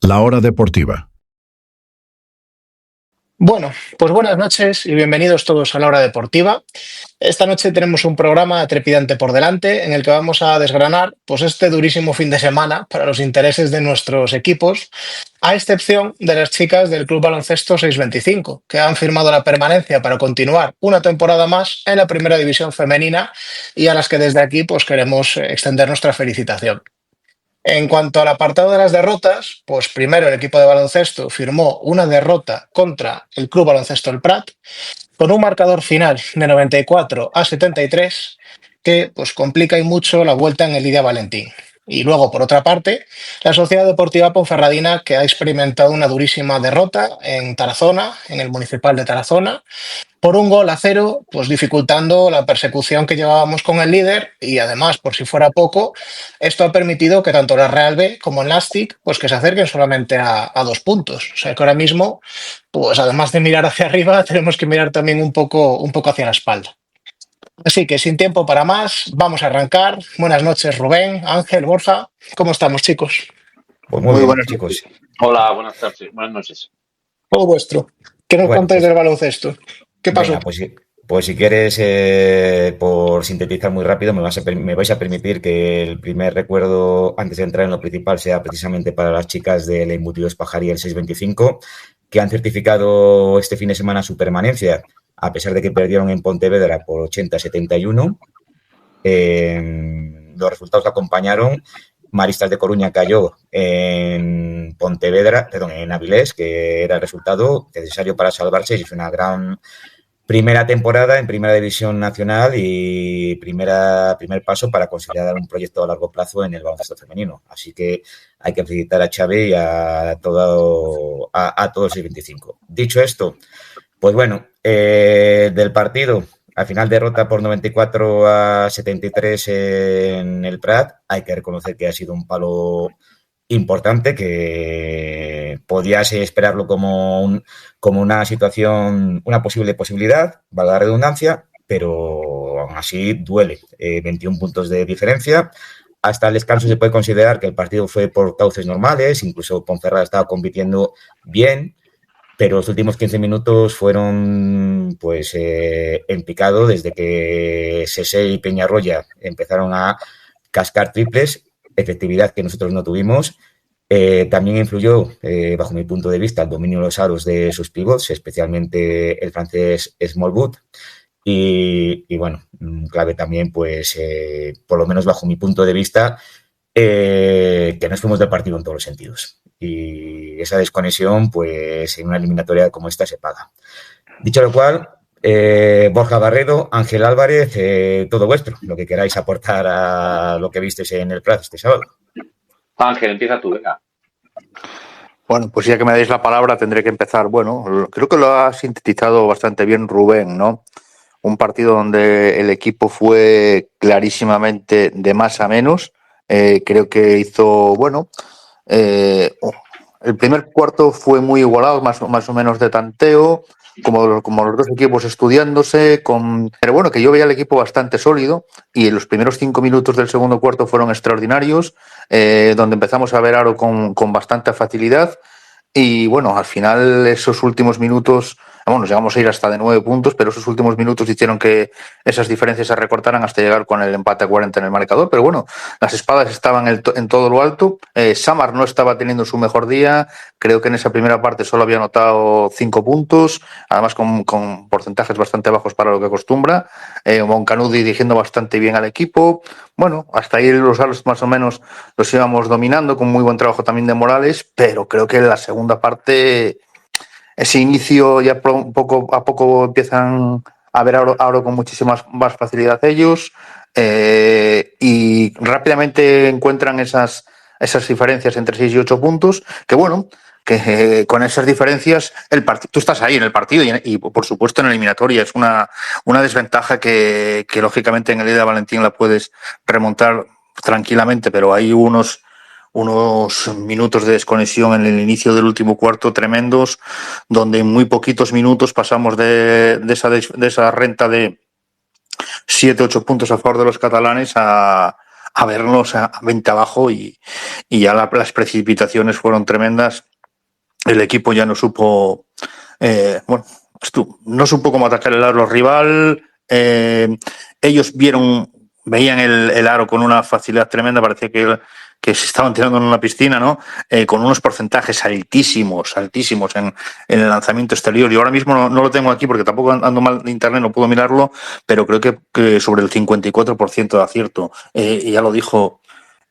La Hora Deportiva. Bueno, pues buenas noches y bienvenidos todos a La Hora Deportiva. Esta noche tenemos un programa trepidante por delante en el que vamos a desgranar pues este durísimo fin de semana para los intereses de nuestros equipos, a excepción de las chicas del Club Baloncesto 625, que han firmado la permanencia para continuar una temporada más en la Primera División Femenina y a las que desde aquí pues queremos extender nuestra felicitación. En cuanto al apartado de las derrotas, pues primero el equipo de baloncesto firmó una derrota contra el Club Baloncesto El Prat con un marcador final de 94-73 que pues complica y mucho la vuelta en el Lidia Valentín. Y luego, por otra parte, la Sociedad Deportiva Ponferradina, que ha experimentado una durísima derrota en Tarazona, en el Municipal de Tarazona, por 1-0, pues dificultando la persecución que llevábamos con el líder y además, por si fuera poco, esto ha permitido que tanto la Real B como el Nastic pues que se acerquen solamente a 2 puntos. O sea que ahora mismo, pues además de mirar hacia arriba, tenemos que mirar también un poco hacia la espalda. Así que sin tiempo para más, vamos a arrancar. Buenas noches, Rubén, Ángel, Borja. ¿Cómo estamos, chicos? Pues muy Muy bien, buenas chicos. Hola, buenas tardes, buenas noches. Todo vuestro. ¿Qué nos Bueno, contáis pues del baloncesto? ¿Qué pasó? venga, pues si quieres, por sintetizar muy rápido, me vais a permitir que el primer recuerdo, antes de entrar en lo principal, sea precisamente para las chicas del Embutidos Pajarí, el 625, que han certificado este fin de semana su permanencia, a pesar de que perdieron en Pontevedra por 80-71. Los resultados acompañaron. Maristas de Coruña cayó en Pontevedra, perdón, en Avilés, que era el resultado necesario para salvarse, y fue una gran primera temporada en Primera División Nacional y primer paso para consolidar un proyecto a largo plazo en el baloncesto femenino. Así que hay que felicitar a Xavi y a todo el 625. Dicho esto, pues bueno, del partido, al final derrota por 94-73 en el Prat. Hay que reconocer que ha sido un palo importante, que podías esperarlo como una situación, una posible posibilidad, valga la redundancia, pero aún así duele. 21 puntos de diferencia. Hasta el descanso se puede considerar que el partido fue por cauces normales, incluso Ponferrada estaba compitiendo bien, pero los últimos 15 minutos fueron pues en picado desde que Sese y Peñarroya empezaron a cascar triples, efectividad que nosotros no tuvimos. También influyó, bajo mi punto de vista, el dominio de los aros de sus pivots, especialmente el francés Smallwood. Y bueno, clave también, pues, por lo menos bajo mi punto de vista, que nos fuimos del partido en todos los sentidos. Y esa desconexión, pues, en una eliminatoria como esta se paga. Dicho lo cual, Borja Barredo, Ángel Álvarez, todo vuestro, lo que queráis aportar a lo que visteis en el Prat este sábado. Ángel, empieza tú, venga. Bueno, pues ya que me dais la palabra tendré que empezar. Bueno, creo que lo ha sintetizado bastante bien Rubén, ¿no? Un partido donde el equipo fue clarísimamente de más a menos. Creo que hizo, bueno, el primer cuarto fue muy igualado, más o menos de tanteo, como los dos equipos estudiándose, pero bueno, que yo veía al equipo bastante sólido, y en los primeros 5 minutos del segundo cuarto fueron extraordinarios, donde empezamos a ver aro con bastante facilidad. Y bueno, al final esos últimos minutos, bueno, llegamos a ir hasta de 9 puntos, pero esos últimos minutos hicieron que esas diferencias se recortaran hasta llegar con el empate a 40 en el marcador. Pero bueno, las espadas estaban en todo lo alto. Samar no estaba teniendo su mejor día. Creo que en esa primera parte solo había anotado 5 puntos, además con porcentajes bastante bajos para lo que acostumbra. Moncanu dirigiendo bastante bien al equipo. Bueno, hasta ahí los aros más o menos los íbamos dominando, con muy buen trabajo también de Morales, pero creo que en la segunda parte, ese inicio ya poco a poco empiezan a ver ahora con muchísima más facilidad ellos, y rápidamente encuentran esas diferencias entre 6 y 8 puntos, que bueno, que con esas diferencias tú estás ahí en el partido y por supuesto en la eliminatoria. Es una desventaja que lógicamente en el Lidia Valentín la puedes remontar tranquilamente, pero hay unos minutos de desconexión en el inicio del último cuarto tremendos, donde en muy poquitos minutos pasamos de esa renta de 7-8 puntos a favor de los catalanes a a vernos a 20 abajo y ya las precipitaciones fueron tremendas. El equipo ya no supo, bueno, no supo cómo atacar el aro rival. Ellos veían el aro con una facilidad tremenda, parecía que se estaban tirando en una piscina, ¿no? Con unos porcentajes altísimos en el lanzamiento exterior. Yo ahora mismo no lo tengo aquí porque tampoco ando mal de internet, no puedo mirarlo, pero creo que sobre el 54% de acierto. Y ya lo dijo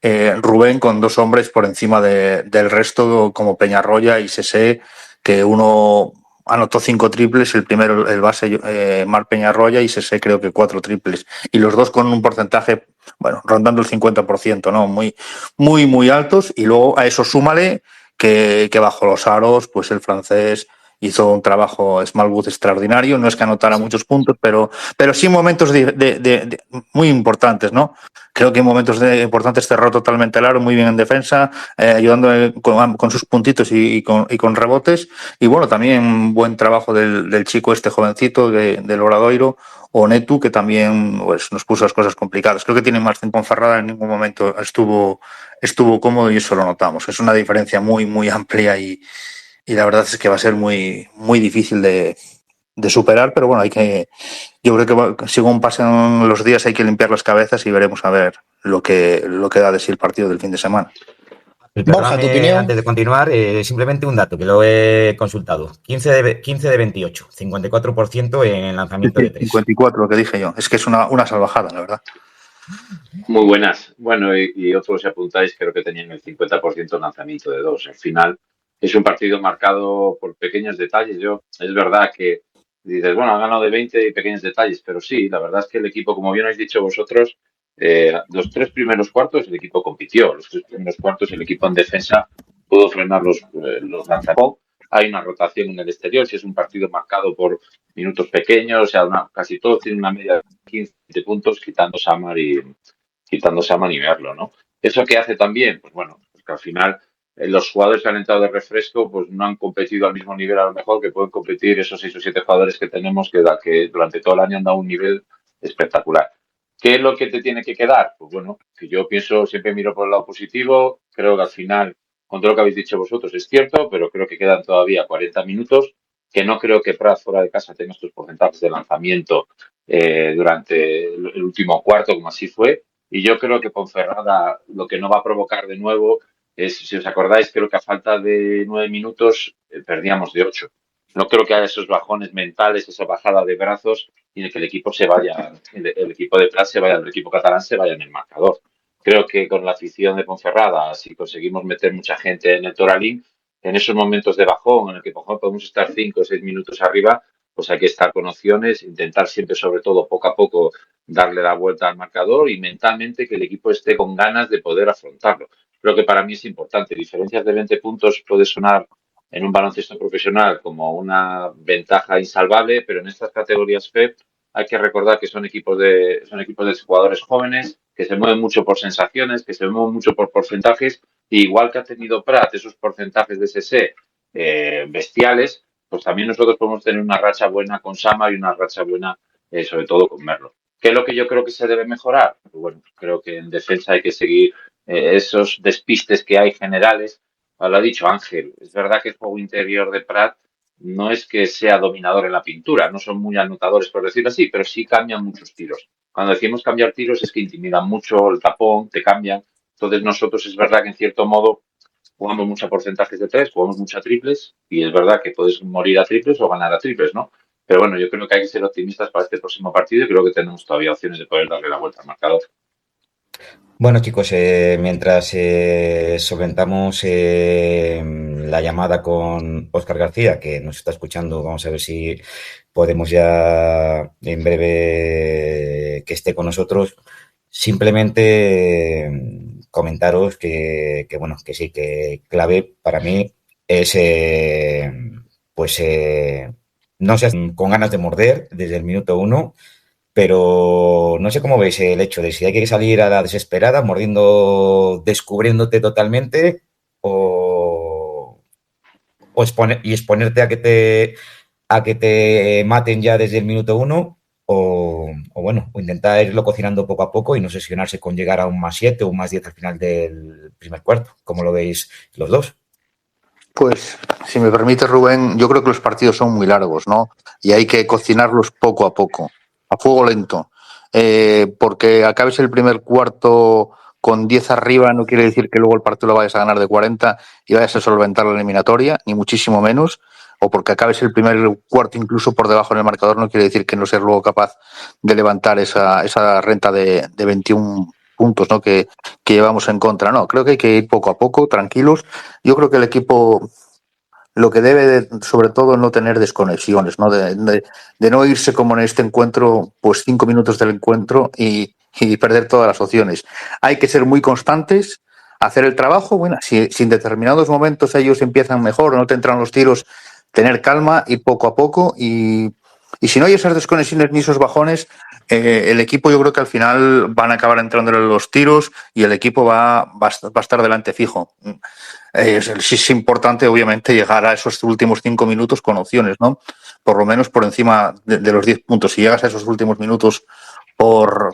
Rubén, con dos hombres por encima del resto, como Peñarroya y Sese, que uno anotó 5 triples, el primero el base Marc Peñarroya, y Sese creo que 4 triples, y los dos con un porcentaje, bueno, rondando el 50%, ¿no? Muy altos, y luego a eso súmale que bajo los aros, pues el francés hizo un trabajo Smallwood extraordinario. No es que anotara muchos puntos, pero sí momentos muy importantes, ¿no? Creo que en momentos importantes cerró totalmente el aro, muy bien en defensa, ayudando con sus puntitos y con rebotes. Y bueno, también buen trabajo del chico este jovencito del Obradoiro, Onetu, que también pues, nos puso las cosas complicadas. Creo que tiene más tiempo en Ferrada, en ningún momento estuvo cómodo, y eso lo notamos. Es una diferencia muy amplia, y la verdad es que va a ser muy difícil de superar, pero bueno, yo creo que según pasen los días hay que limpiar las cabezas y veremos a ver lo que da de sí el partido del fin de semana. Borja, ¿tu Perdóname, opinión? antes de continuar, simplemente un dato que lo he consultado. 15 de 28, 54% en lanzamiento de 3. 54, lo que dije yo. Es que es una salvajada, la verdad. Muy buenas. Bueno, y otros, si apuntáis, creo que tenían el 50% de lanzamiento de dos. Al final es un partido marcado por pequeños detalles. Es verdad que dices, bueno, han ganado de 20 y pequeños detalles, pero sí, la verdad es que el equipo, como bien habéis dicho vosotros, los 3 primeros cuartos el equipo compitió. Los 3 primeros cuartos el equipo en defensa pudo frenar los lanzamientos. Hay una rotación en el exterior. Si es un partido marcado por minutos pequeños, o sea, casi todos tienen una media de 15 puntos, quitándose a Maniverlo, ¿no? ¿Eso qué hace también? Pues bueno, pues que al final los jugadores que han entrado de refresco pues no han competido al mismo nivel a lo mejor que pueden competir esos 6 o 7 jugadores que tenemos que durante todo el año han dado un nivel espectacular. ¿Qué es lo que te tiene que quedar? Pues bueno, que yo pienso, siempre miro por el lado positivo, creo que al final, con todo lo que habéis dicho vosotros, es cierto, pero creo que quedan todavía 40 minutos, que no creo que Prat fuera de casa tenga estos porcentajes de lanzamiento durante el último cuarto, como así fue, y yo creo que Ponferrada lo que no va a provocar de nuevo es, si os acordáis, creo que a falta de 9 minutos perdíamos de 8. No creo que haya esos bajones mentales, esa bajada de brazos y de que el equipo se vaya, el equipo de Prat se vaya, el equipo catalán se vaya en el marcador. Creo que con la afición de Ponferrada, si conseguimos meter mucha gente en el Toralín, en esos momentos de bajón, en el que por ejemplo, podemos estar 5 o 6 minutos arriba, pues hay que estar con opciones, intentar siempre, sobre todo, poco a poco, darle la vuelta al marcador y mentalmente que el equipo esté con ganas de poder afrontarlo. Creo que para mí es importante. Diferencias de 20 puntos puede sonar en un baloncesto profesional como una ventaja insalvable, pero en estas categorías FEP hay que recordar que son equipos de jugadores jóvenes, que se mueven mucho por sensaciones, que se mueven mucho por porcentajes, y igual que ha tenido Prat esos porcentajes de SSE bestiales, pues también nosotros podemos tener una racha buena con Sama y una racha buena sobre todo con Merlo. ¿Qué es lo que yo creo que se debe mejorar? Pues bueno, creo que en defensa hay que seguir esos despistes que hay generales. Lo ha dicho Ángel, es verdad que el juego interior de Prat no es que sea dominador en la pintura, no son muy anotadores por decirlo así, pero sí cambian muchos tiros. Cuando decimos cambiar tiros es que intimidan mucho el tapón, te cambian. Entonces nosotros es verdad que en cierto modo jugamos muchos porcentajes de 3, jugamos muchos triples y es verdad que puedes morir a triples o ganar a triples, ¿no? Pero bueno, yo creo que hay que ser optimistas para este próximo partido y creo que tenemos todavía opciones de poder darle la vuelta al marcador. Bueno, chicos, mientras solventamos la llamada con Óscar García, que nos está escuchando, vamos a ver si podemos ya en breve que esté con nosotros. Simplemente comentaros bueno, que sí, que clave para mí es, pues, no sé, con ganas de morder desde el minuto 1. Pero no sé cómo veis el hecho de si hay que salir a la desesperada, mordiendo, descubriéndote totalmente, o exponerte a que te maten ya desde el minuto 1, o o intentar irlo cocinando poco a poco y no obsesionarse con llegar a un +7 o un +10 al final del primer cuarto. ¿Cómo lo veis los dos? Pues, si me permite, Rubén, yo creo que los partidos son muy largos, ¿no? Y hay que cocinarlos poco a poco, a fuego lento. Porque acabes el primer cuarto con 10 arriba no quiere decir que luego el partido lo vayas a ganar de 40 y vayas a solventar la eliminatoria, ni muchísimo menos. O porque acabes el primer cuarto incluso por debajo en el marcador no quiere decir que no seas luego capaz de levantar esa renta de 21 puntos, ¿no? que llevamos en contra. No, creo que hay que ir poco a poco, tranquilos. Yo creo que el equipo lo que debe, sobre todo, no tener desconexiones, ¿no? De no irse como en este encuentro, pues 5 minutos del encuentro y perder todas las opciones. Hay que ser muy constantes, hacer el trabajo. Bueno, si en determinados momentos ellos empiezan mejor, no te entran los tiros, tener calma, ir poco a poco y si no hay esas desconexiones ni esos bajones, el equipo yo creo que al final van a acabar entrándole los tiros y el equipo va a estar delante fijo. Sí es importante, obviamente, llegar a esos últimos 5 minutos con opciones, ¿no? Por lo menos por encima de los 10 puntos. Si llegas a esos últimos minutos por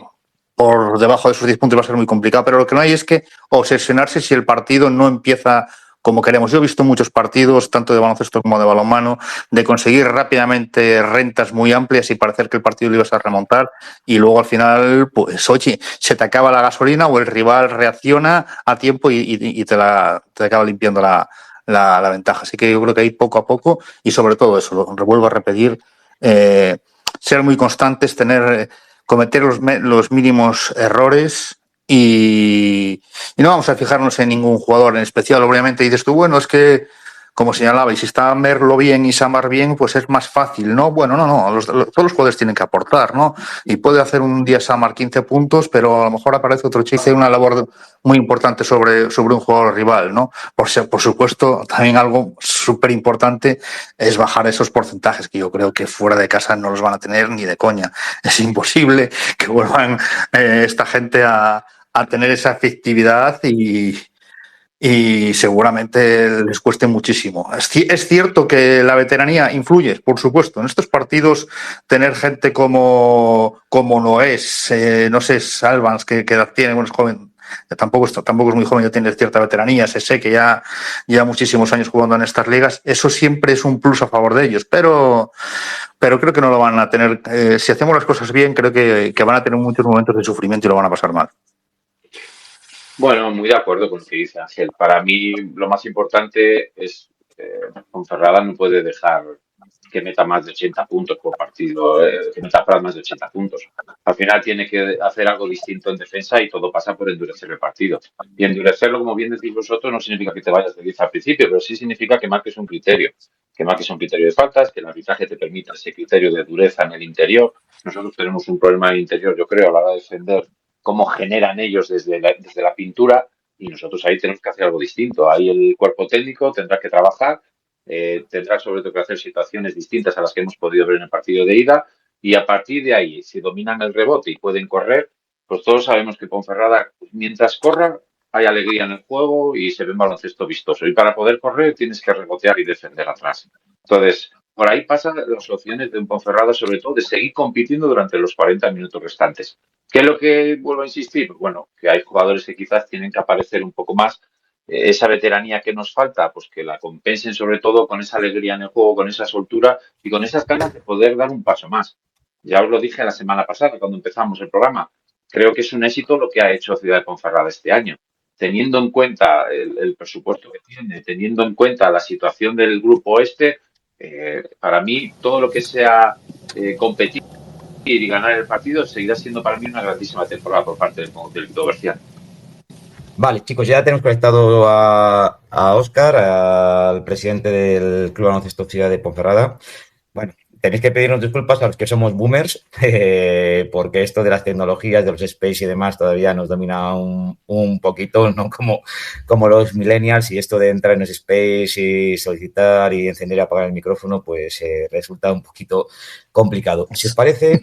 debajo de esos 10 puntos va a ser muy complicado, pero lo que no hay es que obsesionarse si el partido no empieza como queremos. Yo he visto muchos partidos, tanto de baloncesto como de balonmano, de conseguir rápidamente rentas muy amplias y parecer que el partido lo ibas a remontar y luego al final, pues oye, se te acaba la gasolina o el rival reacciona a tiempo y te acaba limpiando la ventaja. Así que yo creo que ahí poco a poco y sobre todo eso, lo vuelvo a repetir, ser muy constantes, cometer los mínimos errores y no vamos a fijarnos en ningún jugador en especial. Obviamente dices tú, bueno, es que, como señalabais, si está Merlo bien y Samar bien, pues es más fácil, ¿no? Bueno, no, todos los jugadores tienen que aportar, ¿no? Y puede hacer un día Samar 15 puntos, pero a lo mejor aparece otro chico y hace una labor muy importante sobre un jugador rival, ¿no? Por supuesto, también algo súper importante es bajar esos porcentajes, que yo creo que fuera de casa no los van a tener ni de coña. Es imposible que vuelvan esta gente a tener esa efectividad y seguramente les cueste muchísimo. Es cierto que la veteranía influye, por supuesto. En estos partidos, tener gente como no es, no sé, Salvans, que edad tiene, bueno, es joven, tampoco es muy joven, ya tiene cierta veteranía, sé que ya lleva muchísimos años jugando en estas ligas, eso siempre es un plus a favor de ellos, pero creo que no lo van a tener. Si hacemos las cosas bien, creo que van a tener muchos momentos de sufrimiento y lo van a pasar mal. Bueno, muy de acuerdo con lo que dice Ángel. Para mí lo más importante es Ponferrada no puede dejar que meta más de 80 puntos por partido, que meta para más de 80 puntos. Al final tiene que hacer algo distinto en defensa y todo pasa por endurecer el partido. Y endurecerlo, como bien decís vosotros, no significa que te vayas de 10 al principio, pero sí significa que marques un criterio. Que marques un criterio de faltas, que el arbitraje te permita ese criterio de dureza en el interior. Nosotros tenemos un problema en el interior, yo creo, a la hora de defender cómo generan ellos desde la pintura y nosotros ahí tenemos que hacer algo distinto. Ahí el cuerpo técnico tendrá que trabajar, tendrá sobre todo que hacer situaciones distintas a las que hemos podido ver en el partido de ida y a partir de ahí, si dominan el rebote y pueden correr, pues todos sabemos que Ponferrada, mientras corran, hay alegría en el juego y se ve un baloncesto vistoso. Y para poder correr tienes que rebotear y defender atrás. Entonces, por ahí pasan las opciones de un Ponferrada, sobre todo de seguir compitiendo durante los 40 minutos restantes. ¿Qué es lo que vuelvo a insistir? Bueno, que hay jugadores que quizás tienen que aparecer un poco más. Esa veteranía que nos falta, pues que la compensen sobre todo con esa alegría en el juego, con esa soltura y con esas ganas de poder dar un paso más. Ya os lo dije la semana pasada cuando empezamos el programa. Creo que es un éxito lo que ha hecho Ciudad de Ponferrada este año. Teniendo en cuenta el presupuesto que tiene, teniendo en cuenta la situación del grupo este, para mí todo lo que sea competir y ganar el partido seguirá siendo para mí una grandísima temporada por parte del equipo berciano. Vale, chicos, ya tenemos conectado a Óscar, al presidente del Club Baloncesto Ciudad de Ponferrada. Bueno, tenéis que pedirnos disculpas a los que somos boomers, porque esto de las tecnologías, de los space y demás todavía nos domina un poquito, no como los millennials, y esto de entrar en los space y solicitar y encender y apagar el micrófono, pues resulta un poquito complicado. Si os parece,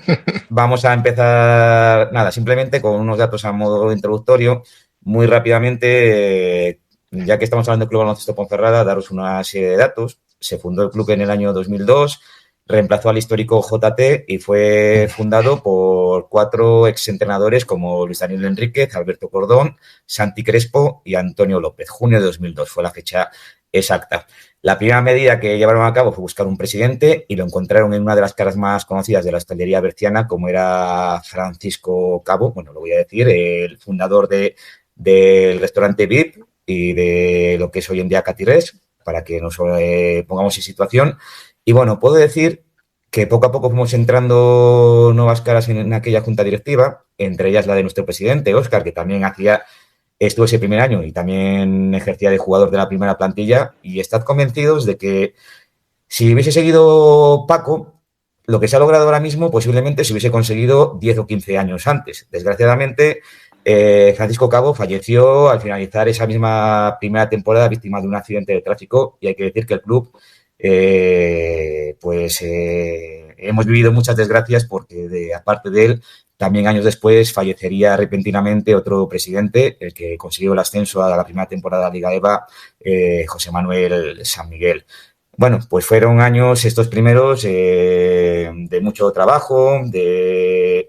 vamos a empezar, nada, simplemente con unos datos a modo introductorio. Muy rápidamente, ya que estamos hablando del Club Baloncesto Ponferrada, daros una serie de datos. Se fundó el club en el año 2002, reemplazó al histórico JT y fue fundado por 4 exentrenadores como Luis Daniel Enríquez, Alberto Cordón, Santi Crespo y Antonio López. Junio de 2002 fue la fecha exacta. La primera medida que llevaron a cabo fue buscar un presidente y lo encontraron en una de las caras más conocidas de la hostelería berciana, como era Francisco Cabo, bueno, lo voy a decir, el fundador del restaurante VIP y de lo que es hoy en día Catirés, para que nos pongamos en situación. Y bueno, puedo decir que poco a poco fuimos entrando nuevas caras en aquella junta directiva, entre ellas la de nuestro presidente, Óscar, que también estuvo ese primer año y también ejercía de jugador de la primera plantilla. Y estad convencidos de que si hubiese seguido Paco, lo que se ha logrado ahora mismo posiblemente se hubiese conseguido 10 o 15 años antes. Desgraciadamente, Francisco Cabo falleció al finalizar esa misma primera temporada víctima de un accidente de tráfico, y hay que decir que el club hemos vivido muchas desgracias porque aparte de él también años después fallecería repentinamente otro presidente, el que consiguió el ascenso a la primera temporada de Liga EVA, José Manuel San Miguel. Bueno, pues fueron años estos primeros de mucho trabajo, de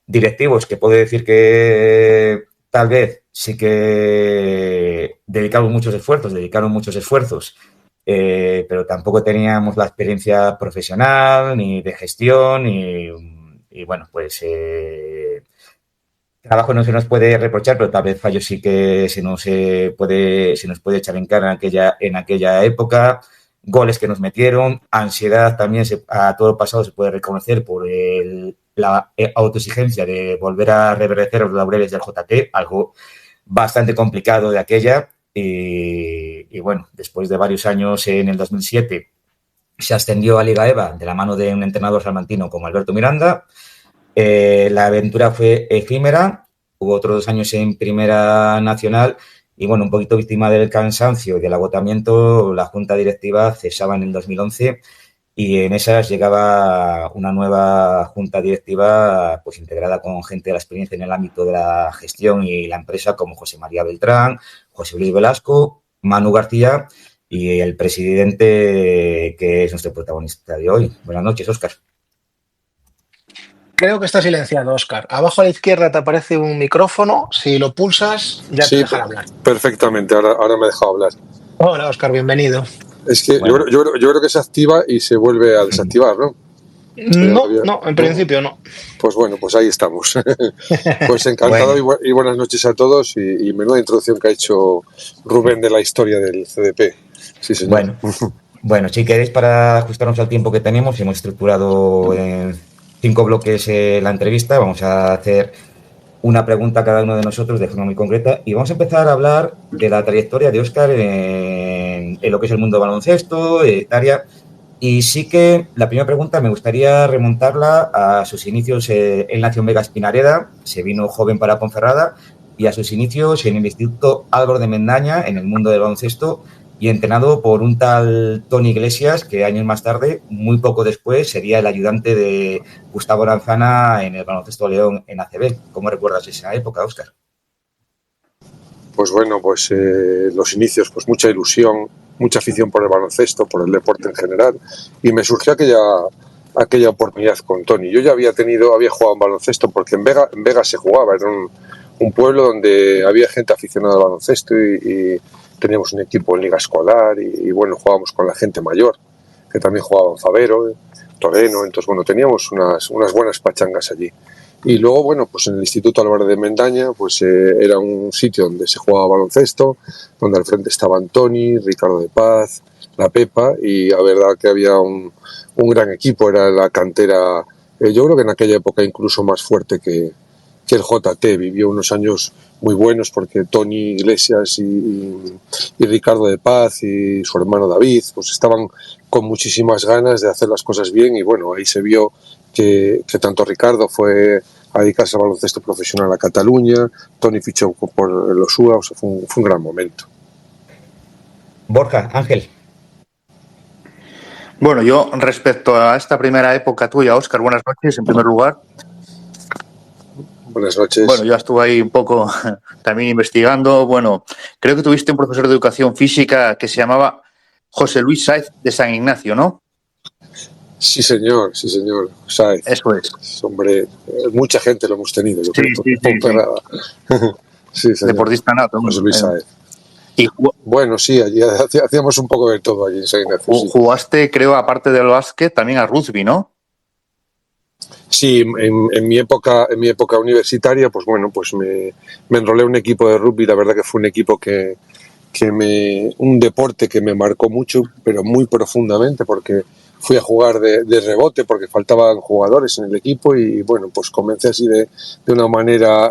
directivos que puedo decir que tal vez sí que dedicaron muchos esfuerzos, pero tampoco teníamos la experiencia profesional ni de gestión y bueno, pues trabajo no se nos puede reprochar, pero tal vez fallos sí que se nos puede echar en cara en aquella época. Goles que nos metieron, ansiedad también a todo el pasado se puede reconocer por la autoexigencia de volver a reverdecer los laureles del JT, algo bastante complicado de aquella. Y bueno, después de varios años, en el 2007 se ascendió a Liga EVA de la mano de un entrenador salmantino como Alberto Miranda. La aventura fue efímera, hubo otros 2 años en Primera Nacional y bueno, un poquito víctima del cansancio y del agotamiento, la junta directiva cesaba en el 2011 y en esas llegaba una nueva junta directiva pues integrada con gente de la experiencia en el ámbito de la gestión y la empresa, como José María Beltrán, José Luis Velasco, Manu García y el presidente que es nuestro protagonista de hoy. Buenas noches, Óscar. Creo que está silenciado, Óscar. Abajo a la izquierda te aparece un micrófono. Si lo pulsas, ya te dejará hablar. Perfectamente, ahora me he dejado hablar. Hola, Óscar, bienvenido. Es que bueno, yo creo que se activa y se vuelve a desactivar, ¿no? No, en principio no. Pues bueno, pues ahí estamos. Pues encantado y buenas noches a todos y menuda introducción que ha hecho Rubén de la historia del CDP. Sí, señor. Bueno, si queréis, para ajustarnos al tiempo que tenemos, hemos estructurado en 5 bloques la entrevista. Vamos a hacer una pregunta a cada uno de nosotros de forma muy concreta y vamos a empezar a hablar de la trayectoria de Óscar en lo que es el mundo del baloncesto, Italia. Y sí que la primera pregunta me gustaría remontarla a sus inicios. Él nació en Vega Espinareda, se vino joven para Ponferrada y a sus inicios en el Instituto Álvaro de Mendaña, en el mundo del baloncesto, y entrenado por un tal Tony Iglesias, que años más tarde, muy poco después, sería el ayudante de Gustavo Aranzana en el Baloncesto León en ACB. ¿Cómo recuerdas esa época, Óscar? Pues bueno, pues los inicios, pues mucha ilusión, mucha afición por el baloncesto, por el deporte en general, y me surgió aquella oportunidad con Tony. Yo ya había jugado en baloncesto porque en Vega se jugaba, era un pueblo donde había gente aficionada al baloncesto y teníamos un equipo en liga escolar y bueno, jugábamos con la gente mayor, que también jugaba en Favero, Toreno, entonces bueno, teníamos unas buenas pachangas allí. Y luego, bueno, pues en el Instituto Álvaro de Mendaña, pues era un sitio donde se jugaba baloncesto, donde al frente estaban Tony, Ricardo de Paz, la Pepa, y la verdad que había un gran equipo, era la cantera, yo creo que en aquella época incluso más fuerte que el JT, vivió unos años muy buenos porque Tony Iglesias y Ricardo de Paz y su hermano David pues estaban con muchísimas ganas de hacer las cosas bien y bueno, ahí se vio que tanto Ricardo fue a dedicarse al baloncesto profesional a Cataluña, Tony fichó por el Osúa, o sea, fue un gran momento. Borja, Ángel. Bueno, yo respecto a esta primera época tuya, Óscar, buenas noches en primer lugar. Buenas noches. Bueno, yo estuve ahí un poco también investigando. Bueno, creo que tuviste un profesor de educación física que se llamaba José Luis Sáez de San Ignacio, ¿no? Sí, señor. Sáez. Eso es. Hombre, mucha gente lo hemos tenido, yo Sí, creo. sí. Sí, señor. Deportista nato. José Luis Sáez. Y Bueno, sí, allí hacíamos un poco de todo allí en San Ignacio. Sí. Jugaste, creo, aparte del básquet, también al rugby, ¿no? Sí, en mi época universitaria, pues bueno, pues me enrolé en un equipo de rugby. La verdad que fue un equipo un deporte que me marcó mucho, pero muy profundamente, porque fui a jugar de rebote porque faltaban jugadores en el equipo y bueno, pues comencé así de una manera,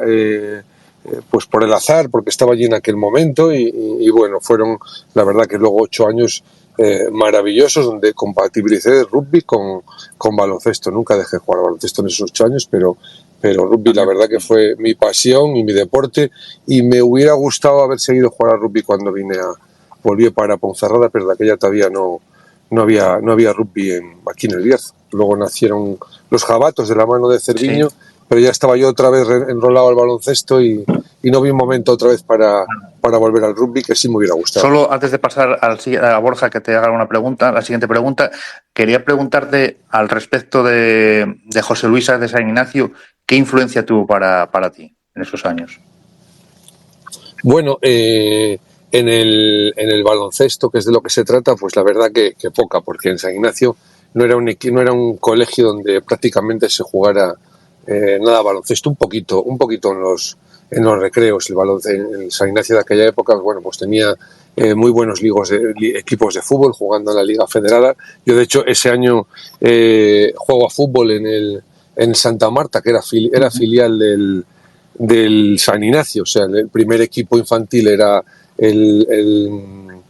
pues por el azar, porque estaba allí en aquel momento y bueno, fueron la verdad que luego 8 años maravillosos donde compatibilicé rugby con baloncesto. Nunca dejé de jugar baloncesto en esos 8 años, pero rugby la verdad que fue mi pasión y mi deporte y me hubiera gustado haber seguido jugar al rugby cuando volví para Ponferrada, pero de aquella todavía no había rugby aquí en el Bierzo. Luego nacieron los jabatos de la mano de Cerviño, sí. Pero ya estaba yo otra vez enrolado al baloncesto y no vi un momento otra vez para volver al rugby, que sí me hubiera gustado. Solo antes de pasar a Borja que te haga una pregunta, la siguiente pregunta, quería preguntarte al respecto de José Luis Sáez de San Ignacio, ¿qué influencia tuvo para ti en esos años? Bueno, en el baloncesto, que es de lo que se trata, pues la verdad que poca, porque en San Ignacio no era un colegio donde prácticamente se jugara nada baloncesto, un poquito en los recreos. El San Ignacio de aquella época, bueno, pues tenía muy buenos equipos de fútbol jugando en la Liga Federada. Yo, de hecho, ese año juego a fútbol en Santa Marta, que era filial del San Ignacio. O sea, el primer equipo infantil era el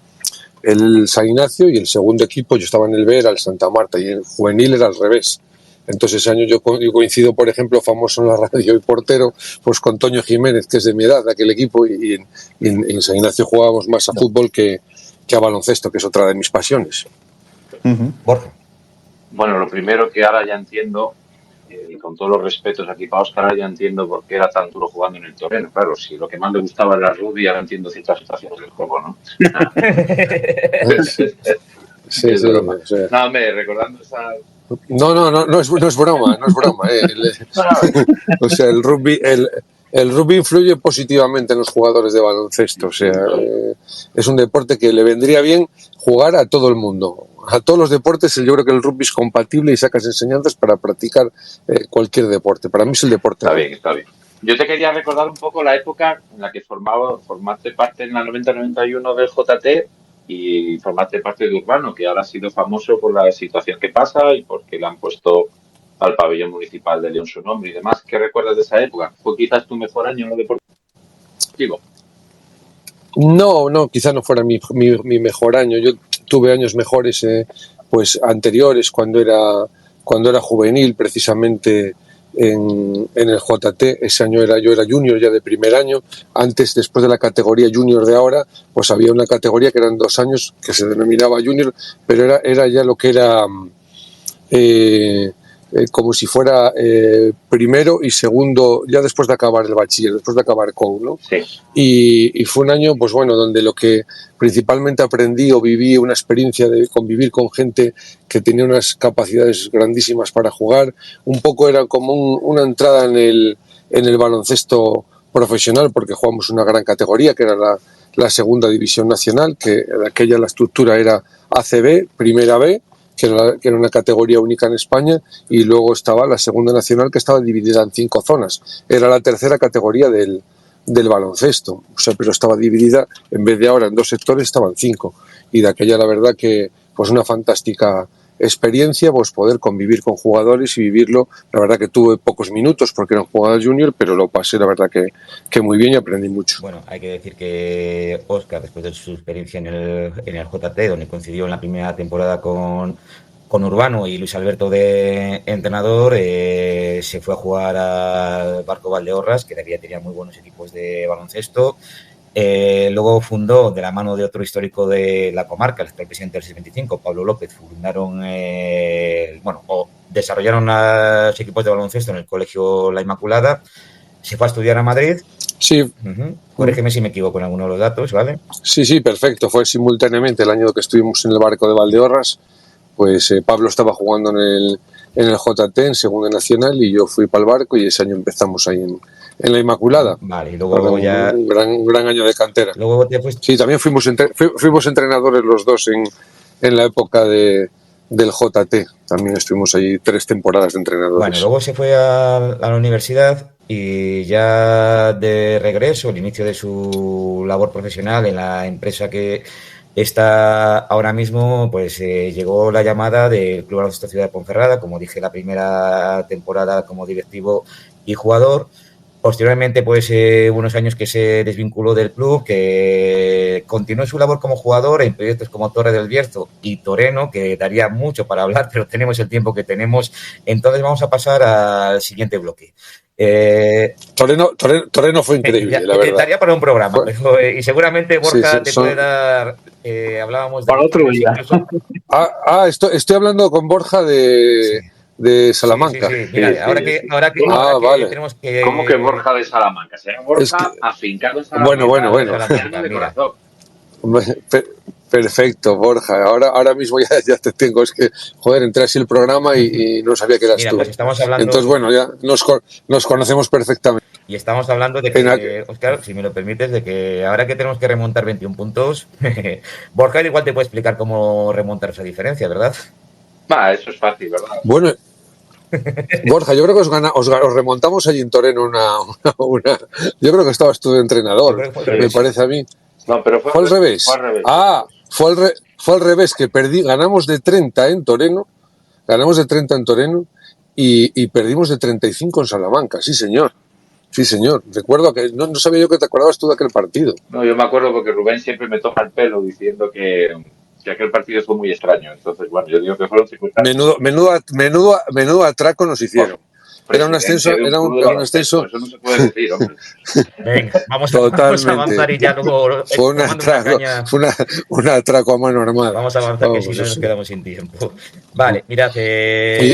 San Ignacio y el segundo equipo, yo estaba en el B, era el Santa Marta, y el juvenil era al revés. Entonces ese año yo coincido, por ejemplo, famoso en la radio y portero, pues con Toño Jiménez, que es de mi edad, de aquel equipo, y en San Ignacio jugábamos más a fútbol que a baloncesto, que es otra de mis pasiones. Borja. Bueno, lo primero que ahora ya entiendo, y con todos los respetos aquí para Óscar, ahora ya entiendo por qué era tan duro jugando en el terreno. Claro, si lo que más le gustaba era el rugby, ahora entiendo ciertas situaciones del juego, ¿no? Sí, es broma. O sea. No, hombre, recordando esa... No es broma. O sea, el rugby influye positivamente en los jugadores de baloncesto. O sea, es un deporte que le vendría bien jugar a todo el mundo. A todos los deportes, yo creo que el rugby es compatible y sacas enseñanzas para practicar cualquier deporte. Para mí es el deporte. Está bien. Yo te quería recordar un poco la época en la que formaste parte en la 90-91 del JT y formaste parte de Urbano, que ahora ha sido famoso por la situación que pasa y porque le han puesto al pabellón municipal de León su nombre y demás. ¿Qué recuerdas de esa época? ¿Fue quizás tu mejor año en lo deportivo? No, quizás no fuera mi mejor año. Yo tuve años mejores pues anteriores, cuando era juvenil, precisamente en el JT. Ese año yo era junior ya de primer año. Después de la categoría junior de ahora, pues había una categoría que eran 2 años que se denominaba junior, pero era ya lo que era como si fuera primero y segundo, ya después de acabar el bachiller, después de acabar COU, ¿no? Sí. Y fue un año, pues bueno, donde lo que principalmente aprendí o viví una experiencia de convivir con gente que tenía unas capacidades grandísimas para jugar. Un poco era como una entrada en el baloncesto profesional, porque jugamos una gran categoría, que era la segunda división nacional, que aquella la estructura era ACB, primera B, que era una categoría única en España, y luego estaba la segunda nacional, que estaba dividida en 5 zonas. Era la tercera categoría del baloncesto, o sea, pero estaba dividida, en vez de ahora en 2 sectores, estaban 5. Y de aquella, la verdad que pues una fantástica experiencia, pues poder convivir con jugadores y vivirlo. La verdad que tuve pocos minutos porque era un jugador junior, pero lo pasé la verdad que muy bien y aprendí mucho. Bueno, hay que decir que Óscar, después de su experiencia en el JT, donde coincidió en la primera temporada con Urbano y Luis Alberto de entrenador, se fue a jugar al Barco Valdeorras, que todavía tenía muy buenos equipos de baloncesto. Luego fundó, de la mano de otro histórico de la comarca, el actual presidente del 625, Pablo López, desarrollaron los equipos de baloncesto en el Colegio La Inmaculada. Se fue a estudiar a Madrid. Sí. Corrígeme si me equivoco en alguno de los datos, ¿vale? Sí, perfecto. Fue simultáneamente el año que estuvimos en el Barco de Valdeorras. pues Pablo estaba jugando en el JT, en Segunda Nacional, y yo fui para el Barco, y ese año empezamos ahí en la Inmaculada. Vale, y luego ya... Un gran año de cantera. Luego te fuiste... Sí, también fuimos entrenadores los dos en la época del JT. También estuvimos ahí 3 temporadas de entrenadores. Bueno, luego se fue a la universidad y ya de regreso, al inicio de su labor profesional en la empresa que está ahora mismo, pues llegó la llamada del Club Baloncesto Ciudad de Ponferrada, como dije, la primera temporada como directivo y jugador. Posteriormente, pues hubo unos años que se desvinculó del club, que continuó su labor como jugador en proyectos como Torre del Bierzo y Toreno, que daría mucho para hablar, pero tenemos el tiempo que tenemos. Entonces vamos a pasar al siguiente bloque. Toreno fue increíble, la verdad. Daría para un programa, pero, y seguramente Borja te puede dar... hablábamos de... Para otro día. Estoy hablando con Borja de Salamanca. Sí. Mira, ahora que vale. tenemos que... ¿Cómo que Borja de Salamanca? ¿Será Borja afincado en Salamanca? Bueno. Mira. Perfecto, Borja. Ahora mismo ya te tengo. Es que, joder, entré así el programa y no sabía que eras tú. Pues estamos hablando... Entonces, bueno, ya nos conocemos perfectamente. Y estamos hablando de que, Óscar, si me lo permites, de que ahora que tenemos que remontar 21 puntos, Borja igual te puede explicar cómo remontar esa diferencia, ¿verdad? Eso es fácil, ¿verdad? Bueno, Borja, yo creo que os remontamos allí en Toreno una. Yo creo que estabas tú de entrenador, me parece a mí. No, pero fue al revés. Fue al revés, que ganamos de 30 en Toreno, y perdimos de 35 en Salamanca, sí señor. Recuerdo que no sabía yo que te acordabas tú de aquel partido. No, yo me acuerdo porque Rubén siempre me toca el pelo diciendo que aquel partido fue muy extraño. Entonces, bueno, yo digo que fueron circunstancias. Menudo atraco nos hicieron. Era un ascenso. Eso no se puede decir, hombre. Venga, vamos a avanzar y ya luego. Fue un atraco a mano armada. Vamos a avanzar, que si no nos quedamos sin tiempo. Vale, mirad.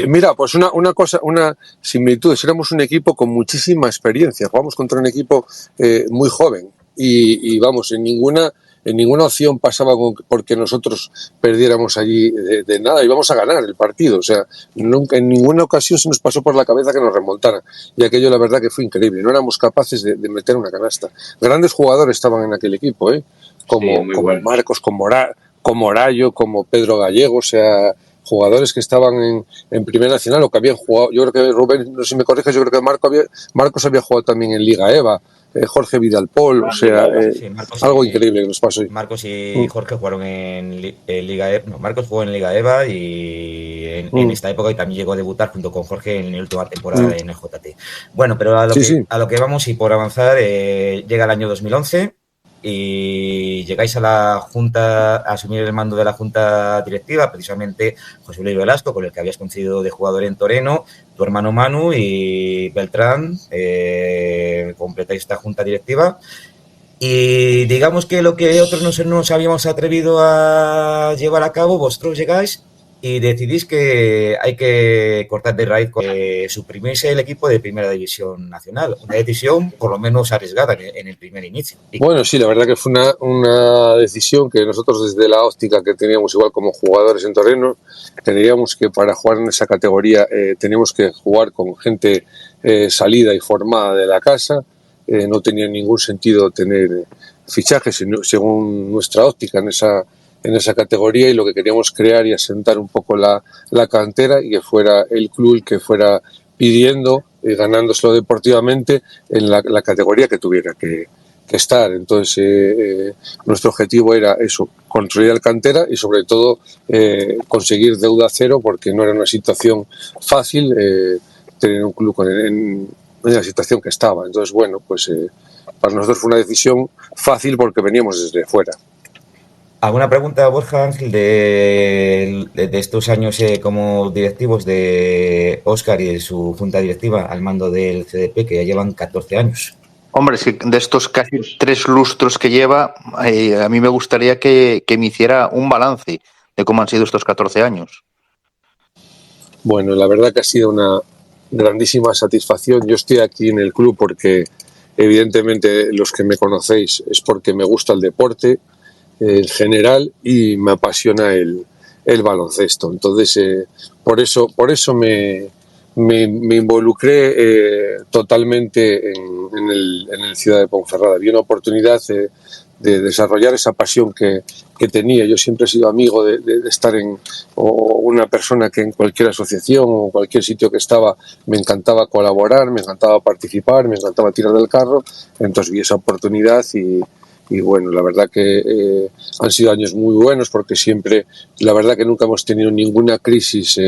Mira, pues una cosa, una similitud. Éramos un equipo con muchísima experiencia. Jugamos contra un equipo muy joven. Y vamos, en ninguna opción pasaba porque nosotros perdiéramos allí de nada, íbamos a ganar el partido, o sea, nunca, en ninguna ocasión se nos pasó por la cabeza que nos remontaran, y aquello la verdad que fue increíble, no éramos capaces de meter una canasta. Grandes jugadores estaban en aquel equipo, como Marcos, como Morallo, como Pedro Gallego, o sea, jugadores que estaban en Primera Nacional o que habían jugado. Yo creo que Rubén, no sé si me corriges, yo creo que Marcos había jugado también en Liga EVA. Jorge Vidalpol, o sea, algo increíble que nos pasó hoy. Marcos y Jorge jugaron en Liga EVA. No, Marcos jugó en Liga EVA y en esta época, y también llegó a debutar junto con Jorge en la última temporada en el JT. Bueno, pero a lo que vamos, y por avanzar, llega el año 2011 y llegáis a la Junta, a asumir el mando de la Junta Directiva, precisamente José Luis Velasco, con el que habías coincidido de jugador en Toreno, tu hermano Manu y Beltrán, completáis esta Junta Directiva. Y digamos que lo que otros no nos habíamos atrevido a llevar a cabo, vosotros llegáis y decidís que hay que cortar de raíz, suprimirse el equipo de Primera División Nacional. Una decisión por lo menos arriesgada en el primer inicio. Bueno, sí, la verdad que fue una decisión que nosotros, desde la óptica que teníamos igual como jugadores en Toreno, creíamos que para jugar en esa categoría teníamos que jugar con gente salida y formada de la casa. No tenía ningún sentido tener fichajes según nuestra óptica en esa categoría, y lo que queríamos crear y asentar un poco la cantera, y que fuera el club el que fuera pidiendo y ganándoselo deportivamente en la categoría que tuviera que estar. Entonces nuestro objetivo era eso, construir la cantera y sobre todo conseguir deuda cero, porque no era una situación fácil tener un club en la situación que estaba. Entonces, bueno, pues para nosotros fue una decisión fácil porque veníamos desde fuera. ¿Alguna pregunta, Borja Ángel, de estos años como directivos de Óscar y de su junta directiva al mando del CDP, que ya llevan 14 años? Hombre, si de estos casi 3 lustros que lleva, a mí me gustaría que me hiciera un balance de cómo han sido estos 14 años. Bueno, la verdad que ha sido una grandísima satisfacción. Yo estoy aquí en el club porque, evidentemente, los que me conocéis es porque me gusta el deporte en general y me apasiona el el baloncesto. Entonces, por eso me involucré totalmente en el Ciudad de Ponferrada. Vi una oportunidad de desarrollar esa pasión que tenía. Yo siempre he sido amigo de estar o una persona que en cualquier asociación o cualquier sitio que estaba me encantaba colaborar, me encantaba participar, me encantaba tirar del carro. Entonces vi esa oportunidad y bueno, la verdad que han sido años muy buenos porque siempre, la verdad que nunca hemos tenido ninguna crisis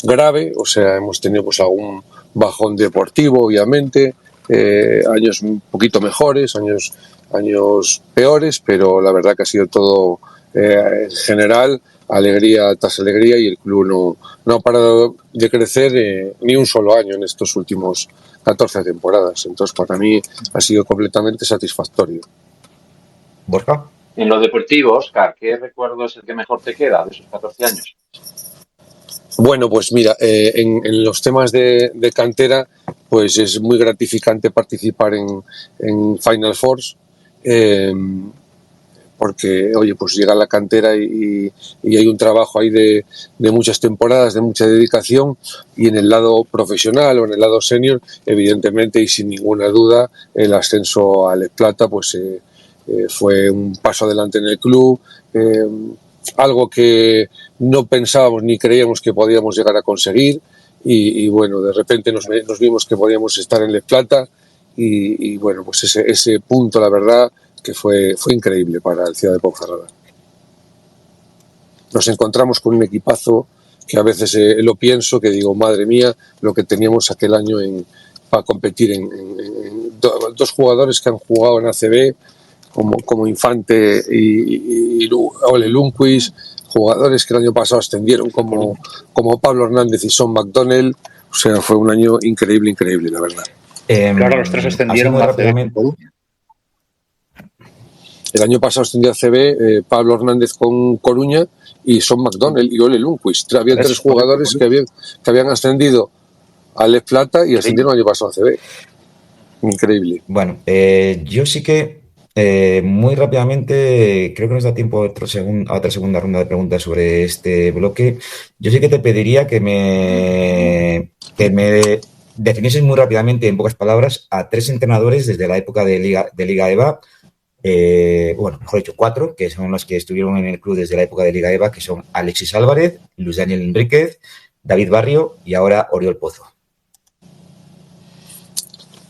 grave, o sea, hemos tenido pues algún bajón deportivo, obviamente, años un poquito mejores, años peores, pero la verdad que ha sido todo en general alegría tras alegría y el club no ha parado de crecer ni un solo año en estos últimos 14 temporadas. Entonces, para mí ha sido completamente satisfactorio. Borja. En lo deportivo, Óscar, ¿qué recuerdo es el que mejor te queda de esos 14 años? Bueno, pues mira, en los temas de cantera, pues es muy gratificante participar en Final Fours, porque, oye, pues llega la cantera y hay un trabajo ahí de muchas temporadas, de mucha dedicación, y en el lado profesional o en el lado senior, evidentemente y sin ninguna duda, el ascenso a Les Plata, pues fue un paso adelante en el club, algo que no pensábamos ni creíamos que podíamos llegar a conseguir y bueno, de repente nos vimos que podíamos estar en Les Plata y bueno, pues ese punto, la verdad, que fue increíble para el Ciudad de Ponferrada. Nos encontramos con un equipazo que a veces lo pienso, que digo, madre mía, lo que teníamos aquel año para competir en dos jugadores que han jugado en ACB, como Infante y Ole Lundqvist, jugadores que el año pasado ascendieron como Pablo Hernández y Son McDonnell. O sea, fue un año increíble, la verdad. Claro, los tres ascendieron rápidamente. El año pasado ascendió a CB Pablo Hernández con Coruña y Son McDonnell y Ole Lundqvist. Había tres jugadores que habían ascendido a Les Plata y ascendieron el año pasado a CB. Increíble. Bueno, yo sí que muy rápidamente, creo que nos da tiempo a otra segunda ronda de preguntas sobre este bloque. Yo sí que te pediría que me definieses muy rápidamente, en pocas palabras, a tres entrenadores desde la época de Liga EVA. Bueno, mejor dicho, 4, que son los que estuvieron en el club desde la época de Liga EVA, que son Alexis Álvarez, Luis Daniel Enríquez, David Barrio y ahora Oriol Pozo.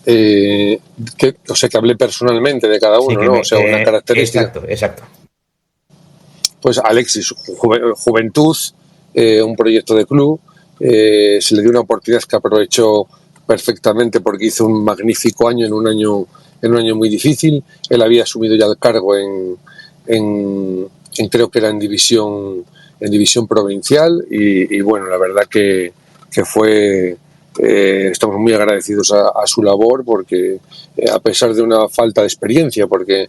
O sea, que hablé personalmente de cada uno, sí, ¿no? O sea, una característica. Exacto. Pues Alexis, juventud, un proyecto de club, se le dio una oportunidad que aprovechó perfectamente porque hizo un magnífico año en un año muy difícil. Él había asumido ya el cargo en creo que era en división provincial y bueno, la verdad que fue... estamos muy agradecidos a su labor porque a pesar de una falta de experiencia, porque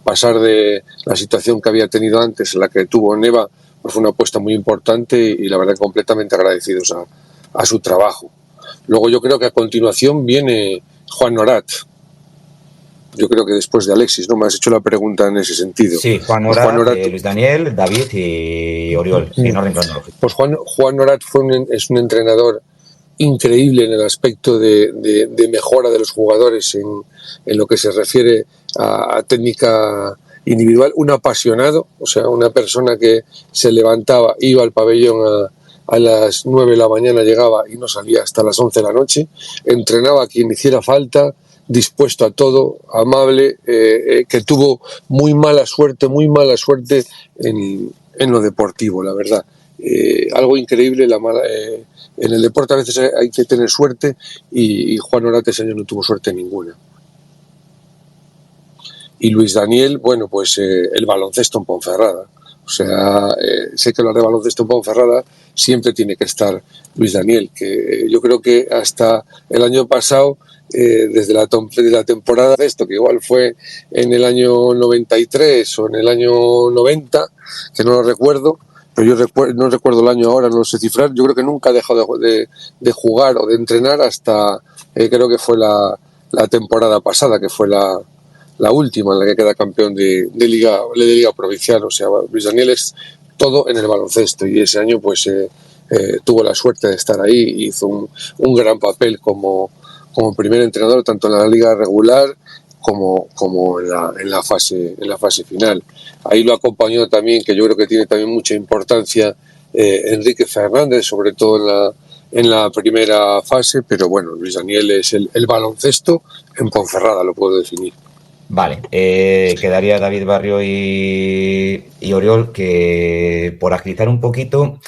pasar de la situación que había tenido antes, la que tuvo en EVA, pues fue una apuesta muy importante y la verdad completamente agradecidos a su trabajo. Luego yo creo que a continuación viene Juan Norat. Yo creo que después de Alexis, ¿no? Me has hecho la pregunta en ese sentido. Sí, Juan Norat, Luis Daniel, David y Oriol, en orden cronológico. Pues Juan Norat es un entrenador increíble en el aspecto de mejora de los jugadores en lo que se refiere a técnica individual, un apasionado, o sea, una persona que se levantaba, iba al pabellón a las 9 de la mañana, llegaba y no salía hasta las 11 de la noche, entrenaba a quien hiciera falta, dispuesto a todo, amable, que tuvo muy mala suerte en lo deportivo, la verdad. Algo increíble, en el deporte a veces hay que tener suerte y Juan Norat ese año no tuvo suerte ninguna. Y Luis Daniel, bueno, pues el baloncesto en Ponferrada. O sea, sé que hablar de baloncesto en Ponferrada siempre tiene que estar Luis Daniel, que yo creo que hasta el año pasado, desde la temporada de esto, que igual fue en el año 93 o en el año 90, que no lo recuerdo, pero yo no recuerdo el año ahora, no lo sé cifrar, yo creo que nunca ha dejado de jugar o de entrenar hasta, creo que fue la temporada pasada, que fue la la última en la que queda campeón de Liga Provincial. O sea, Luis Daniel es todo en el baloncesto y ese año pues tuvo la suerte de estar ahí y hizo un gran papel como primer entrenador tanto en la liga regular como en la fase final. Ahí lo acompañó también, que yo creo que tiene también mucha importancia, Enrique Fernández, sobre todo en la primera fase, pero bueno, Luis Daniel es el baloncesto en Ponferrada, lo puedo definir. Vale, quedaría David Barrio y Oriol, que por agilizar un poquito,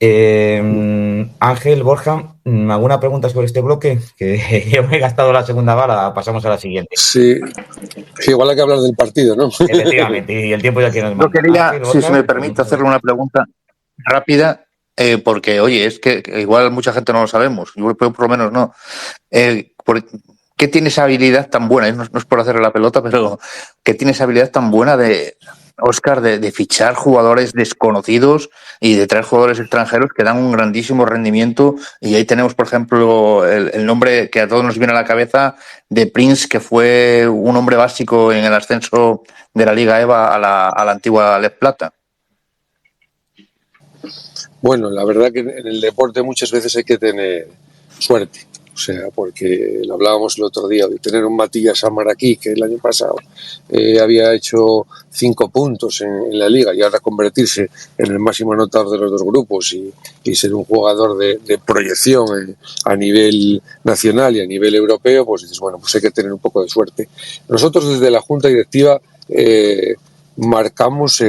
Ángel, Borja, ¿alguna pregunta sobre este bloque? Que yo me he gastado la segunda bala, pasamos a la siguiente. Sí, igual hay que hablar del partido, ¿no? Efectivamente, y el tiempo ya que nos manda. Yo quería, Ángel, Borja, si se me permite, hacerle una pregunta rápida, porque, oye, es que igual mucha gente no lo sabemos, yo por lo menos no. ¿Qué tiene esa habilidad tan buena? No es por hacerle la pelota, pero ¿qué tiene esa habilidad tan buena de Óscar de fichar jugadores desconocidos y de traer jugadores extranjeros que dan un grandísimo rendimiento? Y ahí tenemos, por ejemplo, el nombre que a todos nos viene a la cabeza de Prince, que fue un hombre básico en el ascenso de la Liga EVA a la antigua Les Plata. Bueno, la verdad que en el deporte muchas veces hay que tener suerte. O sea, porque lo hablábamos el otro día de tener un Matías Amaraquí, que el año pasado había hecho 5 puntos en la liga y ahora convertirse en el máximo anotador de los dos grupos y ser un jugador de proyección a nivel nacional y a nivel europeo, pues dices, bueno, pues hay que tener un poco de suerte. Nosotros desde la Junta Directiva marcamos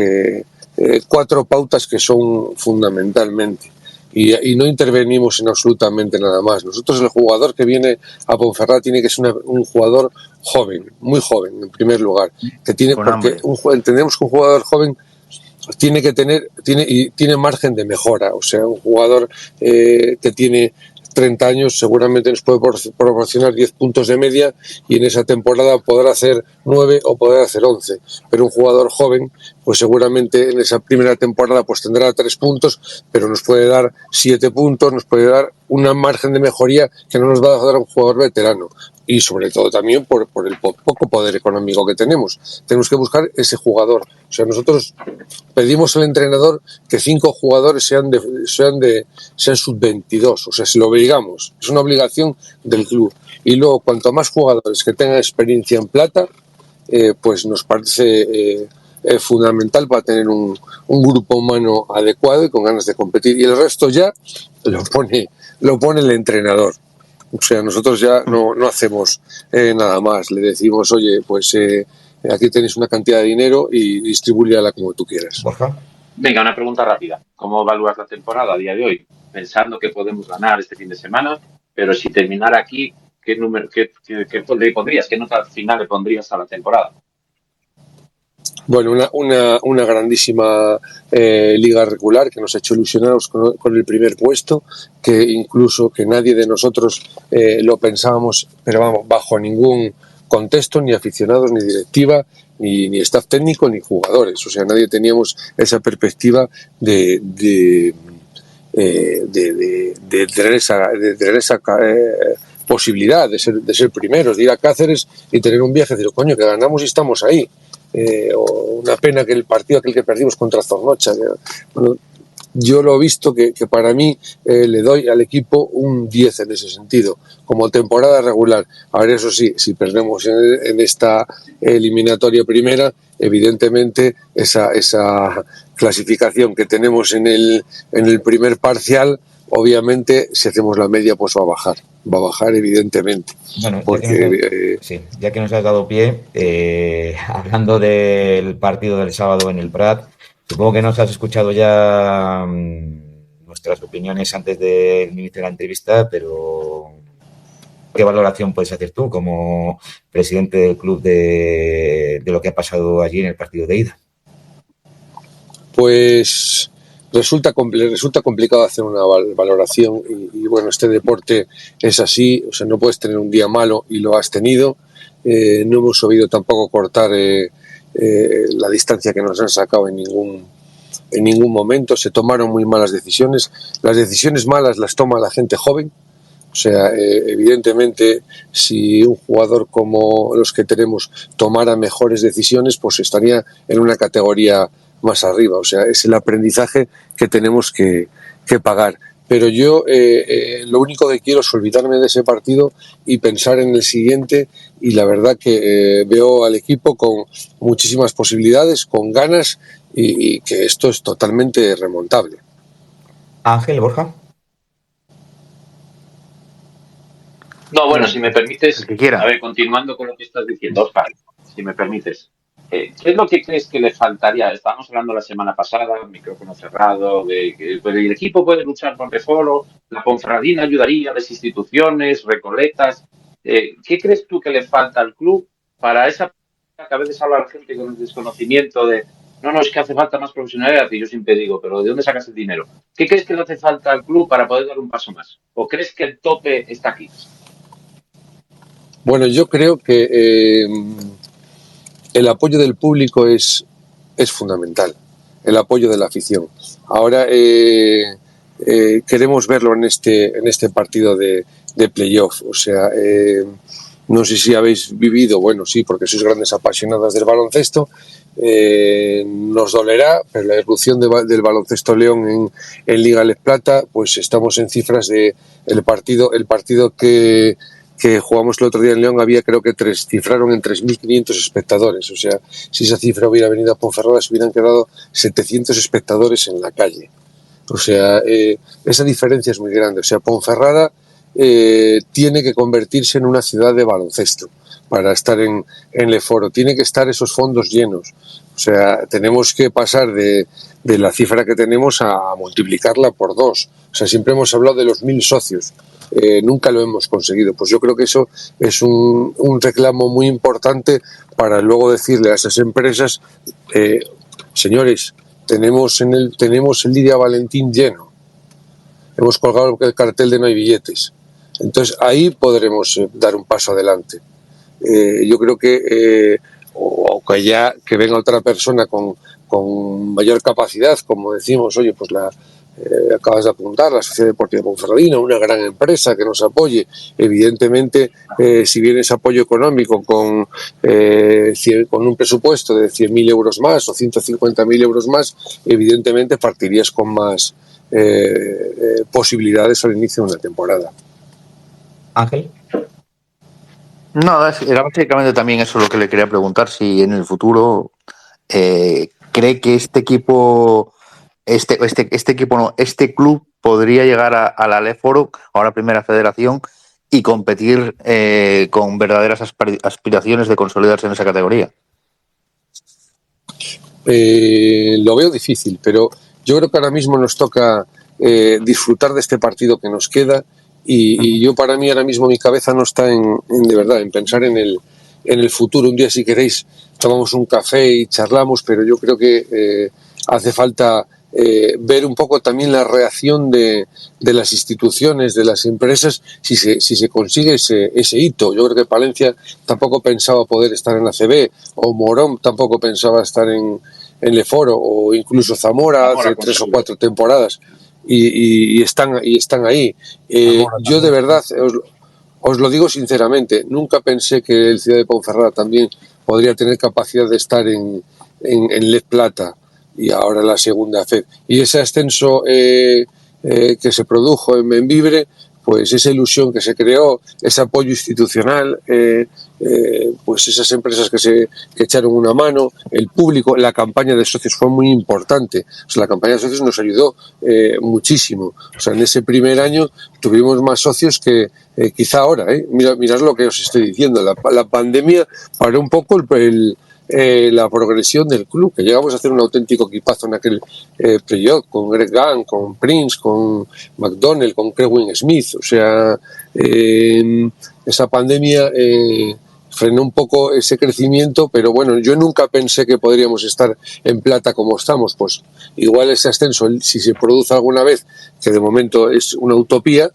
4 pautas que son fundamentalmente. Y no intervenimos en absolutamente nada más. Nosotros, el jugador que viene a Ponferrada tiene que ser un jugador joven, muy joven, en primer lugar. Que tiene, porque entendemos que un jugador joven tiene margen de mejora. O sea, un jugador que tiene 30 años seguramente nos puede proporcionar 10 puntos de media y en esa temporada podrá hacer 9 o podrá hacer 11. Pero un jugador joven, pues seguramente en esa primera temporada pues tendrá 3 puntos, pero nos puede dar 7 puntos, nos puede dar una margen de mejoría que no nos va a dar un jugador veterano. Y sobre todo también por el poco poder económico que tenemos. Tenemos que buscar ese jugador. O sea, nosotros pedimos al entrenador que 5 jugadores sean sub-22. O sea, si lo obligamos, es una obligación del club. Y luego, cuanto más jugadores que tengan experiencia en plata, pues nos parece fundamental para tener un grupo humano adecuado y con ganas de competir. Y el resto ya lo pone el entrenador. O sea, nosotros ya no hacemos nada más. Le decimos, oye, pues aquí tenéis una cantidad de dinero y distribúyala como tú quieras. Borja. Venga, una pregunta rápida. ¿Cómo evalúas la temporada a día de hoy? Pensando que podemos ganar este fin de semana, pero si terminara aquí, ¿qué le pondrías? ¿Qué nota final le pondrías a la temporada? Bueno, una grandísima liga regular que nos ha hecho ilusionaros con el primer puesto, que incluso que nadie de nosotros lo pensábamos, pero vamos, bajo ningún contexto, ni aficionados, ni directiva, ni staff técnico, ni jugadores. O sea, nadie teníamos esa perspectiva de tener esa posibilidad de ser primeros, de ir a Cáceres y tener un viaje, decir, coño, que ganamos y estamos ahí. O una pena que el partido aquel que perdimos contra Zornocha, bueno, yo lo he visto que para mí le doy al equipo un 10 en ese sentido, como temporada regular. Ahora, eso sí, si perdemos en esta eliminatoria primera, evidentemente esa clasificación que tenemos en el primer parcial, obviamente si hacemos la media pues va a bajar evidentemente. Bueno, porque, ya que nos has dado pie, hablando del partido del sábado en el Prat, supongo que nos has escuchado ya nuestras opiniones antes del inicio de la entrevista, pero ¿qué valoración puedes hacer tú como presidente del club de lo que ha pasado allí en el partido de ida? Pues resulta complicado hacer una valoración y bueno, este deporte es así, o sea, no puedes tener un día malo y lo has tenido. No hemos sabido tampoco cortar la distancia que nos han sacado en ningún momento. Se tomaron muy malas decisiones. Las decisiones malas las toma la gente joven, O sea, evidentemente, si un jugador como los que tenemos tomara mejores decisiones, pues estaría en una categoría más arriba. O sea, es el aprendizaje que tenemos que pagar. Pero yo lo único que quiero es olvidarme de ese partido y pensar en el siguiente, y la verdad que veo al equipo con muchísimas posibilidades, con ganas, y que esto es totalmente remontable. Ángel, Borja. No, bueno, si me permites, El que quiera. a ver, continuando con lo que estás diciendo, Oscar, si me permites, ¿qué es lo que crees que le faltaría? Estábamos hablando la semana pasada, micrófono cerrado, de que pues, el equipo puede luchar por el foro, la Ponferradina ayudaría, las instituciones, Recoletas. ¿Qué crees tú que le falta al club para esa que a veces habla la gente con el desconocimiento de no, es que hace falta más profesionalidad? Y yo siempre digo, pero ¿de dónde sacas el dinero? ¿Qué crees que le hace falta al club para poder dar un paso más? ¿O crees que el tope está aquí? Bueno, yo creo que el apoyo del público es fundamental, el apoyo de la afición. Ahora queremos verlo en este partido de playoff. O sea, no sé si habéis vivido, bueno, sí, porque sois grandes apasionadas del baloncesto, nos dolerá, pero la irrupción del baloncesto León en Liga Les Plata, pues estamos en cifras de el partido que jugamos el otro día en León, había creo que cifraron en 3.500 espectadores. O sea, si esa cifra hubiera venido a Ponferrada, se hubieran quedado 700 espectadores en la calle. O sea, esa diferencia es muy grande. O sea, Ponferrada tiene que convertirse en una ciudad de baloncesto para estar en el foro. Tiene que estar esos fondos llenos. O sea, tenemos que pasar de la cifra que tenemos a multiplicarla por 2. O sea, siempre hemos hablado de los 1.000 socios. Nunca lo hemos conseguido. Pues yo creo que eso es un reclamo muy importante para luego decirle a esas empresas, señores, tenemos el Lidia Valentín lleno, hemos colgado el cartel de no hay billetes. Entonces ahí podremos dar un paso adelante. Yo creo que o que venga otra persona con mayor capacidad, como decimos, oye, pues acabas de apuntar, la Sociedad Deportiva Ponferradina, una gran empresa que nos apoye. Evidentemente, si viene ese apoyo económico con un presupuesto de 100.000 euros más o 150.000 euros más, evidentemente partirías con más posibilidades al inicio de una temporada. Ángel. No, era básicamente también eso lo que le quería preguntar, si en el futuro cree que este club podría llegar a la Leforo, ahora Primera Federación, y competir con verdaderas aspiraciones de consolidarse en esa categoría. Lo veo difícil, pero yo creo que ahora mismo nos toca disfrutar de este partido que nos queda. Y yo, para mí, ahora mismo mi cabeza no está de verdad en pensar en el futuro. Un día, si queréis, tomamos un café y charlamos, pero yo creo que hace falta ver un poco también la reacción de las instituciones, de las empresas, si se consigue ese hito. Yo creo que Palencia tampoco pensaba poder estar en la ACB, o Morón tampoco pensaba estar en Leforo, o incluso Zamora hace 3 o 4 temporadas. Y están ahí. Yo de verdad os lo digo sinceramente, nunca pensé que el Ciudad de Ponferrada también podría tener capacidad de estar en Les Plata y ahora en la segunda FED. Y ese ascenso que se produjo en Bembibre, pues esa ilusión que se creó, ese apoyo institucional, pues esas empresas que echaron una mano, el público, la campaña de socios fue muy importante. O sea, la campaña de socios nos ayudó muchísimo. O sea, en ese primer año tuvimos más socios que quizá ahora. Mirad lo que os estoy diciendo. La pandemia paró un poco la progresión del club, que llegamos a hacer un auténtico equipazo en aquel playoff, con Greg Gunn, con Prince, con McDonnell, con Crewin Smith. O sea, esa pandemia frenó un poco ese crecimiento, pero bueno, yo nunca pensé que podríamos estar en plata como estamos. Pues igual ese ascenso, si se produce alguna vez, que de momento es una utopía,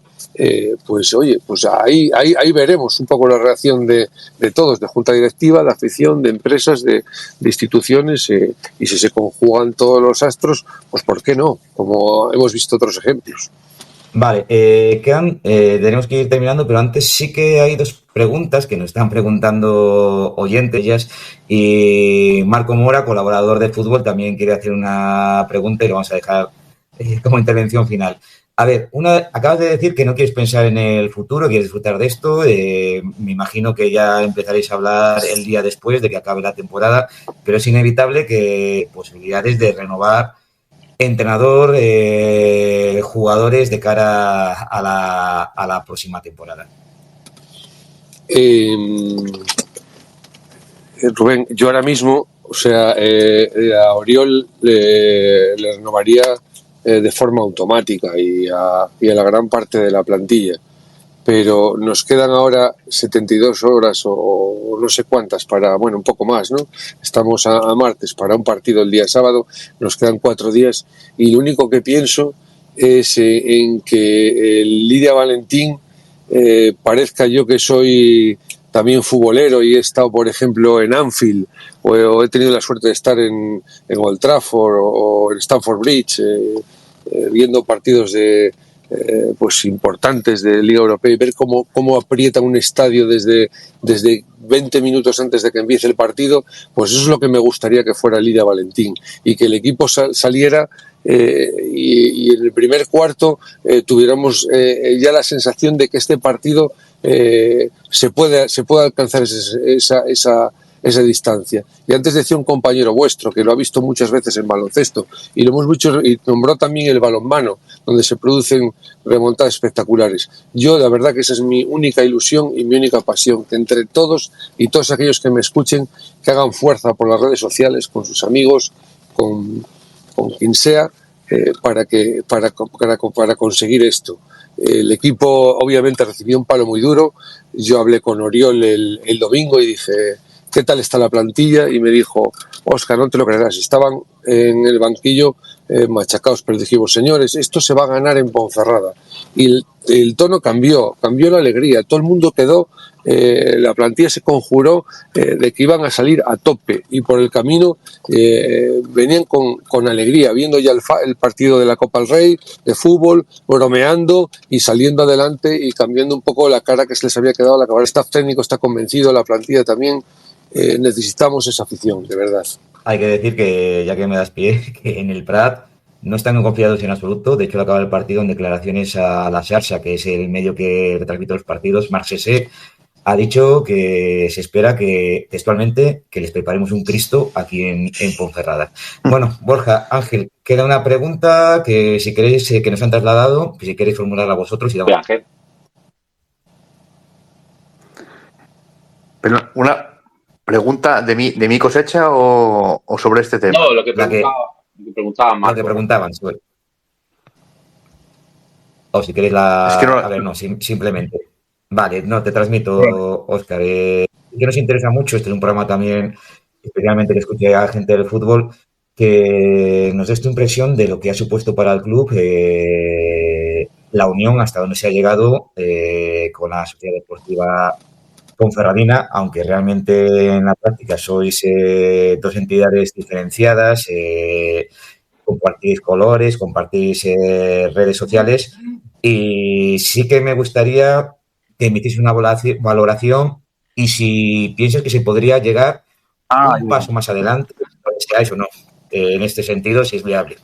pues oye, pues ahí veremos un poco la reacción de todos, de junta directiva, de afición, de empresas, de instituciones, y si se conjugan todos los astros, pues ¿por qué no? Como hemos visto otros ejemplos. Vale, tenemos que ir terminando, pero antes sí que hay dos preguntas que nos están preguntando oyentes ellas, y Marco Mora, colaborador de fútbol, también quiere hacer una pregunta y lo vamos a dejar como intervención final. A ver, acabas de decir que no quieres pensar en el futuro, quieres disfrutar de esto. Me imagino que ya empezaréis a hablar el día después de que acabe la temporada, pero es inevitable que posibilidades de renovar entrenador, jugadores de cara a la próxima temporada. Rubén, yo ahora mismo, o sea, a Oriol le renovaría de forma automática y a la gran parte de la plantilla, pero nos quedan ahora 72 horas o no sé cuántas para, bueno, un poco más, ¿no? Estamos a martes para un partido el día sábado, nos quedan 4 días y lo único que pienso es en que el Lidia Valentín parezca yo que soy también futbolero y he estado, por ejemplo, en Anfield o he tenido la suerte de estar en Old Trafford o en Stamford Bridge viendo partidos de pues importantes de Liga Europea y ver cómo aprieta un estadio desde 20 minutos antes de que empiece el partido, pues eso es lo que me gustaría que fuera Lidia Valentín y que el equipo saliera y en el primer cuarto tuviéramos ya la sensación de que este partido se puede alcanzar esa distancia. Y antes decía un compañero vuestro que lo ha visto muchas veces en baloncesto y lo hemos visto y nombró también el balonmano, donde se producen remontadas espectaculares. Yo, la verdad que esa es mi única ilusión y mi única pasión, que entre todos y todos aquellos que me escuchen, que hagan fuerza por las redes sociales, con sus amigos, con quien sea, para conseguir esto. El equipo obviamente recibió un palo muy duro. Yo hablé con Oriol el domingo y dije, ¿qué tal está la plantilla? Y me dijo, Óscar, no te lo creerás, estaban en el banquillo machacados, pero dijimos, señores, esto se va a ganar en Ponferrada. Y el tono cambió la alegría, todo el mundo quedó, la plantilla se conjuró de que iban a salir a tope y por el camino venían con alegría, viendo ya el partido de la Copa del Rey, de fútbol, bromeando y saliendo adelante y cambiando un poco la cara que se les había quedado al acabar. El staff técnico está convencido, la plantilla también. Necesitamos esa afición, de verdad. Hay que decir que, ya que me das pie, que en el Prat no están confiados en absoluto. De hecho, al acabar el partido, en declaraciones a la Xarxa, que es el medio que retransmite los partidos, Marc Sessé ha dicho que se espera que, textualmente, que les preparemos un Cristo aquí en Ponferrada. Bueno, Borja, Ángel, queda una pregunta que si queréis, que nos han trasladado, que si queréis formularla vosotros. Y Ángel. Pero una pregunta de mi cosecha o sobre este tema. No, lo que preguntaban Marco. Lo que preguntaban, sí. O si queréis la... Es que no... A ver, no, simplemente. Vale, no, te transmito, Óscar. Que nos interesa mucho, este es un programa también, especialmente que escuche a gente del fútbol, que nos dé esta impresión de lo que ha supuesto para el club la unión hasta donde se ha llegado con la Sociedad Deportiva Ponferradina, aunque realmente en la práctica sois dos entidades diferenciadas, compartís colores, compartís redes sociales, y sí que me gustaría que emitís una valoración y si piensas que se podría llegar un paso más adelante, seáis o no, en este sentido, si es viable.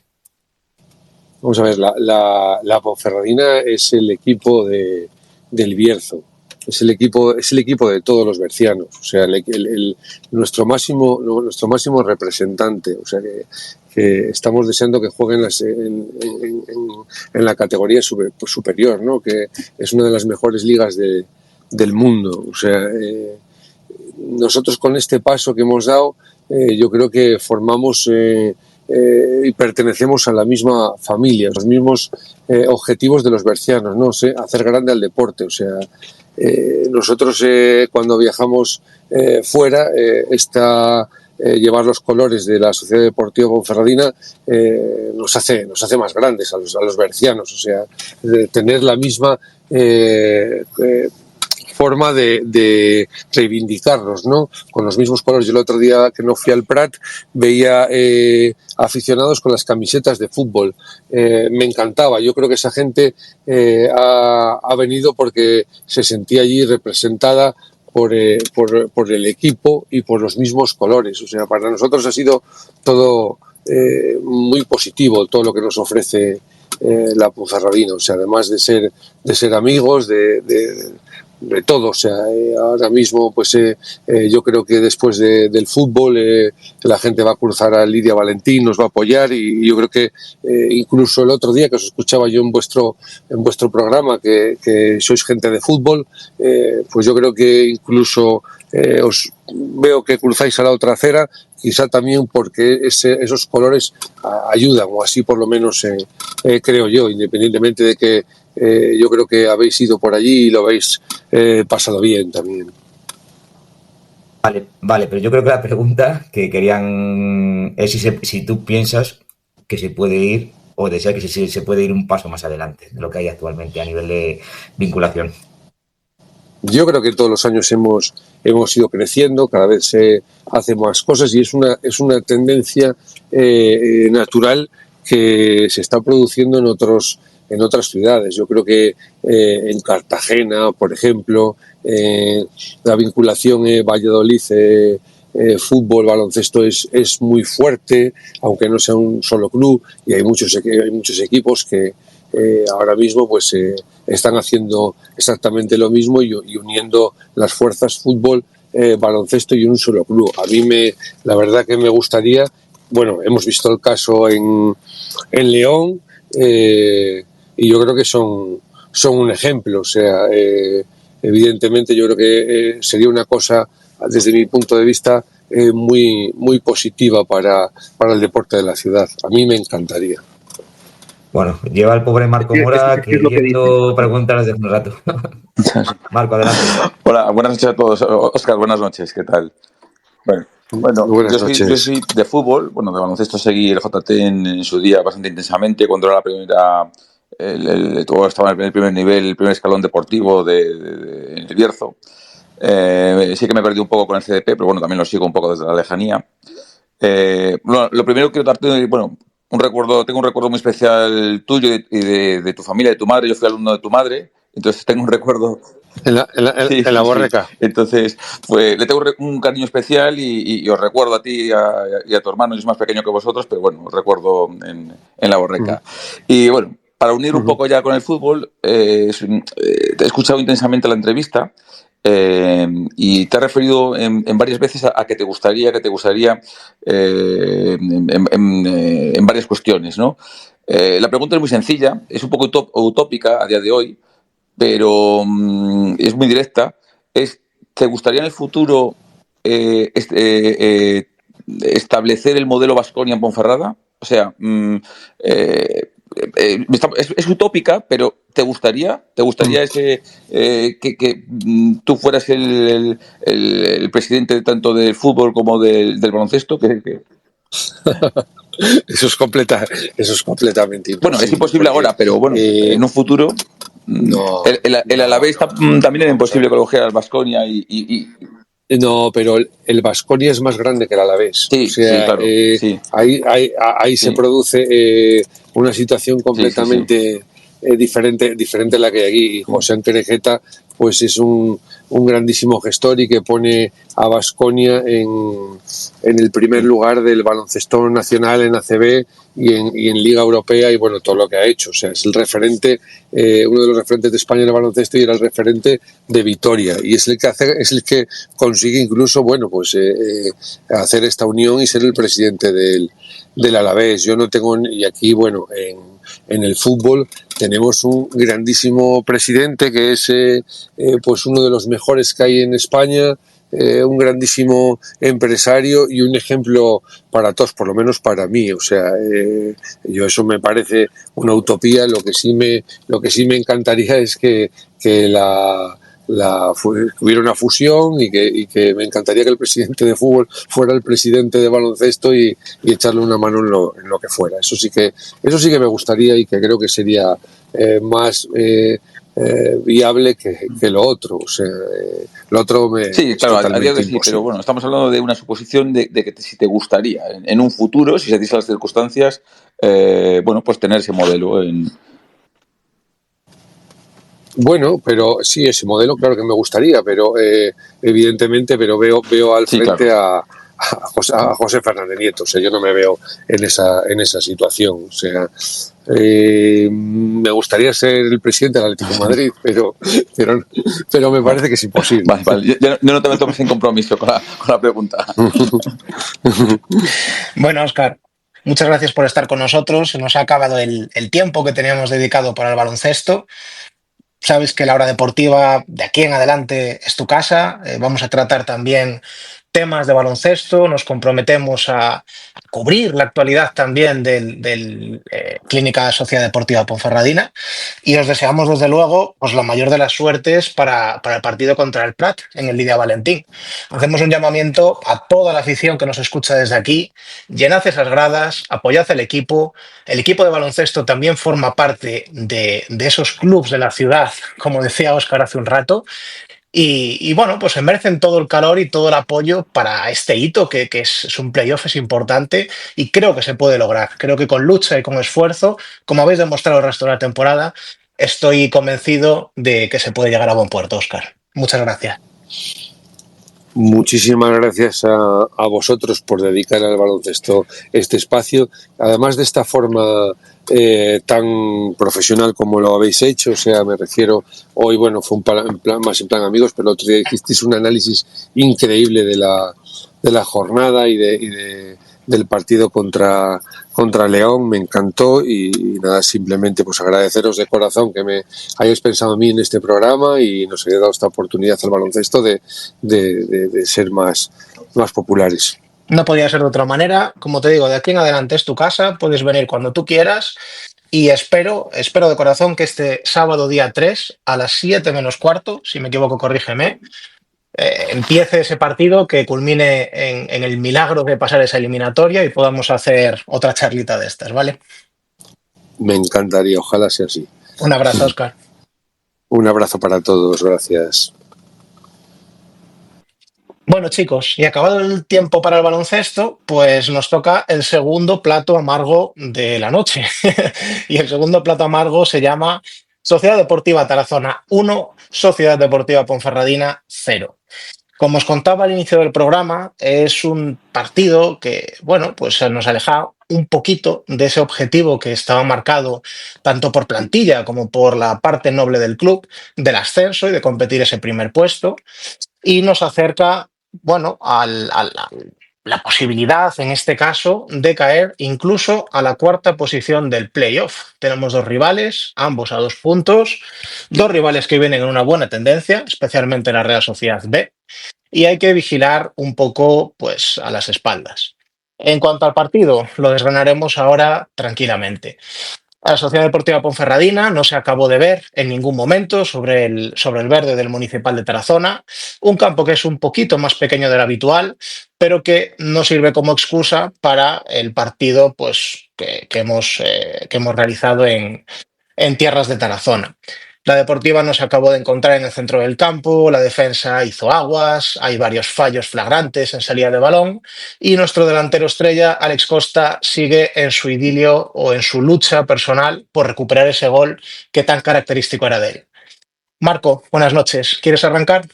Vamos a ver, la Ponferradina es el equipo del Bierzo. Es el equipo de todos los bercianos, o sea, nuestro máximo representante, o sea que estamos deseando que jueguen en la categoría superior, ¿no? Que es una de las mejores ligas del mundo, o sea, nosotros con este paso que hemos dado, yo creo que formamos y pertenecemos a la misma familia, los mismos objetivos de los bercianos, ¿no? O sea, hacer grande al deporte, o sea. Nosotros cuando viajamos fuera llevar los colores de la Sociedad Deportiva Ponferradina nos hace más grandes a los bercianos, o sea, tener la misma que forma de reivindicarnos, ¿no? Con los mismos colores. Yo el otro día que no fui al Prat veía aficionados con las camisetas de fútbol. Me encantaba. Yo creo que esa gente ha venido porque se sentía allí representada por el equipo y por los mismos colores. O sea, para nosotros ha sido todo muy positivo, todo lo que nos ofrece la Ponferradina. O sea, además de ser amigos, de todo. O sea, ahora mismo pues yo creo que después del fútbol la gente va a cruzar a Lidia Valentín, nos va a apoyar, y yo creo que incluso el otro día que os escuchaba yo en vuestro programa que sois gente de fútbol, pues yo creo que incluso os veo que cruzáis a la otra acera, quizá también porque esos colores ayudan, o así por lo menos creo yo, independientemente de que yo creo que habéis ido por allí y lo habéis pasado bien también. Vale, pero yo creo que la pregunta que querían es si tú piensas que se puede ir, o deseas que se puede ir un paso más adelante de lo que hay actualmente a nivel de vinculación. Yo creo que todos los años hemos ido creciendo, cada vez se hacen más cosas, y es una tendencia natural que se está produciendo en otras ciudades. Yo creo que en Cartagena, por ejemplo, la vinculación Valladolid fútbol, baloncesto es muy fuerte, aunque no sea un solo club, y hay muchos equipos que ahora mismo pues están haciendo exactamente lo mismo y uniendo las fuerzas fútbol, baloncesto y un solo club. A mí la verdad que me gustaría, bueno, hemos visto el caso en León, y yo creo que son un ejemplo. O sea, evidentemente yo creo que sería una cosa, desde mi punto de vista, muy, muy positiva para el deporte de la ciudad. A mí me encantaría. Bueno, lleva el pobre Marco Mora queriendo preguntar desde un rato. Marco, adelante. Hola, buenas noches a todos. Óscar, buenas noches, ¿qué tal? Bueno, yo soy de fútbol, de baloncesto seguí el JT en su día bastante intensamente, cuando era la primera, estaba en el primer nivel, el primer escalón deportivo en el Bierzo. Sí que me perdí un poco con el CDP, pero bueno, también lo sigo un poco desde la lejanía. Lo primero que quiero darte, tengo un recuerdo muy especial tuyo y de tu familia, de tu madre. Yo fui alumno de tu madre, entonces tengo un recuerdo. En la Borreca. Sí. Entonces, le tengo un cariño especial y os recuerdo a ti y a tu hermano. Yo soy más pequeño que vosotros, pero bueno, os recuerdo en la Borreca. Y bueno, para unir un poco ya con el fútbol, te he escuchado intensamente la entrevista. Y te has referido en varias veces a que te gustaría en varias cuestiones, ¿no? La pregunta es muy sencilla, es un poco utópica a día de hoy, pero es muy directa. ¿Te gustaría en el futuro establecer el modelo Baskonia en Ponferrada? O sea, es utópica, pero ¿te gustaría que tú fueras el presidente tanto del fútbol como del baloncesto? Eso es completamente imposible. Bueno, es imposible ahora, pero bueno, en un futuro no. El Alavés también era imposible colocar al Baskonia No, pero el Baskonia es más grande que el Alavés. Sí, o sea, sí, claro. Sí. Ahí se produce una situación completamente diferente a la que hay aquí. Y José Anquerejeta pues es un grandísimo gestor y que pone a Baskonia en el primer lugar del baloncesto nacional en ACB y en Liga Europea, y bueno, todo lo que ha hecho. O sea, es el referente, uno de los referentes de España en el baloncesto, y era el referente de Vitoria, y es el que consigue incluso, bueno, pues hacer esta unión y ser el presidente del Alavés. Yo no tengo, y aquí, bueno, en el fútbol tenemos un grandísimo presidente que es pues uno de los mejores que hay en España, un grandísimo empresario y un ejemplo para todos, por lo menos para mí. O sea, yo eso me parece una utopía. Lo que sí me encantaría es que la hubiera una fusión y que me encantaría que el presidente de fútbol fuera el presidente de baloncesto y echarle una mano en lo que fuera. Eso sí que me gustaría y que creo que sería más viable que lo otro. O sea, lo otro Sí, claro, a día de hoy sí, pero bueno, estamos hablando de una suposición de que si te gustaría en un futuro, si se diesen las circunstancias, bueno, pues tener ese modelo en... Bueno, pero sí, ese modelo claro que me gustaría, pero evidentemente, pero veo al frente, claro, a José Fernández Nieto. O sea, yo no me veo en esa situación. O sea, me gustaría ser el presidente del Atlético de Madrid, pero me parece que es imposible. Vale. Yo no te meto más en compromiso con la pregunta. Bueno, Óscar, muchas gracias por estar con nosotros. Se nos ha acabado el tiempo que teníamos dedicado para el baloncesto. Sabes que la hora deportiva de aquí en adelante es tu casa. Vamos a tratar también temas de baloncesto. Nos comprometemos a cubrir la actualidad también del Clínica Sociedad Deportiva Ponferradina y os deseamos desde luego pues, la mayor de las suertes para el partido contra el Prat en el Lidia Valentín. Hacemos un llamamiento a toda la afición que nos escucha desde aquí. Llenad esas gradas, apoyad al equipo. El equipo de baloncesto también forma parte de esos clubes de la ciudad, como decía Óscar hace un rato, y bueno, pues se merecen todo el calor y todo el apoyo para este hito que es un playoff, es importante y creo que se puede lograr. Creo que con lucha y con esfuerzo, como habéis demostrado el resto de la temporada, estoy convencido de que se puede llegar a buen puerto, Óscar. Muchas gracias. Muchísimas gracias a vosotros por dedicar al baloncesto este espacio, además de esta forma tan profesional como lo habéis hecho. O sea, me refiero, hoy bueno, fue más en plan amigos, pero el otro día hicisteis un análisis increíble de la jornada y del partido contra León. Me encantó y nada, simplemente pues agradeceros de corazón que me hayáis pensado a mí en este programa y nos hayáis dado esta oportunidad al baloncesto de ser más populares. No podía ser de otra manera. Como te digo, de aquí en adelante es tu casa, puedes venir cuando tú quieras y espero de corazón que este sábado día 3 a las 7 menos cuarto, si me equivoco corrígeme, empiece ese partido que culmine en el milagro de pasar esa eliminatoria y podamos hacer otra charlita de estas, ¿vale? Me encantaría, ojalá sea así. Un abrazo, Óscar. Un abrazo para todos, gracias. Bueno, chicos, y acabado el tiempo para el baloncesto, pues nos toca el segundo plato amargo de la noche. Y el segundo plato amargo se llama Sociedad Deportiva Tarazona 1, Sociedad Deportiva Ponferradina 0. Como os contaba al inicio del programa, es un partido que, bueno, pues nos aleja un poquito de ese objetivo que estaba marcado tanto por plantilla como por la parte noble del club, del ascenso y de competir ese primer puesto, y nos acerca, bueno, a la posibilidad, en este caso, de caer incluso a la cuarta posición del playoff. Tenemos dos rivales, ambos a 2 puntos, dos rivales que vienen en una buena tendencia, especialmente la Real Sociedad B, y hay que vigilar un poco pues, a las espaldas. En cuanto al partido, lo desgranaremos ahora tranquilamente. La Sociedad Deportiva Ponferradina no se acabó de ver en ningún momento sobre el verde del Municipal de Tarazona, un campo que es un poquito más pequeño del habitual, pero que no sirve como excusa para el partido pues, que hemos realizado en tierras de Tarazona. La Deportiva no se acabó de encontrar en el centro del campo, la defensa hizo aguas, hay varios fallos flagrantes en salida de balón y nuestro delantero estrella, Alex Costa, sigue en su idilio o en su lucha personal por recuperar ese gol que tan característico era de él. Marco, buenas noches. ¿Quieres arrancar?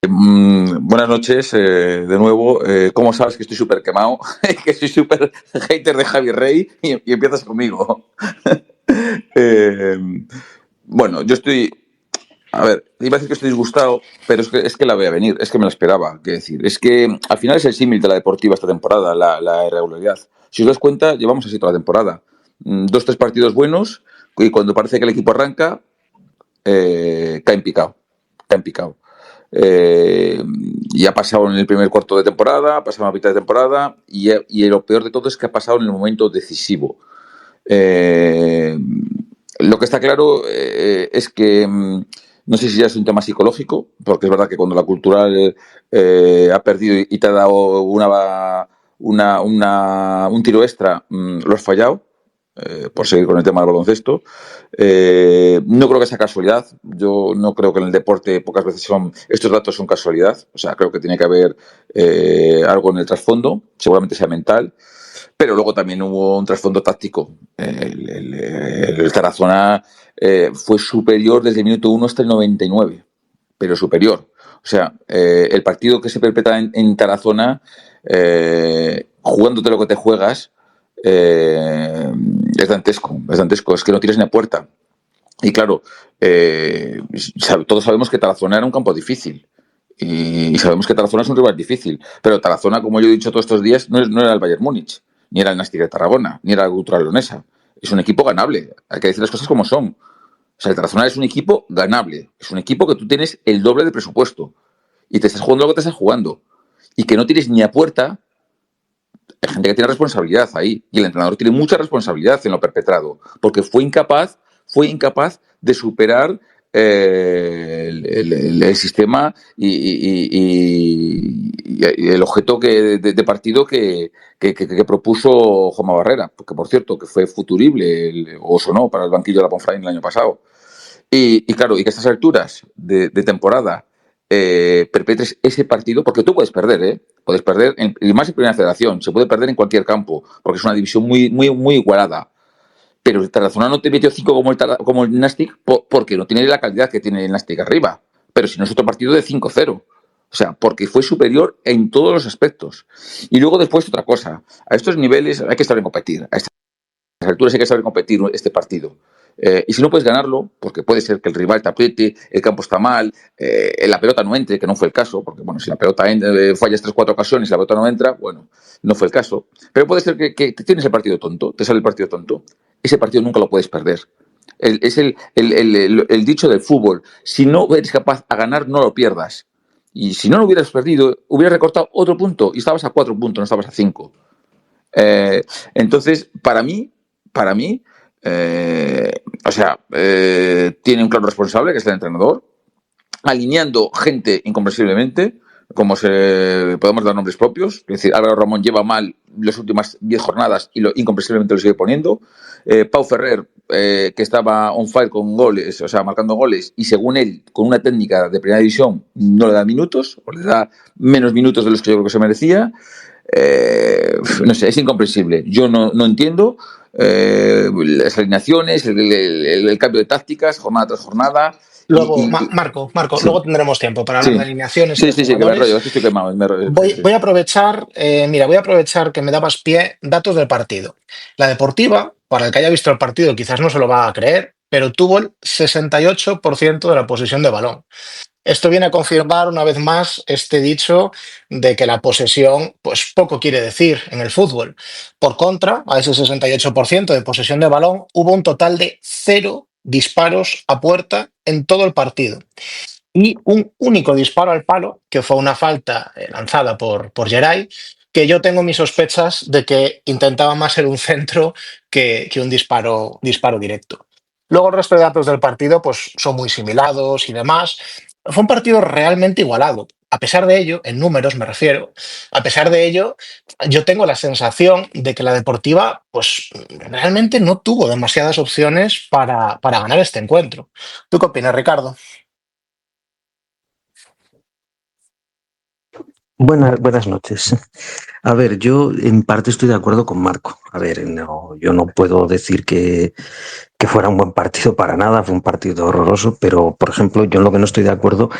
Buenas noches, de nuevo. ¿Cómo sabes que estoy súper quemado? Que soy súper hater de Javi Rey y empiezas conmigo. Bueno, yo estoy... A ver, iba a decir que estoy disgustado, pero es que la voy a venir, es que me la esperaba. Quiero decir, es que al final es el símil de la Deportiva esta temporada, la irregularidad. Si os das cuenta, llevamos así toda la temporada. 2-3 partidos buenos y cuando parece que el equipo arranca, caen picado. Ya ha pasado en el primer cuarto de temporada, ha pasado en la mitad de temporada y lo peor de todo es que ha pasado en el momento decisivo. Lo que está claro es que No sé si ya es un tema psicológico, porque es verdad que cuando la Cultural ha perdido y te ha dado un tiro extra, lo has fallado. Por seguir con el tema del baloncesto. No creo que sea casualidad. Yo no creo que en el deporte pocas veces estos datos son casualidad. O sea, creo que tiene que haber algo en el trasfondo, seguramente sea mental, pero luego también hubo un trasfondo táctico. El Tarazona fue superior desde el minuto 1 hasta el 99, pero superior. O sea, el partido que se perpetra en Tarazona, jugándote lo que te juegas, es dantesco. Es que no tiras ni a puerta. Y claro, todos sabemos que Tarazona era un campo difícil. Y sabemos que Tarazona es un rival difícil. Pero Tarazona, como yo he dicho todos estos días, no era el Bayern Múnich, ni era el Nástic de Tarragona, ni era el Cultural Leonesa. Es un equipo ganable. Hay que decir las cosas como son. O sea, el Tarazona es un equipo ganable. Es un equipo que tú tienes el doble de presupuesto. Y te estás jugando lo que te estás jugando. Y que no tires ni a puerta. Hay gente que tiene responsabilidad ahí. Y el entrenador tiene mucha responsabilidad en lo perpetrado. Porque fue incapaz de superar el sistema y el objeto de partido que propuso Joma Barrera, porque por cierto que fue futurible o sonó para el banquillo de la Ponferrada el año pasado. Y claro, y que a estas alturas de temporada perpetres ese partido, porque tú puedes perder, puedes perder, y más en Primera Federación, se puede perder en cualquier campo, porque es una división muy, muy, muy igualada. Pero el Tarazona no te metió 5 como el Nástic porque no tiene la calidad que tiene el Nástic arriba. Pero si no es otro partido de 5-0. O sea, porque fue superior en todos los aspectos. Y luego después otra cosa. A estos niveles hay que saber competir. A estas alturas hay que saber competir este partido. Y si no puedes ganarlo, porque puede ser que el rival te apriete, el campo está mal, la pelota no entre, que no fue el caso, porque bueno, si la pelota fallas 3-4 ocasiones y la pelota no entra, bueno, no fue el caso. Pero puede ser que tienes el partido tonto, te sale el partido tonto. Ese partido nunca lo puedes perder. Es el dicho del fútbol. Si no eres capaz a ganar, no lo pierdas. Y si no lo hubieras perdido, hubieras recortado otro punto y estabas a 4 puntos, no estabas a 5. Entonces, para mí, tiene un claro responsable, que es el entrenador, alineando gente incomprensiblemente, como podemos dar nombres propios. Es decir, Álvaro Ramón lleva mal las últimas 10 jornadas y incomprensiblemente lo sigue poniendo. Pau Ferrer, que estaba on fire con goles, o sea, marcando goles, y según él, con una técnica de primera división, no le da minutos, o le da menos minutos de los que yo creo que se merecía. No sé, es incomprensible. Yo no entiendo las alineaciones, el cambio de tácticas, jornada tras jornada. Luego, Marco, sí. Luego tendremos tiempo para hablar de alineaciones. Sí, que me rollo, estoy quemado. Voy a aprovechar, que me dabas pie datos del partido. La Deportiva, para el que haya visto el partido, quizás no se lo va a creer, pero tuvo el 68% de la posesión de balón. Esto viene a confirmar una vez más este dicho de que la posesión, pues poco quiere decir en el fútbol. Por contra, a ese 68% de posesión de balón, hubo un total de 0 disparos a puerta en todo el partido. Y un único disparo al palo, que fue una falta lanzada por Geray, que yo tengo mis sospechas de que intentaba más ser un centro que un disparo directo. Luego el resto de datos del partido pues son muy similares y demás. Fue un partido realmente igualado. A pesar de ello, en números me refiero, a pesar de ello, yo tengo la sensación de que la Deportiva pues realmente no tuvo demasiadas opciones para ganar este encuentro. ¿Tú qué opinas, Ricardo? Buenas noches. A ver, yo en parte estoy de acuerdo con Marco. A ver, yo no puedo decir que fuera un buen partido para nada, fue un partido horroroso, pero, por ejemplo, yo en lo que no estoy de acuerdo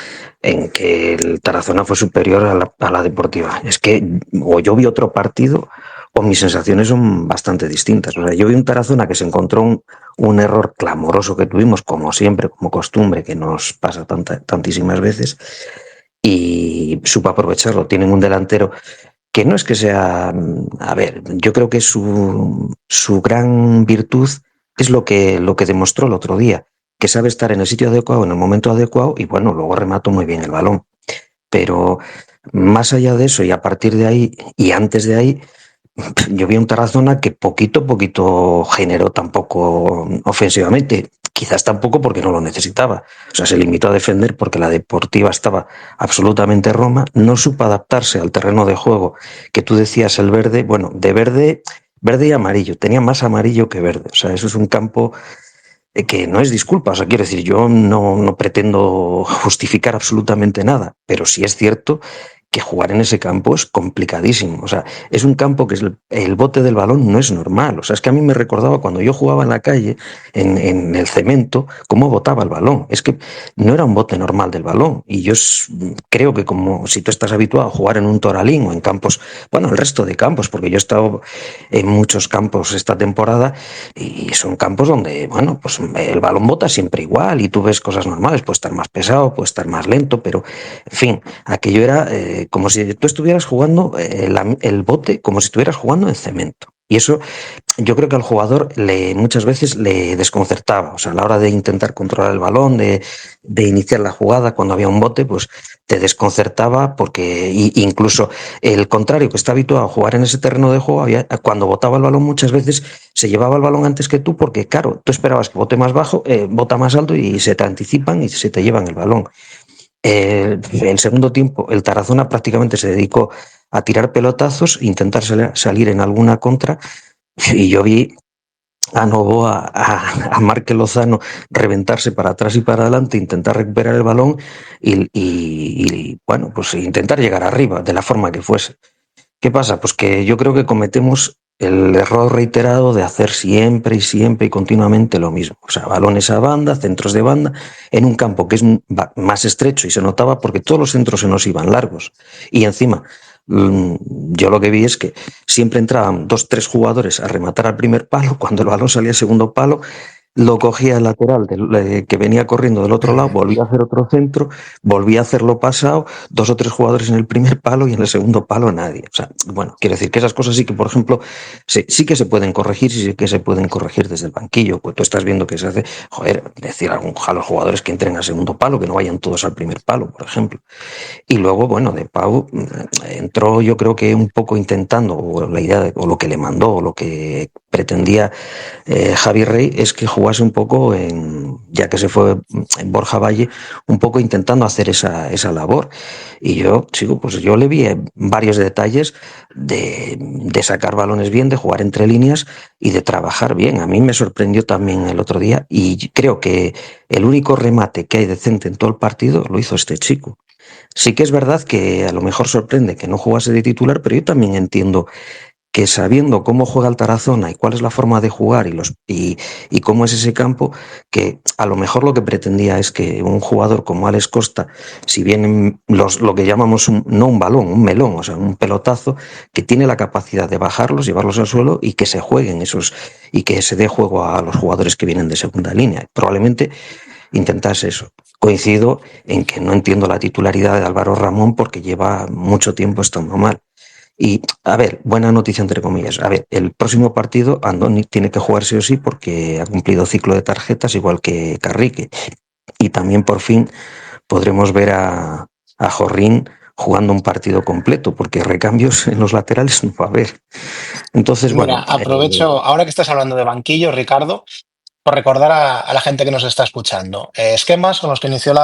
en que el Tarazona fue superior a la Deportiva. Es que o yo vi otro partido o mis sensaciones son bastante distintas. O sea, yo vi un Tarazona que se encontró un error clamoroso que tuvimos, como siempre, como costumbre, que nos pasa tantísimas veces, y supo aprovecharlo. Tienen un delantero que no es que sea... A ver, yo creo que su gran virtud es lo que demostró el otro día, que sabe estar en el sitio adecuado, en el momento adecuado, y bueno, luego remató muy bien el balón. Pero más allá de eso, y a partir de ahí, y antes de ahí, yo vi un Tarazona que poquito generó tampoco ofensivamente. Quizás tampoco porque no lo necesitaba. O sea, se limitó a defender porque la Deportiva estaba absolutamente Roma, no supo adaptarse al terreno de juego que tú decías, el verde, bueno, de verde y amarillo, tenía más amarillo que verde. O sea, eso es un campo que no es disculpa, o sea, quiero decir, yo no pretendo justificar absolutamente nada, pero sí es cierto que jugar en ese campo es complicadísimo. O sea, es un campo que es el bote del balón no es normal. O sea, es que a mí me recordaba cuando yo jugaba en la calle, en el cemento, cómo botaba el balón. Es que no era un bote normal del balón. Y yo creo que como si tú estás habituado a jugar en un Toralín o en campos, bueno, el resto de campos, porque yo he estado en muchos campos esta temporada y son campos donde, bueno, pues el balón bota siempre igual y tú ves cosas normales, puede estar más pesado, puede estar más lento, pero, en fin, aquello era como si tú estuvieras jugando el bote, como si estuvieras jugando en cemento. Y eso yo creo que al jugador muchas veces le desconcertaba. O sea, a la hora de intentar controlar el balón, de iniciar la jugada cuando había un bote, pues te desconcertaba porque incluso el contrario que está habituado a jugar en ese terreno de juego, cuando botaba el balón muchas veces se llevaba el balón antes que tú porque, claro, tú esperabas que bote más bajo, bota más alto y se te anticipan y se te llevan el balón. El segundo tiempo, el Tarazona prácticamente se dedicó a tirar pelotazos, intentar salir en alguna contra, y yo vi a Novoa, a Marque Lozano reventarse para atrás y para adelante, intentar recuperar el balón y, bueno, pues intentar llegar arriba de la forma que fuese. ¿Qué pasa? Pues que yo creo que cometemos el error reiterado de hacer siempre y siempre y continuamente lo mismo. O sea, balones a banda, centros de banda, en un campo que es más estrecho y se notaba porque todos los centros se nos iban largos. Y encima, yo lo que vi es que siempre entraban 2-3 jugadores a rematar al primer palo, cuando el balón salía al segundo palo, lo cogía el lateral que venía corriendo del otro lado, volvía a hacer otro centro, volvía a hacerlo pasado, 2 o 3 jugadores en el primer palo y en el segundo palo nadie. O sea, bueno, quiero decir que esas cosas sí que, por ejemplo, sí que se pueden corregir, sí que se pueden corregir desde el banquillo. Pues tú estás viendo que se hace, joder, decir a los jugadores que entren al segundo palo, que no vayan todos al primer palo, por ejemplo. Y luego, bueno, De Pau entró, yo creo que un poco intentando, o la idea, o lo que le mandó, o lo que pretendía Javi Rey, es que jugase un poco, ya que se fue en Borja Valle, un poco intentando hacer esa labor. Y yo, chico, pues yo le vi varios detalles de sacar balones bien, de jugar entre líneas y de trabajar bien. A mí me sorprendió también el otro día y creo que el único remate que hay decente en todo el partido lo hizo este chico. Sí que es verdad que a lo mejor sorprende que no jugase de titular, pero yo también entiendo que sabiendo cómo juega el Tarazona y cuál es la forma de jugar y cómo es ese campo, que a lo mejor lo que pretendía es que un jugador como Alex Costa, si bien lo que llamamos no un balón, un melón, o sea, un pelotazo, que tiene la capacidad de bajarlos, llevarlos al suelo y que se jueguen esos y que se dé juego a los jugadores que vienen de segunda línea. Probablemente intentase eso. Coincido en que no entiendo la titularidad de Álvaro Ramón porque lleva mucho tiempo estando mal. Y, a ver, buena noticia entre comillas. A ver, el próximo partido Andoni tiene que jugar sí o sí porque ha cumplido ciclo de tarjetas igual que Carrique. Y también por fin podremos ver a Jorrín jugando un partido completo porque recambios en los laterales no va a haber. Entonces, Mira, bueno. aprovecho, ahora que estás hablando de banquillo, Ricardo, por recordar a la gente que nos está escuchando. Esquemas con los que inició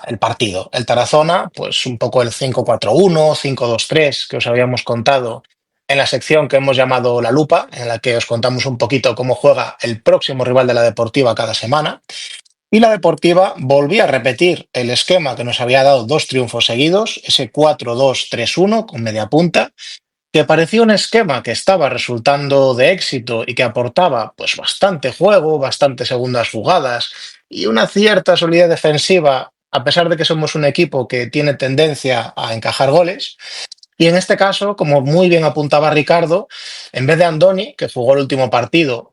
el partido. El Tarazona, pues un poco el 5-4-1, 5-2-3 que os habíamos contado en la sección que hemos llamado La Lupa, en la que os contamos un poquito cómo juega el próximo rival de la Deportiva cada semana. Y la Deportiva volvía a repetir el esquema que nos había dado 2 triunfos seguidos, ese 4-2-3-1 con media punta, que parecía un esquema que estaba resultando de éxito y que aportaba pues bastante juego, bastantes segundas jugadas y una cierta solidez defensiva, a pesar de que somos un equipo que tiene tendencia a encajar goles. Y en este caso, como muy bien apuntaba Ricardo, en vez de Andoni, que jugó el último partido,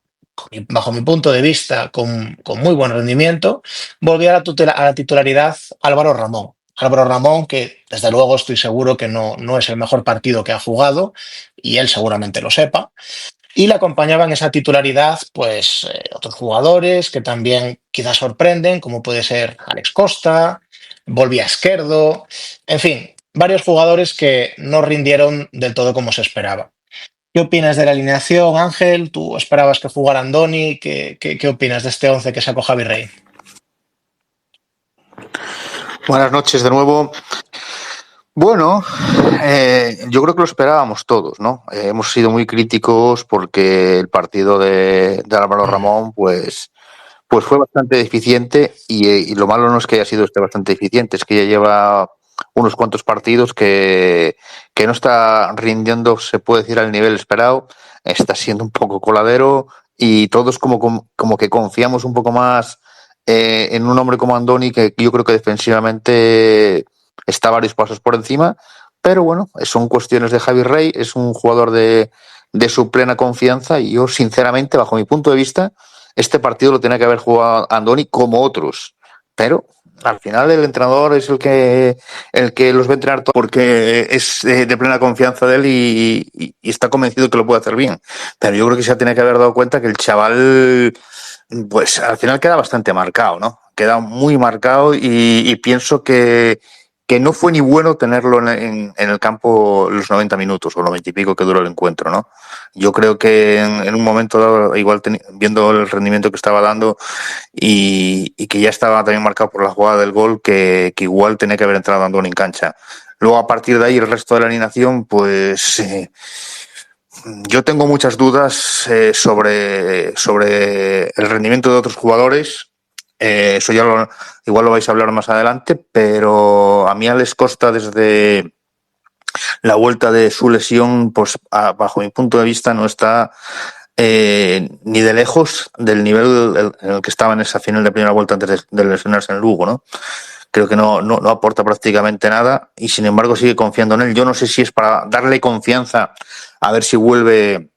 bajo mi punto de vista, con muy buen rendimiento, volvió a la titularidad Álvaro Ramón. Álvaro Ramón, que desde luego estoy seguro que no es el mejor partido que ha jugado, y él seguramente lo sepa. Y le acompañaban en esa titularidad, pues, otros jugadores que también quizás sorprenden, como puede ser Alex Costa, volvía Esquerdo, en fin, varios jugadores que no rindieron del todo como se esperaba. ¿Qué opinas de la alineación, Ángel? ¿Tú esperabas que jugara Andoni? ¿Qué opinas de este 11 que sacó Javi Rey? Buenas noches de nuevo. Bueno, yo creo que lo esperábamos todos, ¿no? Hemos sido muy críticos porque el partido de Álvaro Ramón, pues fue bastante deficiente y lo malo no es que haya sido bastante deficiente, es que ya lleva unos cuantos partidos que no está rindiendo, se puede decir, al nivel esperado, está siendo un poco coladero y todos como que confiamos un poco más en un hombre como Andoni, que yo creo que defensivamente está varios pasos por encima, pero bueno, son cuestiones de Javi Rey, es un jugador de su plena confianza y yo sinceramente, bajo mi punto de vista, este partido lo tenía que haber jugado Andoni como otros, pero al final el entrenador es el que los va a entrenar todos porque es de plena confianza de él y está convencido que lo puede hacer bien. Pero yo creo que se tiene que haber dado cuenta que el chaval, pues al final queda bastante marcado, ¿no? Queda muy marcado y pienso que no fue ni bueno tenerlo en el campo los 90 minutos o 90 y pico que duró el encuentro, ¿no? Yo creo que en un momento dado, igual viendo el rendimiento que estaba dando y que ya estaba también marcado por la jugada del gol, que igual tenía que haber entrado Andoni en cancha. Luego, a partir de ahí, el resto de la alineación, pues yo tengo muchas dudas sobre el rendimiento de otros jugadores. Eso ya igual lo vais a hablar más adelante, pero a mí Alex Costa, desde la vuelta de su lesión, pues bajo mi punto de vista no está ni de lejos del nivel en el que estaba en esa final de primera vuelta antes de lesionarse en Lugo, ¿no? Creo que no aporta prácticamente nada y sin embargo sigue confiando en él. Yo no sé si es para darle confianza a ver si vuelve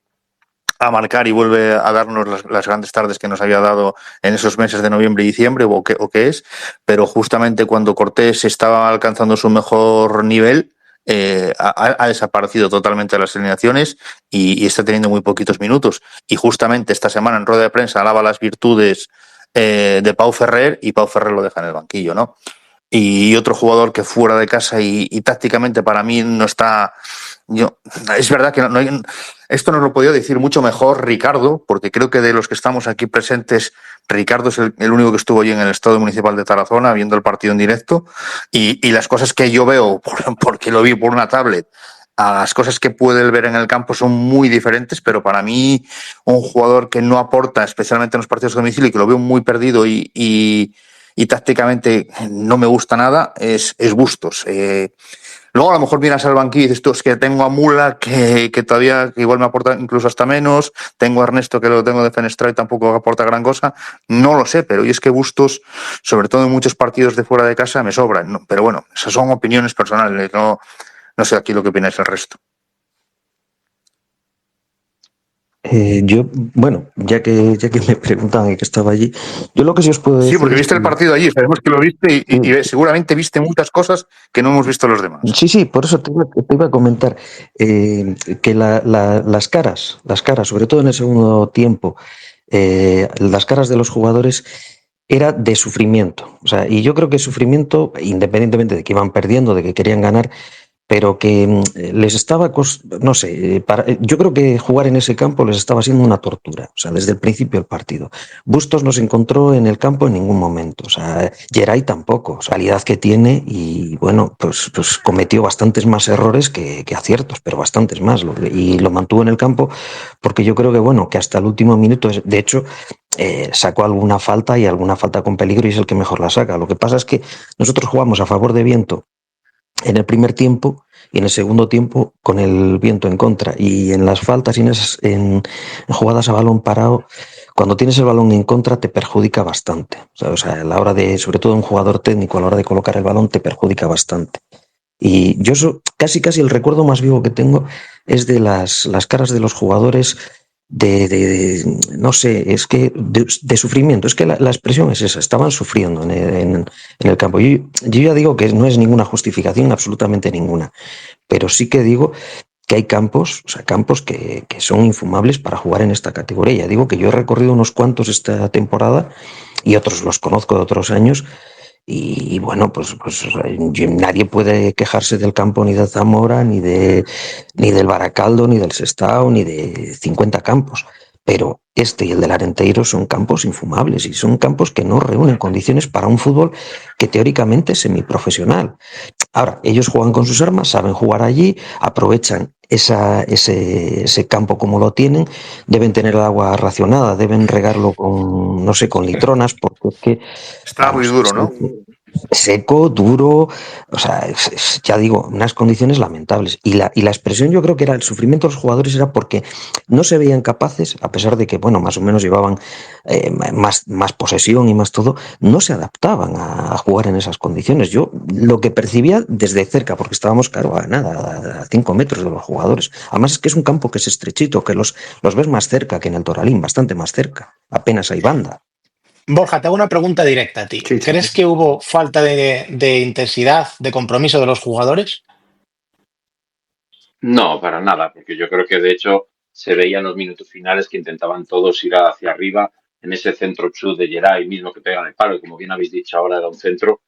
a marcar y vuelve a darnos las grandes tardes que nos había dado en esos meses de noviembre y diciembre o qué es, pero justamente cuando Cortés estaba alcanzando su mejor nivel, ha desaparecido totalmente de las alineaciones y está teniendo muy poquitos minutos. Y justamente esta semana en rueda de prensa alaba las virtudes de Pau Ferrer y Pau Ferrer lo deja en el banquillo, ¿no? Y otro jugador que fuera de casa y tácticamente para mí no está... es verdad que esto nos lo podía decir mucho mejor Ricardo, porque creo que de los que estamos aquí presentes, Ricardo es el único que estuvo allí en el Estadio Municipal de Tarazona viendo el partido en directo y las cosas que yo veo, porque lo vi por una tablet, a las cosas que puede ver en el campo son muy diferentes, pero para mí un jugador que no aporta, especialmente en los partidos de domicilio, y que lo veo muy perdido y tácticamente no me gusta nada, es Bustos. Luego a lo mejor miras al banquillo y dices, tú, es que tengo a Mula que todavía que igual me aporta incluso hasta menos, tengo a Ernesto que lo tengo de fenestrado y tampoco aporta gran cosa, no lo sé, pero y es que Bustos, sobre todo en muchos partidos de fuera de casa, me sobran, ¿no? Pero bueno, esas son opiniones personales, no sé aquí lo que opináis el resto. Yo, bueno, ya que me preguntan que estaba allí, yo lo que sí os puedo decir... Sí, porque viste el partido allí, sabemos que lo viste y seguramente viste muchas cosas que no hemos visto los demás. Sí, por eso te iba a comentar que las caras, sobre todo en el segundo tiempo, las caras de los jugadores era de sufrimiento. O sea, y yo creo que sufrimiento, independientemente de que iban perdiendo, de que querían ganar, pero que les estaba, no sé, yo creo que jugar en ese campo les estaba siendo una tortura, o sea, desde el principio del partido. Bustos no se encontró en el campo en ningún momento, o sea, Geray tampoco, calidad que tiene y bueno, pues cometió bastantes más errores que aciertos, pero bastantes más, y lo mantuvo en el campo porque yo creo que bueno, que hasta el último minuto, de hecho, sacó alguna falta y alguna falta con peligro y es el que mejor la saca. Lo que pasa es que nosotros jugamos a favor de viento en el primer tiempo y en el segundo tiempo con el viento en contra, y en las faltas y en jugadas a balón parado, cuando tienes el balón en contra te perjudica bastante, o sea, a la hora de, sobre todo un jugador técnico, a la hora de colocar el balón te perjudica bastante. Y yo casi el recuerdo más vivo que tengo es de las caras de los jugadores no sé, es que de sufrimiento, es que la expresión es esa, estaban sufriendo en el campo. Yo ya digo que no es ninguna justificación, absolutamente ninguna, pero sí que digo que hay campos, o sea, campos que son infumables para jugar en esta categoría. Ya digo que yo he recorrido unos cuantos esta temporada y otros los conozco de otros años Y bueno, pues nadie puede quejarse del campo ni de Zamora, ni del Baracaldo, ni del Sestao, ni de 50 campos. Pero este y el del Arenteiro son campos infumables y son campos que no reúnen condiciones para un fútbol que teóricamente es semiprofesional. Ahora, ellos juegan con sus armas, saben jugar allí, aprovechan ese campo como lo tienen, deben tener el agua racionada, deben regarlo con, no sé, con litronas, porque es que... Está muy duro, ¿no? Seco, duro, o sea, ya digo, unas condiciones lamentables. Y la expresión yo creo que era el sufrimiento de los jugadores era porque no se veían capaces, a pesar de que, bueno, más o menos llevaban más posesión y más todo, no se adaptaban a jugar en esas condiciones. Yo lo que percibía desde cerca, porque estábamos, claro, a nada, a 5 metros de los jugadores. Además es que es un campo que es estrechito, que los ves más cerca que en el Toralín, bastante más cerca. Apenas hay banda. Borja, te hago una pregunta directa a ti. Sí. ¿Crees que hubo falta de intensidad, de compromiso de los jugadores? No, para nada, porque yo creo que de hecho se veía en los minutos finales que intentaban todos ir hacia arriba en ese centro chut de Geray mismo que pega en el palo, y como bien habéis dicho ahora era un centro,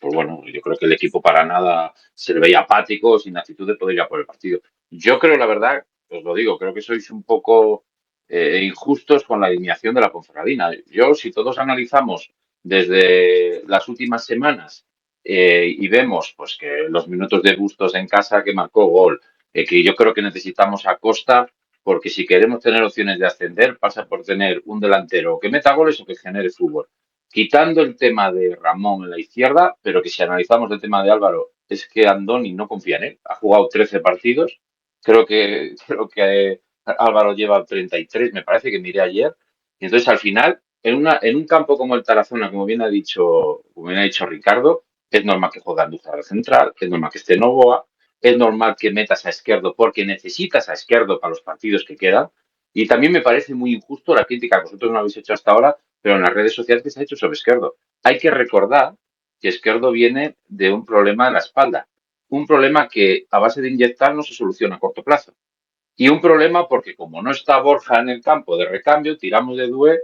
pues bueno, yo creo que el equipo para nada se le veía apático, sin actitud de poder ir a por el partido. Yo creo, la verdad, os lo digo, creo que sois un poco injustos con la alineación de la Ponferradina. Yo, si todos analizamos desde las últimas semanas y vemos pues que los minutos de Bustos en casa que marcó gol, que yo creo que necesitamos a Costa, porque si queremos tener opciones de ascender, pasa por tener un delantero que meta goles o que genere fútbol. Quitando el tema de Ramón en la izquierda, pero que si analizamos el tema de Álvaro, es que Andoni no confía en él. Ha jugado 13 partidos. Creo que Álvaro lleva 33, me parece que miré ayer. Y entonces, al final, en un campo como el Tarazona, como bien ha dicho Ricardo, es normal que juegue Andújar al central, es normal que esté Novoa, es normal que metas a Esquerdo porque necesitas a Esquerdo para los partidos que quedan. Y también me parece muy injusto la crítica que vosotros no habéis hecho hasta ahora, pero en las redes sociales que se ha hecho sobre Esquerdo. Hay que recordar que Esquerdo viene de un problema en la espalda. Un problema que a base de inyectar no se soluciona a corto plazo. Y un problema porque como no está Borja en el campo de recambio, tiramos de Doué,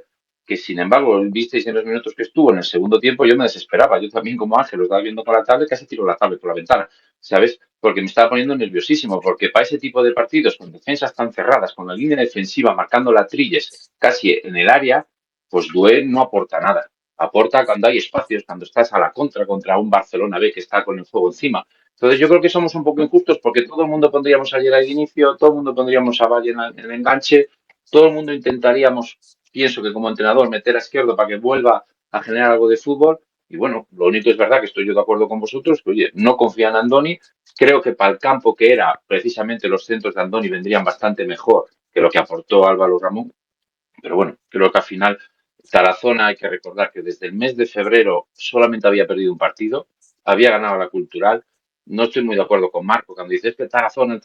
que sin embargo, visteis en los minutos que estuvo en el segundo tiempo, yo me desesperaba. Yo también como Ángel lo estaba viendo con la tablet, casi tiro la tablet por la ventana, ¿sabes? Porque me estaba poniendo nerviosísimo, porque para ese tipo de partidos, con defensas tan cerradas, con la línea defensiva marcando la trilles casi en el área, pues Doué no aporta nada. Aporta cuando hay espacios, cuando estás a la contra un Barcelona B que está con el juego encima. Entonces yo creo que somos un poco injustos porque todo el mundo pondríamos ayer al inicio, todo el mundo pondríamos a Valle en el enganche, todo el mundo intentaríamos, pienso que como entrenador, meter a Izquierdo para que vuelva a generar algo de fútbol. Y bueno, lo único es verdad que estoy yo de acuerdo con vosotros, que oye, no confía en Andoni. Creo que para el campo que era, precisamente los centros de Andoni vendrían bastante mejor que lo que aportó Álvaro Ramón. Pero bueno, creo que al final Tarazona hay que recordar que desde el mes de febrero solamente había perdido un partido, había ganado la Cultural. No estoy muy de acuerdo con Marco cuando dice que el Tarazona.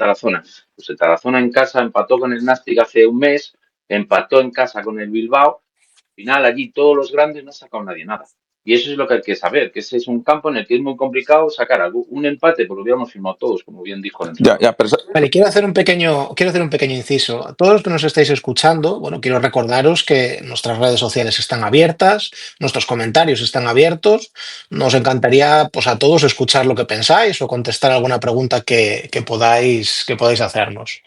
Pues el Tarazona en casa empató con el Nastic hace un mes, empató en casa con el Bilbao. Al final allí todos los grandes no ha sacado nadie nada. Y eso es lo que hay que saber, que ese es un campo en el que es muy complicado sacar algo. Un empate, porque lo hubiéramos firmado todos, como bien dijo el entrenador. Vale, quiero hacer un pequeño inciso. A todos los que nos estáis escuchando, bueno, quiero recordaros que nuestras redes sociales están abiertas, nuestros comentarios están abiertos. Nos encantaría, pues, a todos escuchar lo que pensáis o contestar alguna pregunta que podáis hacernos.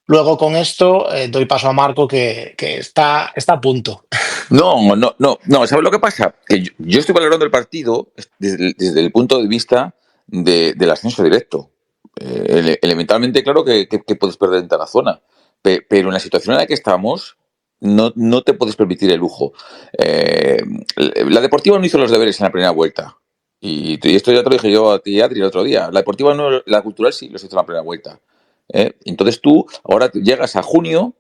Luego con esto doy paso a Marco que está a punto. No, ¿sabes lo que pasa? Que yo estoy valorando el partido desde el punto de vista del ascenso directo. Elementalmente, claro que puedes perder en Tarazona, pero en la situación en la que estamos, no te puedes permitir el lujo. La Deportiva no hizo los deberes en la primera vuelta. Y esto ya te lo dije yo a ti, Adri, el otro día. La Deportiva no, la Cultural sí los hizo en la primera vuelta. Entonces tú ahora llegas a junio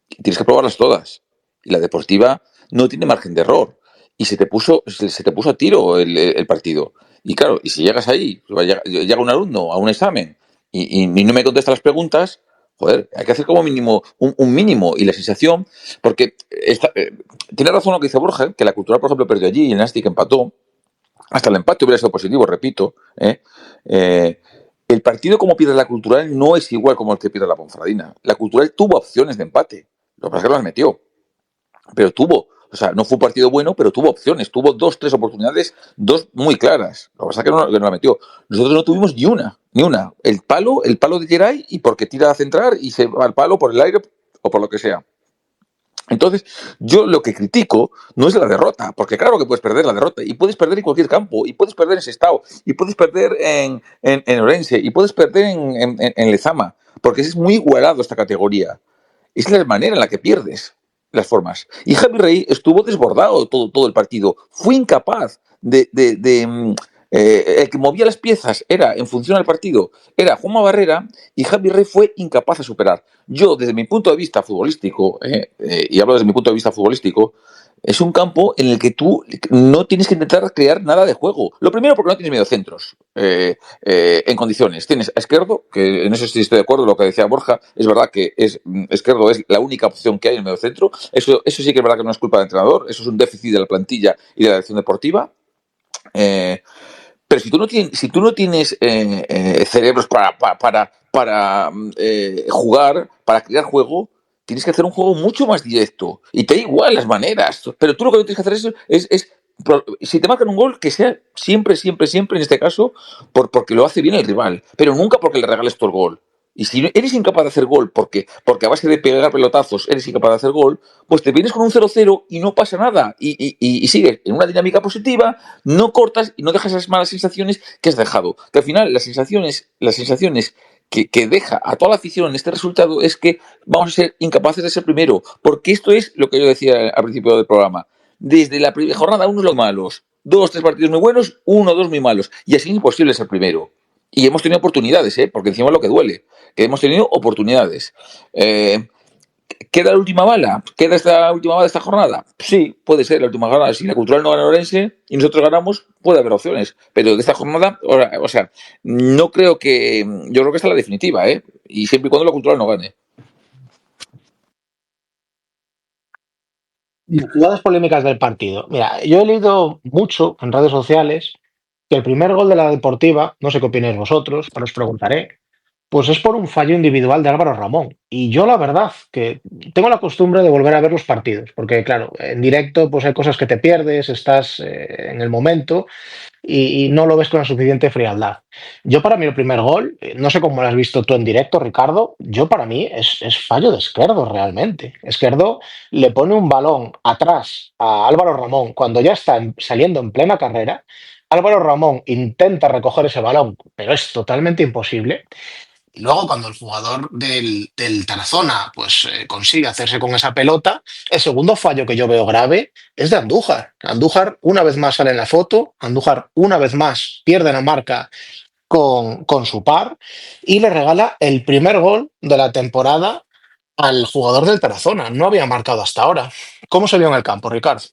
y tienes que probarlas todas. Y la Deportiva no tiene margen de error. Y se te puso a tiro el partido. Y claro, y si llegas ahí, llega un alumno a un examen y no me contesta las preguntas, joder, hay que hacer como mínimo un mínimo. Y la sensación, porque tiene razón lo que dice Borja, que la Cultural, por ejemplo, perdió allí y el Nastic empató. Hasta el empate hubiera sido positivo, repito. El partido como pierde la Cultural no es igual como el que pierde la Ponferradina. La Cultural tuvo opciones de empate, lo que pasa es que las metió. Pero tuvo O sea, no fue un partido bueno, pero tuvo opciones, tuvo 2-3 oportunidades, 2 muy claras. Lo que pasa es que no la metió. Nosotros no tuvimos ni una. El palo de Geray, y porque tira a centrar y se va al palo por el aire o por lo que sea. Entonces, yo lo que critico no es la derrota, porque claro que puedes perder la derrota, y puedes perder en cualquier campo, y puedes perder en Sestao, y puedes perder en Orense, y puedes perder en Lezama, porque es muy igualado esta categoría. Es la manera en la que pierdes las formas. Y Javi Rey estuvo desbordado todo el partido, fue incapaz el que movía las piezas era, en función al partido, era Juanma Barrera, y Javi Rey fue incapaz de superar. Yo, desde mi punto de vista futbolístico, y hablo desde mi punto de vista futbolístico, es un campo en el que tú no tienes que intentar crear nada de juego. Lo primero, porque no tienes mediocentros en condiciones. Tienes a Esquerdo, que en eso sí estoy de acuerdo, lo que decía Borja, es verdad que Esquerdo es la única opción que hay en el mediocentro. Eso sí que es verdad que no es culpa del entrenador, eso es un déficit de la plantilla y de la dirección deportiva. Pero si tú no tienes cerebros para jugar, para crear juego, tienes que hacer un juego mucho más directo. Y te da igual las maneras. Pero tú lo que tienes que hacer es si te marcan un gol, que sea siempre, en este caso, porque lo hace bien el rival. Pero nunca porque le regales tú el gol. Y si eres incapaz de hacer gol porque a base de pegar pelotazos eres incapaz de hacer gol, pues te vienes con un 0-0 y no pasa nada. Y sigues en una dinámica positiva, no cortas y no dejas esas malas sensaciones que has dejado. Que al final las sensaciones que deja a toda la afición en este resultado es que vamos a ser incapaces de ser primero. Porque esto es lo que yo decía al principio del programa. Desde la jornada 1 los malos, 2-3 partidos muy buenos, 1-2 muy malos. Y así es imposible ser primero. Y hemos tenido oportunidades, porque encima es lo que duele, que hemos tenido oportunidades. ¿Queda la última bala? ¿Queda esta última bala de esta jornada? Sí, puede ser la última jornada. Si la Cultural no gana Orense y nosotros ganamos, puede haber opciones. Pero de esta jornada, o sea, no creo que... Yo creo que esta es la definitiva, y siempre y cuando la Cultural no gane. Jugadas polémicas del partido. Mira, yo he leído mucho en redes sociales que el primer gol de la Deportiva, no sé qué opináis vosotros, os preguntaré, pues es por un fallo individual de Álvaro Ramón. Y yo la verdad que tengo la costumbre de volver a ver los partidos, porque claro, en directo pues hay cosas que te pierdes, estás en el momento y no lo ves con la suficiente frialdad. Yo para mí el primer gol, no sé cómo lo has visto tú en directo, Ricardo, yo para mí es fallo de Esquerdo realmente. Esquerdo le pone un balón atrás a Álvaro Ramón cuando ya está saliendo en plena carrera. Álvaro Ramón intenta recoger ese balón, pero es totalmente imposible. Y luego, cuando el jugador del Tarazona pues, consigue hacerse con esa pelota, el segundo fallo que yo veo grave es de Andújar. Andújar una vez más sale en la foto, Andújar una vez más pierde la marca con su par y le regala el primer gol de la temporada al jugador del Tarazona. No había marcado hasta ahora. ¿Cómo se vio en el campo, Ricardo?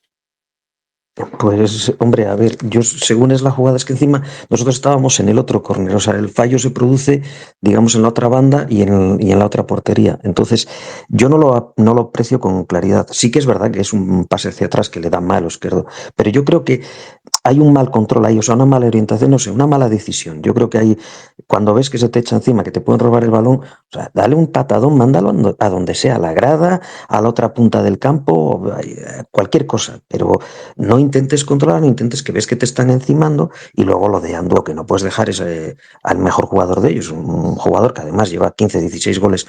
Pues, hombre, a ver, yo según es la jugada, es que encima nosotros estábamos en el otro córner, o sea, el fallo se produce, digamos, en la otra banda y en la otra portería. Entonces, yo no lo aprecio con claridad. Sí que es verdad que es un pase hacia atrás que le da mal a Esquerdo, pero yo creo que hay un mal control ahí, o sea, una mala orientación, no sé, una mala decisión. Yo creo que ahí, cuando ves que se te echa encima, que te pueden robar el balón, o sea, dale un patadón, mándalo a donde sea, a la grada, a la otra punta del campo, cualquier cosa, pero no intentes controlar, no intentes que ves que te están encimando y luego lo de Ando, que no puedes dejar al mejor jugador de ellos, un jugador que además lleva 15, 16 goles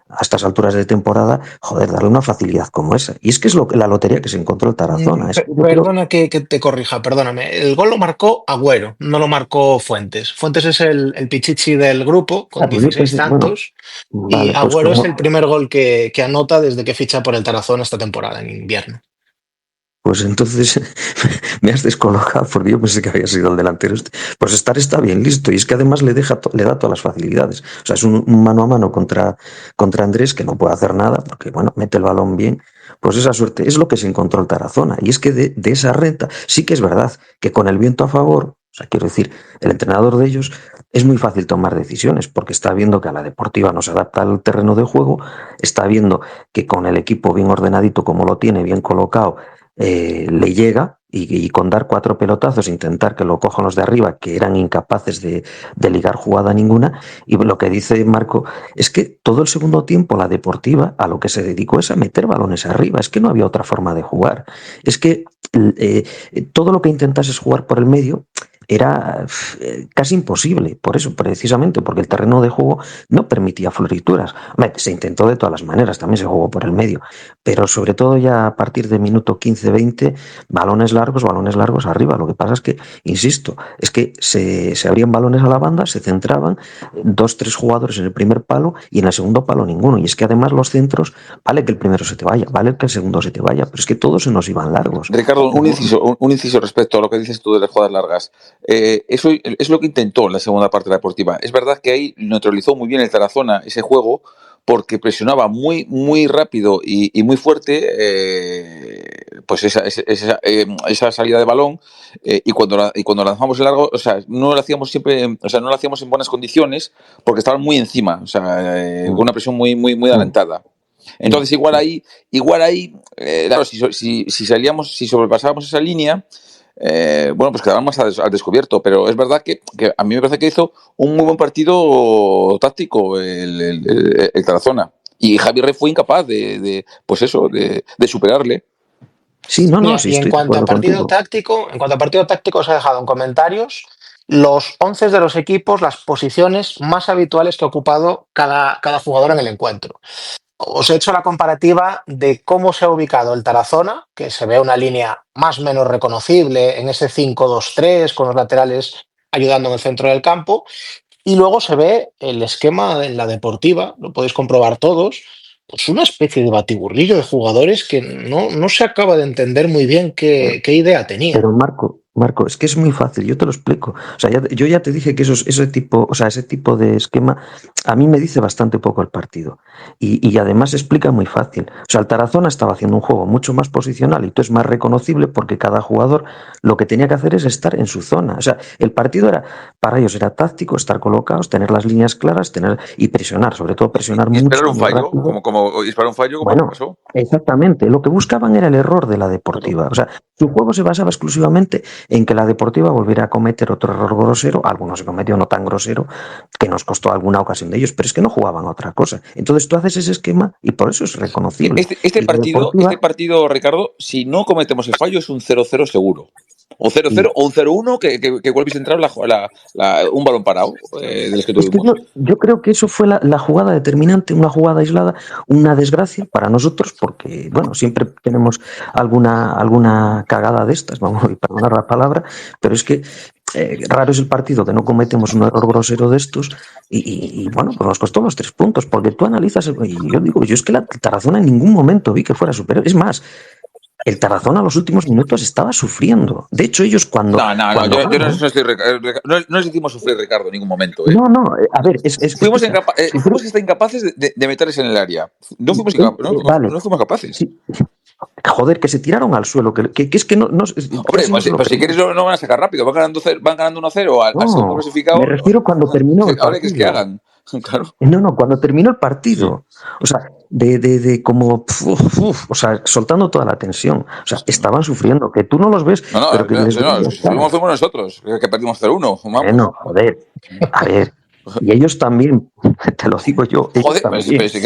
a estas alturas de temporada, joder, darle una facilidad como esa. Y es que es la lotería que se encontró el Tarazona. Perdona que te corrija, perdóname. El gol lo marcó Agüero, no lo marcó Fuentes. Fuentes es el pichichi del grupo, con 16 tantos, bueno, vale, y Agüero pues es el primer gol que anota desde que ficha por el Tarazona esta temporada, en invierno. Pues entonces me has descolocado porque yo pensé que había sido el delantero. Pues está bien listo y es que además le da todas las facilidades. O sea, es un mano a mano contra Andrés que no puede hacer nada porque, bueno, mete el balón bien. Pues esa suerte es lo que se encontró el Tarazona. Y es que de esa renta sí que es verdad que con el viento a favor, o sea, quiero decir, el entrenador de ellos es muy fácil tomar decisiones porque está viendo que a la Deportiva no se adapta al terreno de juego, está viendo que con el equipo bien ordenadito como lo tiene, bien colocado, le llega y con dar 4 pelotazos, intentar que lo cojan los de arriba, que eran incapaces de ligar jugada ninguna. Y lo que dice Marco es que todo el segundo tiempo la Deportiva a lo que se dedicó es a meter balones arriba, es que no había otra forma de jugar. Es que todo lo que intentases jugar por el medio era casi imposible, por eso, precisamente, porque el terreno de juego no permitía florituras. Se intentó de todas las maneras, también se jugó por el medio, pero sobre todo ya a partir de minuto 15-20, balones largos arriba. Lo que pasa es que, insisto, es que se abrían balones a la banda, se centraban 2-3 jugadores en el primer palo y en el segundo palo ninguno. Y es que además los centros, vale que el primero se te vaya, vale que el segundo se te vaya, pero es que todos se nos iban largos. Ricardo, un inciso respecto a lo que dices tú de las jugadas largas. Eso es lo que intentó la segunda parte de la Deportiva. Es verdad que ahí neutralizó muy bien el Tarazona ese juego, porque presionaba muy rápido y muy fuerte pues esa salida de balón, y cuando lanzamos el largo, o sea, no lo hacíamos siempre, o sea, no lo hacíamos en buenas condiciones porque estaban muy encima, o sea, con una presión muy adelantada. Entonces igual ahí claro, si sobrepasábamos esa línea, bueno, pues quedábamos más al descubierto, pero es verdad que a mí me parece que hizo un muy buen partido táctico el Tarazona, y Javi Rey fue incapaz de superarle. Sí, sí, y en cuanto a partido táctico, se ha dejado en comentarios los 11 de los equipos, las posiciones más habituales que ha ocupado cada jugador en el encuentro. Os he hecho la comparativa de cómo se ha ubicado el Tarazona, que se ve una línea más o menos reconocible en ese 5-2-3, con los laterales ayudando en el centro del campo, y luego se ve el esquema en la Deportiva, lo podéis comprobar todos, pues una especie de batiburrillo de jugadores que no se acaba de entender muy bien qué idea tenía. Pero Marco, es que es muy fácil, yo te lo explico. O sea, yo ya te dije que ese tipo de esquema a mí me dice bastante poco el partido. Y además se explica muy fácil. O sea, el Tarazona estaba haciendo un juego mucho más posicional y entonces más reconocible, porque cada jugador lo que tenía que hacer es estar en su zona. O sea, el partido para ellos era táctico, estar colocados, tener las líneas claras, y presionar, sobre todo presionar mucho. Esperar un fallo, como disparar un fallo, como pasó. Exactamente. Lo que buscaban era el error de la Deportiva. O sea, su juego se basaba exclusivamente en que la Deportiva volviera a cometer otro error grosero. Algunos se cometió no tan grosero, que nos costó alguna ocasión de ellos, pero es que no jugaban a otra cosa. Entonces tú haces ese esquema y por eso es reconocible. Este partido, Ricardo, si no cometemos el fallo, es un 0-0 seguro. O 0-0 o un 0-1 que vuelves a entrar un balón parado de los que tuvimos. Yo creo que eso fue la jugada determinante, una jugada aislada, una desgracia para nosotros, porque bueno, siempre tenemos alguna cagada de estas, vamos a perdonar la palabra, pero es que raro es el partido que no cometemos un error grosero de estos y bueno, pues nos costó los 3 puntos, porque tú analizas, y yo es que la Tarazona en ningún momento vi que fuera superior. Es más, el Tarazona a los últimos minutos estaba sufriendo. De hecho, ellos cuando... No les hicimos sufrir, Ricardo, en ningún momento. A ver, fuimos hasta incapaces de meterles en el área. No fuimos capaces. Sí. Joder, que se tiraron al suelo, que es que no... Hombre, pues si quieres no van a sacar rápido, van ganando 1-0 al segundo clasificado. Me refiero cuando terminó el partido. Ahora que es que hagan. Claro. Cuando terminó el partido. Sí. O sea, de como... o sea, soltando toda la tensión. O sea, estaban sufriendo, que tú no los ves. Pero que fuimos nosotros, que perdimos 0-1. Bueno, joder. A ver... Y ellos también, te lo digo yo. Joder,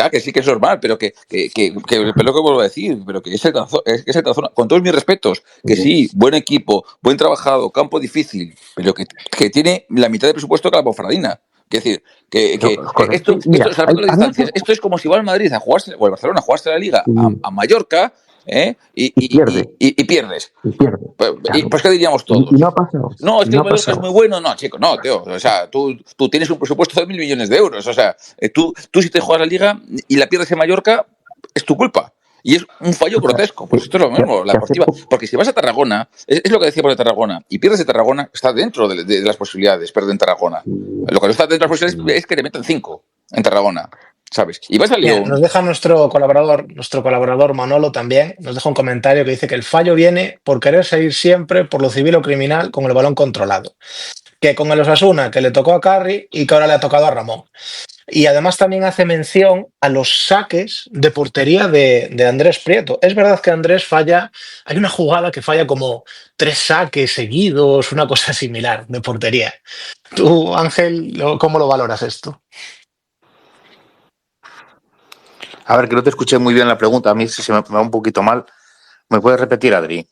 que sí que es normal, pero que lo que vuelvo a decir, pero que ese Tarazona, con todos mis respetos, que sí, buen equipo, buen trabajado, campo difícil, pero que tiene la mitad de presupuesto que la Ponferradina. Es decir, salvando las distancias, esto es como si va al Madrid a jugarse, o al Barcelona a jugarse la Liga a Mallorca, y pierdes. Pues ¿qué diríamos todos? No ha pasado. No, es que el Mallorca es muy bueno. No, chico, no, tío. O sea, tú tienes un presupuesto de 1.000 millones de euros. O sea, tú si te juegas la Liga y la pierdes en Mallorca, es tu culpa. Y es un fallo grotesco. Pues esto es lo mismo, la Deportiva. Porque si vas a Tarragona, es lo que decíamos de Tarragona, y pierdes de Tarragona, está dentro de las posibilidades, perder en Tarragona. Lo que no está dentro de las posibilidades es que te metan 5 en Tarragona. ¿Sabes? Y vas a León. Nos deja nuestro colaborador Manolo también, nos deja un comentario que dice que el fallo viene por querer seguir siempre por lo civil o criminal con el balón controlado. Que con el Osasuna, que le tocó a Carri y que ahora le ha tocado a Ramón. Y además también hace mención a los saques de portería de Andrés Prieto. Es verdad que Andrés falla, hay una jugada que falla como 3 saques seguidos, una cosa similar de portería. Tú, Ángel, ¿cómo lo valoras esto? A ver, que no te escuché muy bien la pregunta. A mí sí se me va un poquito mal. ¿Me puedes repetir, Adri?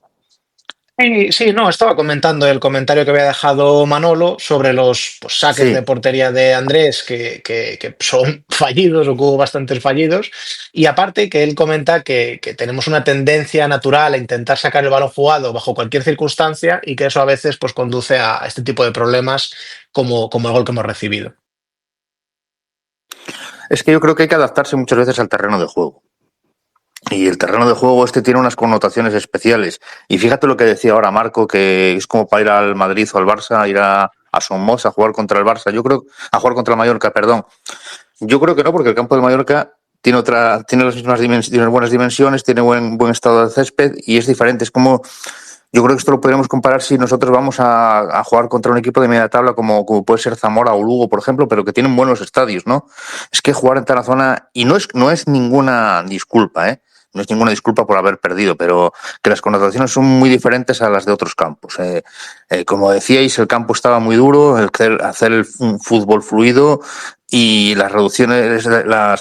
Sí, no, estaba comentando el comentario que había dejado Manolo sobre los saques de Sí. portería de Andrés, que son fallidos o que hubo bastantes fallidos, y aparte que él comenta que tenemos una tendencia natural a intentar sacar el balón jugado bajo cualquier circunstancia y que eso a veces pues, conduce a este tipo de problemas como el gol que hemos recibido. Es que yo creo que hay que adaptarse muchas veces al terreno de juego. Y el terreno de juego tiene unas connotaciones especiales. Y fíjate lo que decía ahora Marco, que es como para ir al Madrid o al Barça, ir a Somos a jugar contra el Barça. Yo creo, a jugar contra el Mallorca, perdón. Yo creo que no, porque el campo del Mallorca tiene las mismas dimensiones, tiene buenas dimensiones, tiene buen estado de césped y es diferente. Es como, yo creo que esto lo podríamos comparar si nosotros vamos a jugar contra un equipo de media tabla como puede ser Zamora o Lugo, por ejemplo, pero que tienen buenos estadios, ¿no? Es que jugar en Tarazona, y no es ninguna disculpa, no es ninguna disculpa por haber perdido, pero que las connotaciones son muy diferentes a las de otros campos. Como decíais, el campo estaba muy duro, hacer el fútbol fluido y las reducciones,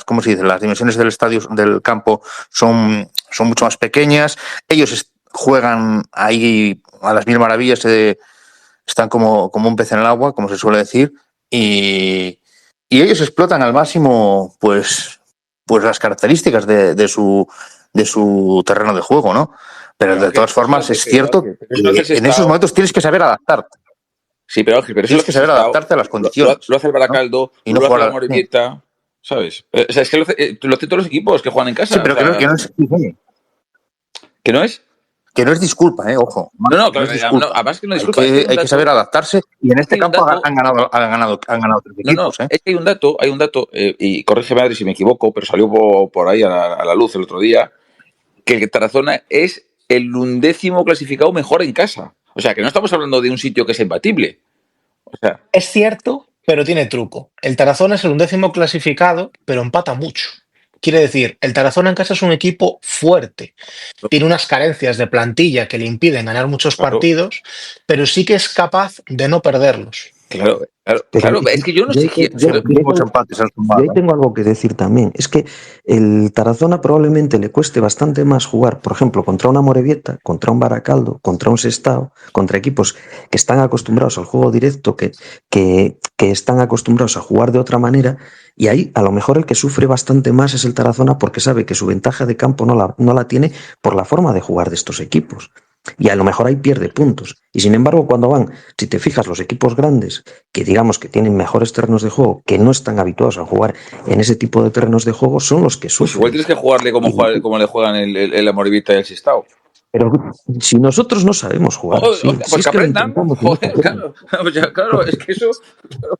¿cómo se dice? Las dimensiones del estadio, del campo son mucho más pequeñas. Ellos juegan ahí a las mil maravillas, están como un pez en el agua, como se suele decir, y ellos explotan al máximo pues las características de su terreno de juego, ¿no? Pero de todas formas es cierto que en esos momentos tienes que saber adaptarte. Sí, pero Ángel, pero tienes que saber adaptarte a las condiciones. Lo hace el Baracaldo, ¿no? Y no lo hace la Amorebieta, ¿sabes? O sea, es que lo hace todos los equipos que juegan en casa. Sí, pero que no es... ¿Que no es? Que no es disculpa, ojo. No, claro, además que no es disculpa. Hay que saber adaptarse y en este campo han ganado tres equipos. Es que hay un dato, y corrígeme Adri si me equivoco, pero salió por ahí a la luz el otro día, que el Tarazona es el 11º clasificado mejor en casa. O sea, que no estamos hablando de un sitio que es imbatible. O sea, es cierto, pero tiene truco. El Tarazona es el 11º clasificado, pero empata mucho. Quiere decir, el Tarazona en casa es un equipo fuerte. Tiene unas carencias de plantilla que le impiden ganar muchos partidos, pero sí que es capaz de no perderlos. Claro, es que yo no sé quién. Yo tengo algo que decir también. Es que el Tarazona probablemente le cueste bastante más jugar, por ejemplo, contra una Amorebieta, contra un Baracaldo, contra un Sestao, contra equipos que están acostumbrados al juego directo, que están acostumbrados a jugar de otra manera. Y ahí, a lo mejor, el que sufre bastante más es el Tarazona porque sabe que su ventaja de campo no la tiene por la forma de jugar de estos equipos. Y a lo mejor ahí pierde puntos. Y sin embargo, cuando van, si te fijas, los equipos grandes, que digamos que tienen mejores terrenos de juego, que no están habituados a jugar en ese tipo de terrenos de juego, son los que sufren. Pues igual tienes que jugarle como le juegan el Amorebieta y el Sestao. Pero si nosotros no sabemos jugar, pues que aprendan. Joder, claro, es que eso.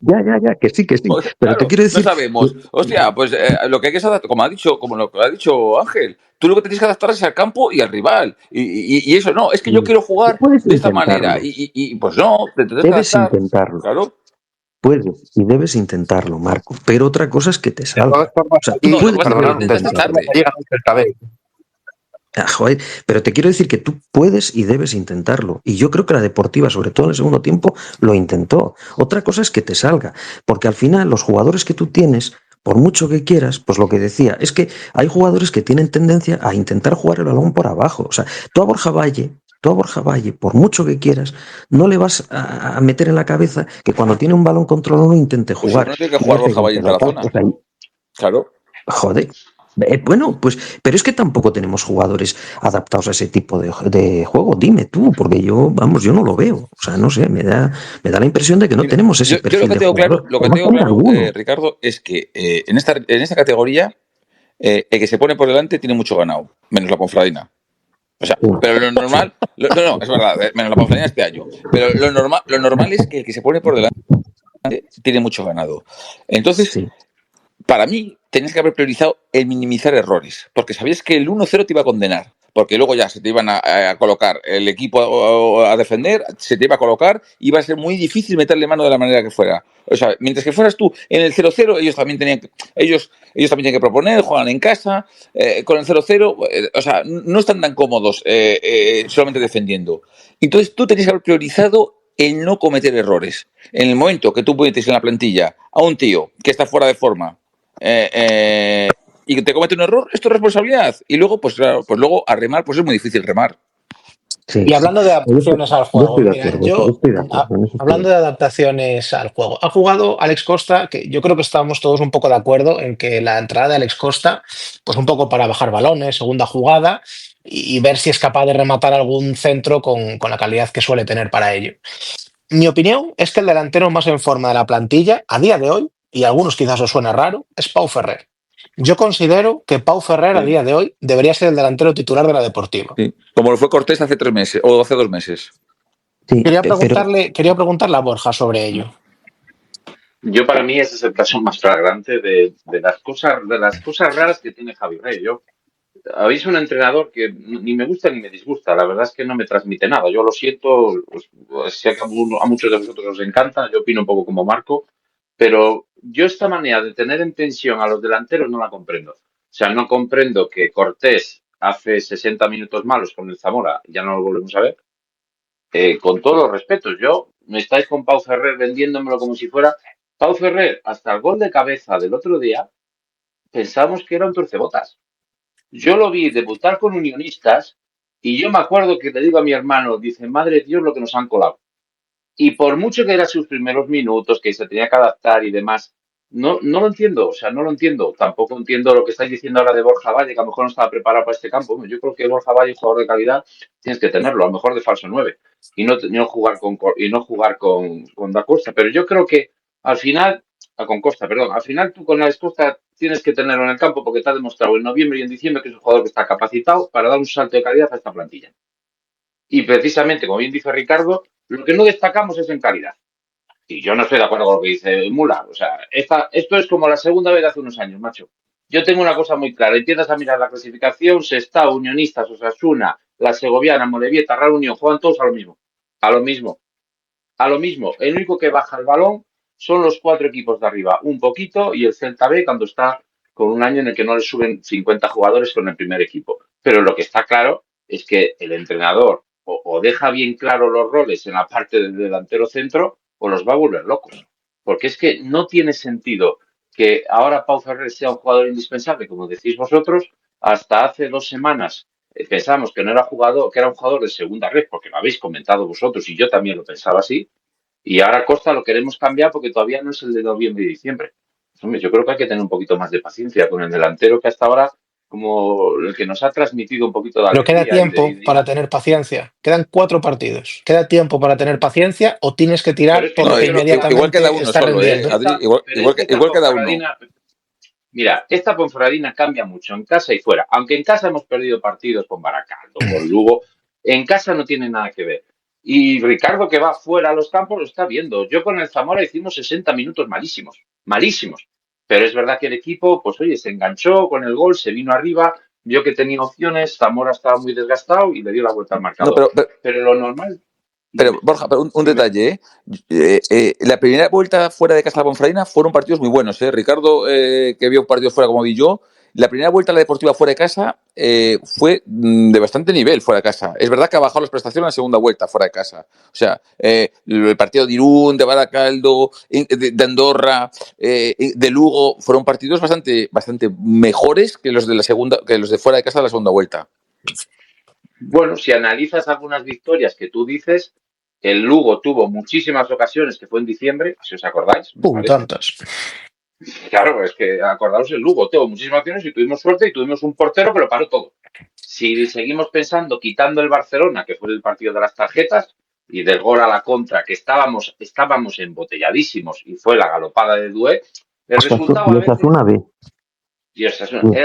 Ya, que sí. Pues, pero claro, te quiero decir. No sabemos. Hostia, pues lo que hay que es adaptar, como lo que ha dicho Ángel. Tú lo que tienes que adaptar es al campo y al rival. Y eso no, es que yo quiero jugar de esta manera. Y pues no, te debes intentarlo. Claro. Puedes y debes intentarlo, Marco. Pero otra cosa es que te salga. Joder, pero te quiero decir que tú puedes y debes intentarlo. Y yo creo que la Deportiva, sobre todo en el segundo tiempo, lo intentó. Otra cosa es que te salga. Porque al final los jugadores que tú tienes, por mucho que quieras, pues lo que decía, es que hay jugadores que tienen tendencia a intentar jugar el balón por abajo. O sea, tú a Borja Valle, por mucho que quieras, no le vas a meter en la cabeza que cuando tiene un balón controlado intente jugar. Pues no tiene que jugar Borja Valle en Tarazona. Claro. Joder. Bueno, pues, pero es que tampoco tenemos jugadores adaptados a ese tipo de juego. Dime tú, porque yo no lo veo. O sea, no sé, me da la impresión de que no tenemos ese perfil. Yo lo que tengo claro, Ricardo, es que en esta categoría el que se pone por delante tiene mucho ganado, menos la Ponferradina. O sea, pero lo normal, no, es verdad, menos la Ponferradina este año. Pero lo normal es que el que se pone por delante tiene mucho ganado. Entonces, para mí, tenías que haber priorizado el minimizar errores, porque sabías que el 1-0 te iba a condenar. porque luego ya se te iban a colocar el equipo a defender, se te iba a colocar, y iba a ser muy difícil meterle mano de la manera que fuera. O sea, mientras que fueras tú en el 0-0, ellos también tenían que proponer, juegan en casa, con el 0-0, o sea, no están tan cómodos solamente defendiendo. Entonces tú tenías que haber priorizado el no cometer errores. En el momento que tú metes en la plantilla a un tío que está fuera de forma y que te comete un error, es tu responsabilidad. Y luego, pues claro, pues luego a remar, pues es muy difícil remar. Sí, Y hablando de adaptaciones al juego, mira, hablando de de adaptaciones al juego, ha jugado Alex Costa, que yo creo que estábamos todos un poco de acuerdo en que la entrada de Alex Costa, pues un poco para bajar balones, segunda jugada, y ver si es capaz de rematar algún centro con la calidad que suele tener para ello. Mi opinión es que el delantero más en forma de la plantilla, a día de hoy, y a algunos quizás os suene raro, es Pau Ferrer. Yo considero que Pau Ferrer a día de hoy debería ser el delantero titular de la Deportiva. Sí. Como lo fue Cortés hace 3 meses o hace 2 meses. Sí, quería preguntarle a Borja sobre ello. Yo, para mí, ese es el caso más flagrante de las cosas raras que tiene Javi Rey. Habéis un entrenador que ni me gusta ni me disgusta. La verdad es que no me transmite nada. Yo lo siento, pues, sé que a muchos de vosotros os encanta. Yo opino un poco como Marco. Pero yo esta manera de tener en tensión a los delanteros no la comprendo. O sea, no comprendo que Cortés hace 60 minutos malos con el Zamora, ya no lo volvemos a ver. Con todos los respetos, me estáis con Pau Ferrer vendiéndomelo como si fuera... Pau Ferrer, hasta el gol de cabeza del otro día, pensábamos que era un torcebotas. Yo lo vi debutar con Unionistas y yo me acuerdo que le digo a mi hermano, dice, madre de Dios, lo que nos han colado. Y por mucho que eran sus primeros minutos, que se tenía que adaptar y demás, no lo entiendo, o sea, no lo entiendo. Tampoco entiendo lo que estáis diciendo ahora de Borja Valle, que a lo mejor no estaba preparado para este campo. Yo creo que Borja Valle, jugador de calidad, tienes que tenerlo, a lo mejor de falso 9, y no jugar con Da Costa. Pero yo creo que al final, con Costa, perdón, al final tú con la Costa tienes que tenerlo en el campo porque te ha demostrado en noviembre y en diciembre que es un jugador que está capacitado para dar un salto de calidad a esta plantilla. Y precisamente, como bien dice Ricardo, lo que no destacamos es en calidad. Y yo no estoy de acuerdo con lo que dice Mula. O sea, esto es como la segunda vez de hace unos años, macho. Yo tengo una cosa muy clara. Empiezas a mirar la clasificación, Sestao, Unionistas, Osasuna, la Segoviana, Morevieta, Real Unión, juegan todos a lo mismo. A lo mismo. A lo mismo. El único que baja el balón son los 4 equipos de arriba. Un poquito, y el Celta B cuando está con un año en el que no le suben 50 jugadores con el primer equipo. Pero lo que está claro es que el entrenador o deja bien claro los roles en la parte del delantero centro o los va a volver locos. Porque es que no tiene sentido que ahora Pau Ferrer sea un jugador indispensable, como decís vosotros. Hasta hace 2 semanas pensamos que no era jugador, que era un jugador de segunda red, porque lo habéis comentado vosotros y yo también lo pensaba así. Y ahora Costa lo queremos cambiar porque todavía no es el de noviembre y diciembre. Hombre, yo creo que hay que tener un poquito más de paciencia con el delantero que hasta ahora, como el que nos ha transmitido un poquito de Pero alegría. queda tiempo para tener paciencia. Quedan 4 partidos. ¿Queda tiempo para tener paciencia o tienes que tirar porque inmediatamente igual queda uno está solo, rendiendo? Adri, igual queda uno. Mira, esta Ponferradina cambia mucho en casa y fuera. Aunque en casa hemos perdido partidos con Baracaldo, con Lugo, en casa no tiene nada que ver. Y Ricardo, que va fuera a los campos, lo está viendo. Yo con el Zamora hicimos 60 minutos malísimos, malísimos. Pero es verdad que el equipo, pues oye, se enganchó con el gol, se vino arriba, vio que tenía opciones, Zamora estaba muy desgastado y le dio la vuelta al marcador. Pero lo normal... Pero, Borja, un detalle, la primera vuelta fuera de casa de la Ponferradina fueron partidos muy buenos, Ricardo, que vio un partido fuera como vi yo, la primera vuelta a la Deportiva fuera de casa fue de bastante nivel fuera de casa. Es verdad que ha bajado las prestaciones en la segunda vuelta fuera de casa. O sea, el partido de Irún, de Baracaldo, de Andorra, de Lugo, fueron partidos bastante mejores que los de la segunda, que los de fuera de casa de la segunda vuelta. Bueno, si analizas algunas victorias que tú dices, el Lugo tuvo muchísimas ocasiones, que fue en diciembre, si os acordáis. Tantas. Claro, es que acordaos, el Lugo tuvo muchísimas opciones y tuvimos suerte y tuvimos un portero que lo paró todo. Si seguimos pensando, quitando el Barcelona, que fue el partido de las tarjetas, y del gol a la contra, que estábamos embotelladísimos y fue la galopada de Doué, el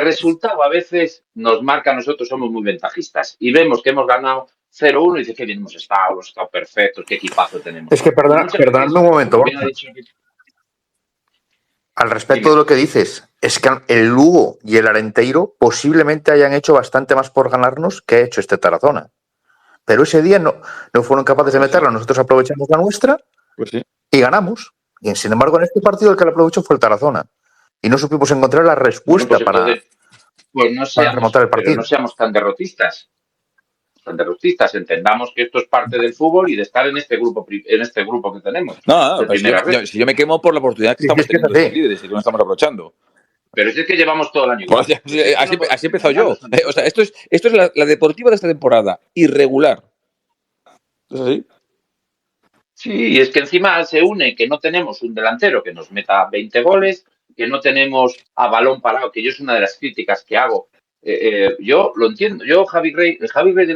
resultado a veces nos marca, nosotros somos muy ventajistas y vemos que hemos ganado 0-1 y dice que bien hemos estado perfectos, qué equipazo tenemos. Es que perdonadme un momento, Borja. Al respecto de lo que dices, es que el Lugo y el Arenteiro posiblemente hayan hecho bastante más por ganarnos que ha hecho este Tarazona. Pero ese día no fueron capaces de meterla, nosotros aprovechamos la nuestra y ganamos. Y sin embargo, en este partido el que la aprovechó fue el Tarazona. Y no supimos encontrar la respuesta para remontar el partido. Pero no seamos tan derrotistas. Entendamos que esto es parte del fútbol y de estar en este grupo que tenemos. No, si yo me quemo por la oportunidad que estamos teniendo de líderes y que no estamos aprovechando. Pero es que llevamos todo el año. Pues así he empezado yo. O sea, esto es la deportiva de esta temporada. Irregular. ¿Es así? Sí, y es que encima se une que no tenemos un delantero que nos meta 20 goles, que no tenemos a balón parado, que yo es una de las críticas que hago. Yo lo entiendo. Yo, el Javi Rey del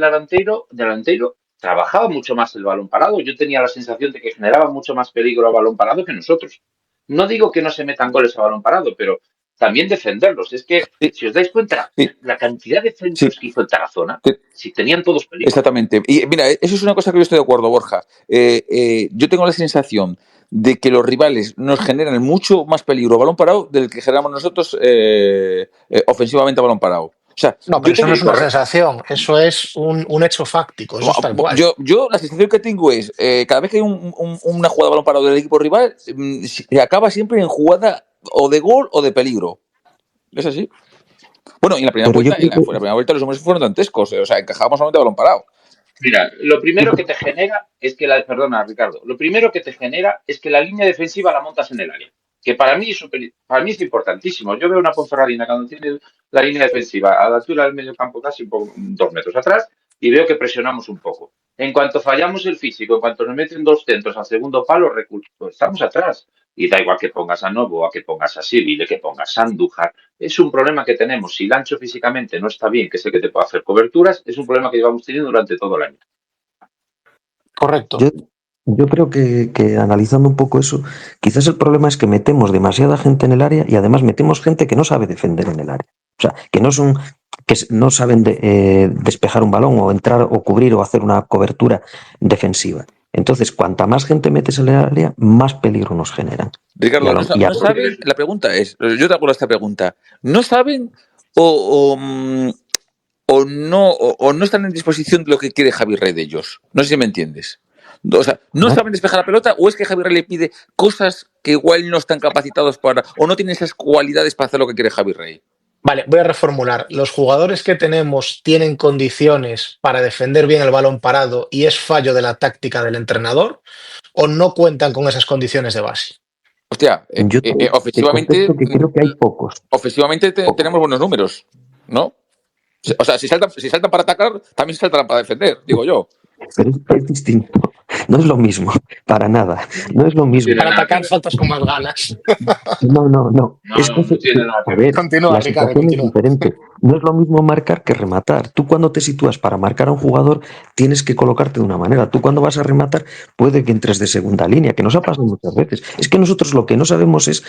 delantero trabajaba mucho más el balón parado. Yo tenía la sensación de que generaba mucho más peligro a balón parado que nosotros. No digo que no se metan goles a balón parado, pero también defenderlos. Es que, si os dais cuenta, la cantidad de centros que hizo el Tarazona, si tenían todos peligro. Exactamente. Y mira, eso es una cosa que yo estoy de acuerdo, Borja. Yo tengo la sensación de que los rivales nos generan mucho más peligro a balón parado del que generamos nosotros ofensivamente a balón parado. O sea, no, pero eso no es una sensación, eso es un hecho fáctico, eso es tal cual. Yo la sensación que tengo es, cada vez que hay una jugada de balón parado del equipo rival, acaba siempre en jugada o de gol o de peligro. ¿Es así? Bueno, y en la primera vuelta los hombres fueron dantescos, o sea, encajábamos solamente a balón parado. Mira, lo primero que te genera es que lo primero que te genera es que la línea defensiva la montas en el área, que para mí es importantísimo. Yo veo una Ponferradina cuando tiene la línea defensiva a la altura del medio campo, casi un poco, 2 metros atrás, y veo que presionamos un poco. En cuanto fallamos el físico, en cuanto nos meten 2 centros al segundo palo, estamos atrás. Y da igual que pongas a Novo, a que pongas a Sibile, que pongas a Andújar. Es un problema que tenemos. Si Lancho físicamente no está bien, que es el que te puede hacer coberturas, es un problema que llevamos teniendo durante todo el año. Correcto. Yo creo que analizando un poco eso, quizás el problema es que metemos demasiada gente en el área y además metemos gente que no sabe defender en el área. O sea, que no saben despejar un balón o entrar o cubrir o hacer una cobertura defensiva. Entonces, cuanta más gente metes en el área, más peligro nos generan. Ricardo, no saben, la pregunta es, yo te hago esta pregunta, ¿no saben o no están en disposición de lo que quiere Javi Rey de ellos? No sé si me entiendes. O sea, ¿no saben despejar la pelota o es que Javi Rey le pide cosas que igual no están capacitados para, o no tienen esas cualidades para hacer lo que quiere Javi Rey? Vale, voy a reformular. ¿Los jugadores que tenemos tienen condiciones para defender bien el balón parado y es fallo de la táctica del entrenador o no cuentan con esas condiciones de base? Hostia, ofensivamente creo que hay pocos. Ofensivamente tenemos buenos números, ¿no? O sea, si saltan para atacar, también saltan para defender, digo yo. Pero es distinto. No es lo mismo, para nada. No es lo mismo. Para atacar faltas con más ganas. No. Es que, a ver, continúa, la situación es diferente. No es lo mismo marcar que rematar. Tú cuando te sitúas para marcar a un jugador tienes que colocarte de una manera. Tú cuando vas a rematar puede que entres de segunda línea, que nos ha pasado muchas veces. Es que nosotros lo que no sabemos es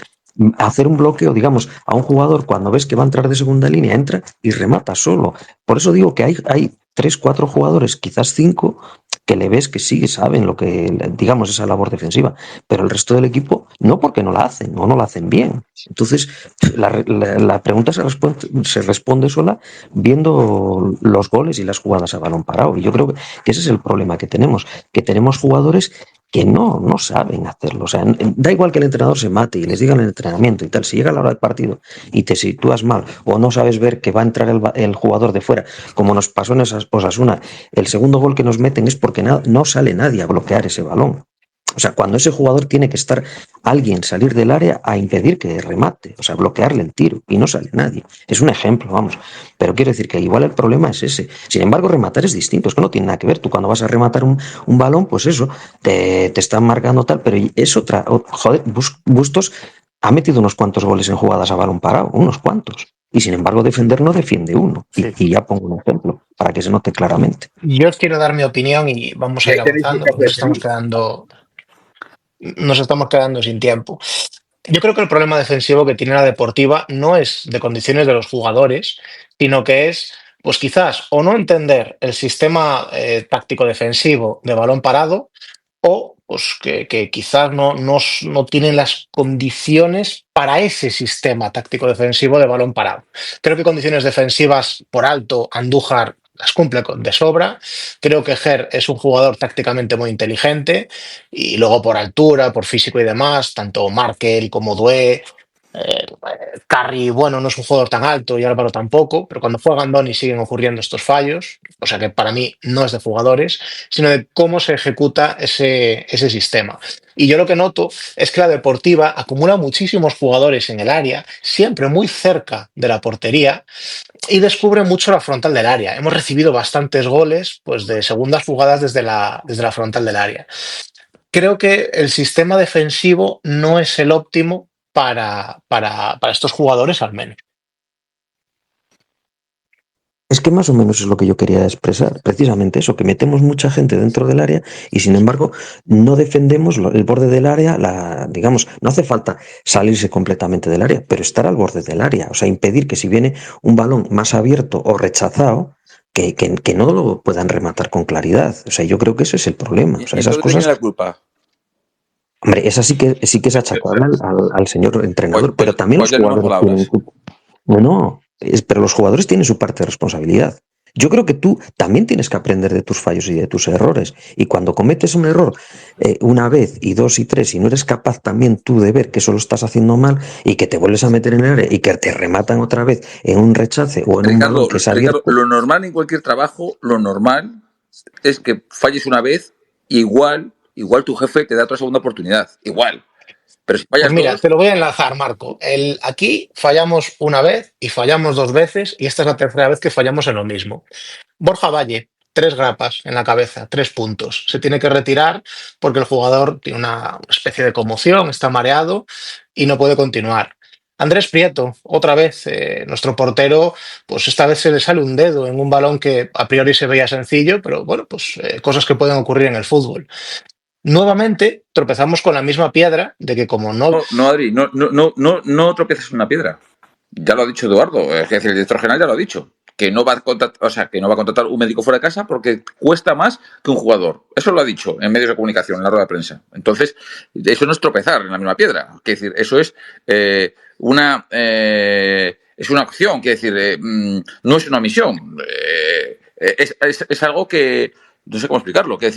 hacer un bloqueo, digamos, a un jugador cuando ves que va a entrar de segunda línea, entra y remata solo. Por eso digo que hay 3, 4 jugadores, quizás 5, que le ves que sí saben lo que, digamos, esa labor defensiva, pero el resto del equipo no, porque no la hacen o no la hacen bien. Entonces, la pregunta se responde sola viendo los goles y las jugadas a balón parado. Y yo creo que ese es el problema que tenemos jugadores que no saben hacerlo. O sea, da igual que el entrenador se mate y les diga en el entrenamiento y tal, si llega la hora del partido y te sitúas mal o no sabes ver que va a entrar el jugador de fuera, como nos pasó en esas Osasuna, el segundo gol que nos meten es porque no sale nadie a bloquear ese balón. O sea, cuando ese jugador tiene que estar alguien salir del área a impedir que remate, o sea, bloquearle el tiro, y no sale nadie. Es un ejemplo, vamos. Pero quiero decir que igual el problema es ese. Sin embargo, rematar es distinto, es que no tiene nada que ver. Tú cuando vas a rematar un balón, pues eso, te están marcando tal, pero es otra. Joder, Bustos ha metido unos cuantos goles en jugadas a balón parado, unos cuantos. Y sin embargo, defender no defiende uno. Sí. Y ya pongo un ejemplo para que se note claramente. Yo os quiero dar mi opinión y vamos a ir avanzando porque nos estamos quedando sin tiempo. Yo creo que el problema defensivo que tiene la Deportiva no es de condiciones de los jugadores, sino que es, pues quizás, o no entender el sistema táctico defensivo de balón parado o pues que quizás no tienen las condiciones para ese sistema táctico defensivo de balón parado. Creo que condiciones defensivas por alto, Andújar las cumple de sobra. Creo que Ger es un jugador tácticamente muy inteligente y luego por altura, por físico y demás, tanto Markel como Doué. Carry, bueno, no es un jugador tan alto y Álvaro tampoco, pero cuando juega Andoni siguen ocurriendo estos fallos, o sea que para mí no es de jugadores, sino de cómo se ejecuta ese sistema. Y yo lo que noto es que la Deportiva acumula muchísimos jugadores en el área, siempre muy cerca de la portería, y descubre mucho la frontal del área. Hemos recibido bastantes goles pues, de segundas jugadas desde la frontal del área. Creo que el sistema defensivo no es el óptimo para estos jugadores, al menos. Es que más o menos es lo que yo quería expresar, precisamente eso, que metemos mucha gente dentro del área y sin embargo no defendemos el borde del área, digamos, no hace falta salirse completamente del área, pero estar al borde del área, o sea, impedir que si viene un balón más abierto o rechazado, que no lo puedan rematar con claridad. O sea, yo creo que ese es el problema. O sea, esas cosas... ¿Tiene la culpa? Hombre, esa sí que es achacable al señor entrenador, pero también los jugadores tienen... No, pero los jugadores tienen su parte de responsabilidad. Yo creo que tú también tienes que aprender de tus fallos y de tus errores. Y cuando cometes un error una vez y dos y tres y no eres capaz también tú de ver que eso lo estás haciendo mal y que te vuelves a meter en el área y que te rematan otra vez en un rechace o en un balón que es abierto... Ricardo, lo normal en cualquier trabajo, lo normal es que falles una vez y igual tu jefe te da otra segunda oportunidad. Igual. Pero si fallas pues mira, te lo voy a enlazar, Marco. Aquí fallamos una vez y fallamos dos veces y esta es la tercera vez que fallamos en lo mismo. Borja Valle, 3 grapas en la cabeza, 3 puntos. Se tiene que retirar porque el jugador tiene una especie de conmoción, está mareado y no puede continuar. Andrés Prieto, otra vez, nuestro portero, pues esta vez se le sale un dedo en un balón que a priori se veía sencillo, pero bueno, pues cosas que pueden ocurrir en el fútbol. Nuevamente tropezamos con la misma piedra de que como no... No, Adri, no tropiezas con una piedra. Ya lo ha dicho Eduardo, es decir, el director general ya lo ha dicho, que no va a contratar un médico fuera de casa porque cuesta más que un jugador. Eso lo ha dicho en medios de comunicación, en la rueda de prensa. Entonces, eso no es tropezar en la misma piedra. Es decir, eso es una opción, no es una misión. Es algo que no sé cómo explicarlo, joder,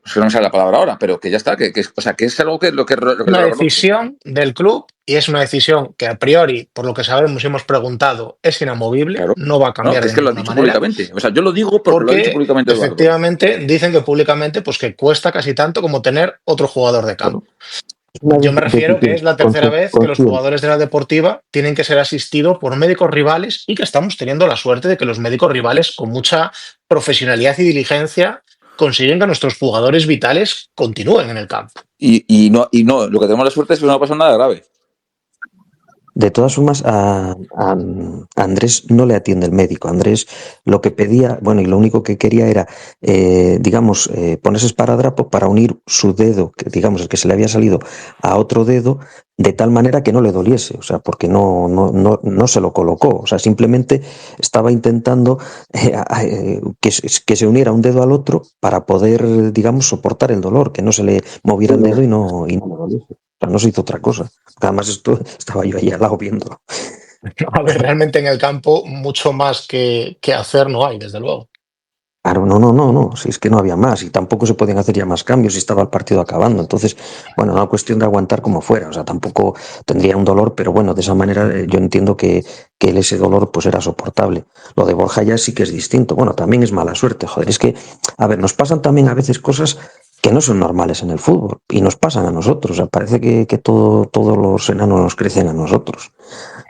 es que no me sale la palabra ahora, pero que ya está, que es algo que lo que una decisión del club y es una decisión que a priori, por lo que sabemos y hemos preguntado, es inamovible, claro. No va a cambiar de ninguna manera. Es que lo ha dicho públicamente, o sea, yo lo digo porque lo ha dicho públicamente Eduardo. Efectivamente, dicen que públicamente pues que cuesta casi tanto como tener otro jugador de campo. Claro. Yo me refiero que es la tercera vez que los jugadores de la Deportiva tienen que ser asistidos por médicos rivales y que estamos teniendo la suerte de que los médicos rivales con mucha profesionalidad y diligencia consiguen que nuestros jugadores vitales continúen en el campo. Y no, lo que tenemos la suerte es que no pasa nada grave. De todas formas, a Andrés no le atiende el médico. Andrés lo que pedía, bueno, y lo único que quería era, ponerse esparadrapo para unir su dedo, que digamos el que se le había salido, a otro dedo, de tal manera que no le doliese, o sea, porque no se lo colocó, o sea, simplemente estaba intentando que se uniera un dedo al otro para poder, digamos, soportar el dolor, que no se le moviera el dedo y no le doliese. O sea, no se hizo otra cosa. Además, esto estaba yo ahí al lado viéndolo. A ver, realmente en el campo mucho más que hacer no hay, desde luego. Claro, no, si es que no había más y tampoco se podían hacer ya más cambios y estaba el partido acabando. Entonces, bueno, una cuestión de aguantar como fuera. O sea, tampoco tendría un dolor, pero bueno, de esa manera yo entiendo que ese dolor pues era soportable. Lo de Borja ya sí que es distinto. Bueno, también es mala suerte, joder. Es que, a ver, nos pasan también a veces cosas que no son normales en el fútbol y nos pasan a nosotros. O sea, parece que todos los enanos nos crecen a nosotros.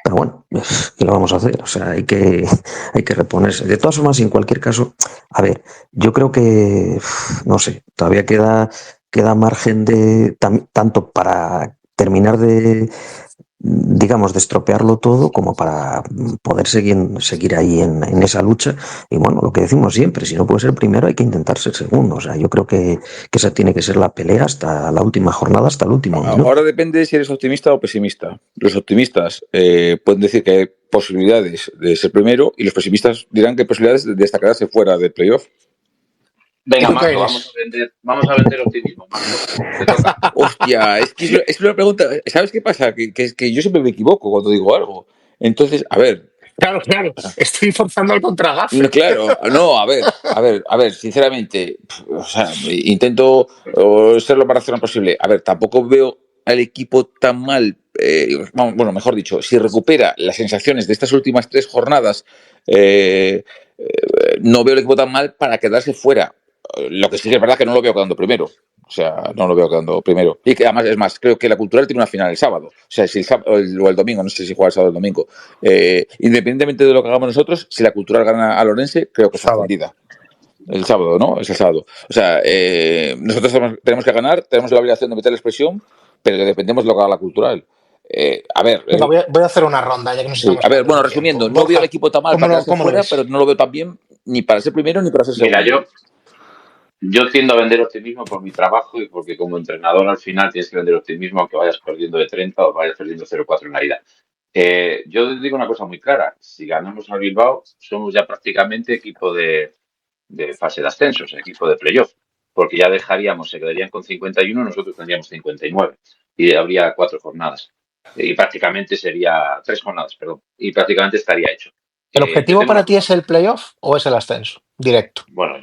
Pero bueno, ¿qué lo vamos a hacer? O sea, hay que reponerse. De todas formas, en cualquier caso, a ver, yo creo que, no sé, todavía queda margen de tanto para terminar de, digamos, de estropearlo todo como para poder seguir ahí en esa lucha. Y bueno, lo que decimos siempre, si no puede ser primero hay que intentar ser segundo. O sea, yo creo que esa tiene que ser la pelea hasta la última jornada, hasta el último minuto. Ahora depende si eres optimista o pesimista. Los optimistas pueden decir que hay posibilidades de ser primero y los pesimistas dirán que hay posibilidades de hasta quedarse fuera del playoff. Venga, ¿Tú qué Marco, eres? vamos a vender optimismo, Marco. Te toca. Hostia, es una pregunta. ¿Sabes qué pasa? Que yo siempre me equivoco cuando digo algo. Entonces, a ver, Claro, estoy forzando el contragafe. claro, no, a ver, sinceramente, o sea, intento ser lo más racional posible. A ver, tampoco veo al equipo tan mal. Bueno, mejor dicho, si recupera las sensaciones de estas últimas 3 jornadas, no veo el equipo tan mal para quedarse fuera. Lo que sí que es verdad que no lo veo quedando primero. O sea, no lo veo quedando primero. Y que además, es más, creo que la Cultural tiene una final el sábado. O sea, si o el domingo, no sé si juega el sábado o el domingo. Independientemente de lo que hagamos nosotros, si la Cultural gana a Lorense, creo que está ascendida. El sábado, ¿no? Es el sábado. O sea, nosotros tenemos que ganar, tenemos la obligación de meter la expresión, pero dependemos de lo que haga la Cultural. A ver. Venga, voy a hacer una ronda, ya que nos Sí. estamos A ver, bueno, quedando sin resumiendo, tiempo. no veo al Borja, equipo tan mal para quedarse ¿cómo lo fuera, ves? pero no lo veo tan bien ni para ser primero ni para ser segundo. Mira, yo tiendo a vender optimismo por mi trabajo y porque como entrenador al final tienes que vender optimismo aunque vayas perdiendo de 30 o vayas perdiendo 0-4 en la ida. Yo digo una cosa muy clara. Si ganamos al Bilbao, somos ya prácticamente equipo de fase de ascensos, equipo de playoff. Porque ya se quedarían con 51, nosotros tendríamos 59. Y habría 4 jornadas. Y prácticamente sería 3 jornadas, perdón. Y prácticamente estaría hecho. ¿El objetivo para ti es el playoff o es el ascenso directo? Bueno,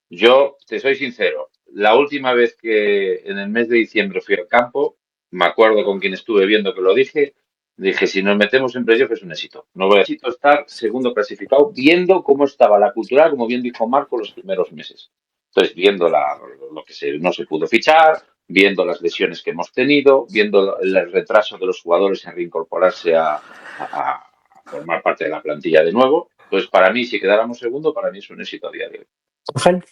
yo te soy sincero. La última vez que en el mes de diciembre fui al campo, me acuerdo con quien estuve viendo que lo dije si nos metemos en playoff es un éxito. No voy a estar segundo clasificado viendo cómo estaba la Cultural, como bien dijo Marco, los primeros meses. Entonces, viendo lo que no se pudo fichar, viendo las lesiones que hemos tenido, viendo el retraso de los jugadores en reincorporarse a formar parte de la plantilla de nuevo. Pues para mí, si quedáramos segundo, para mí es un éxito a día de hoy. Ángel.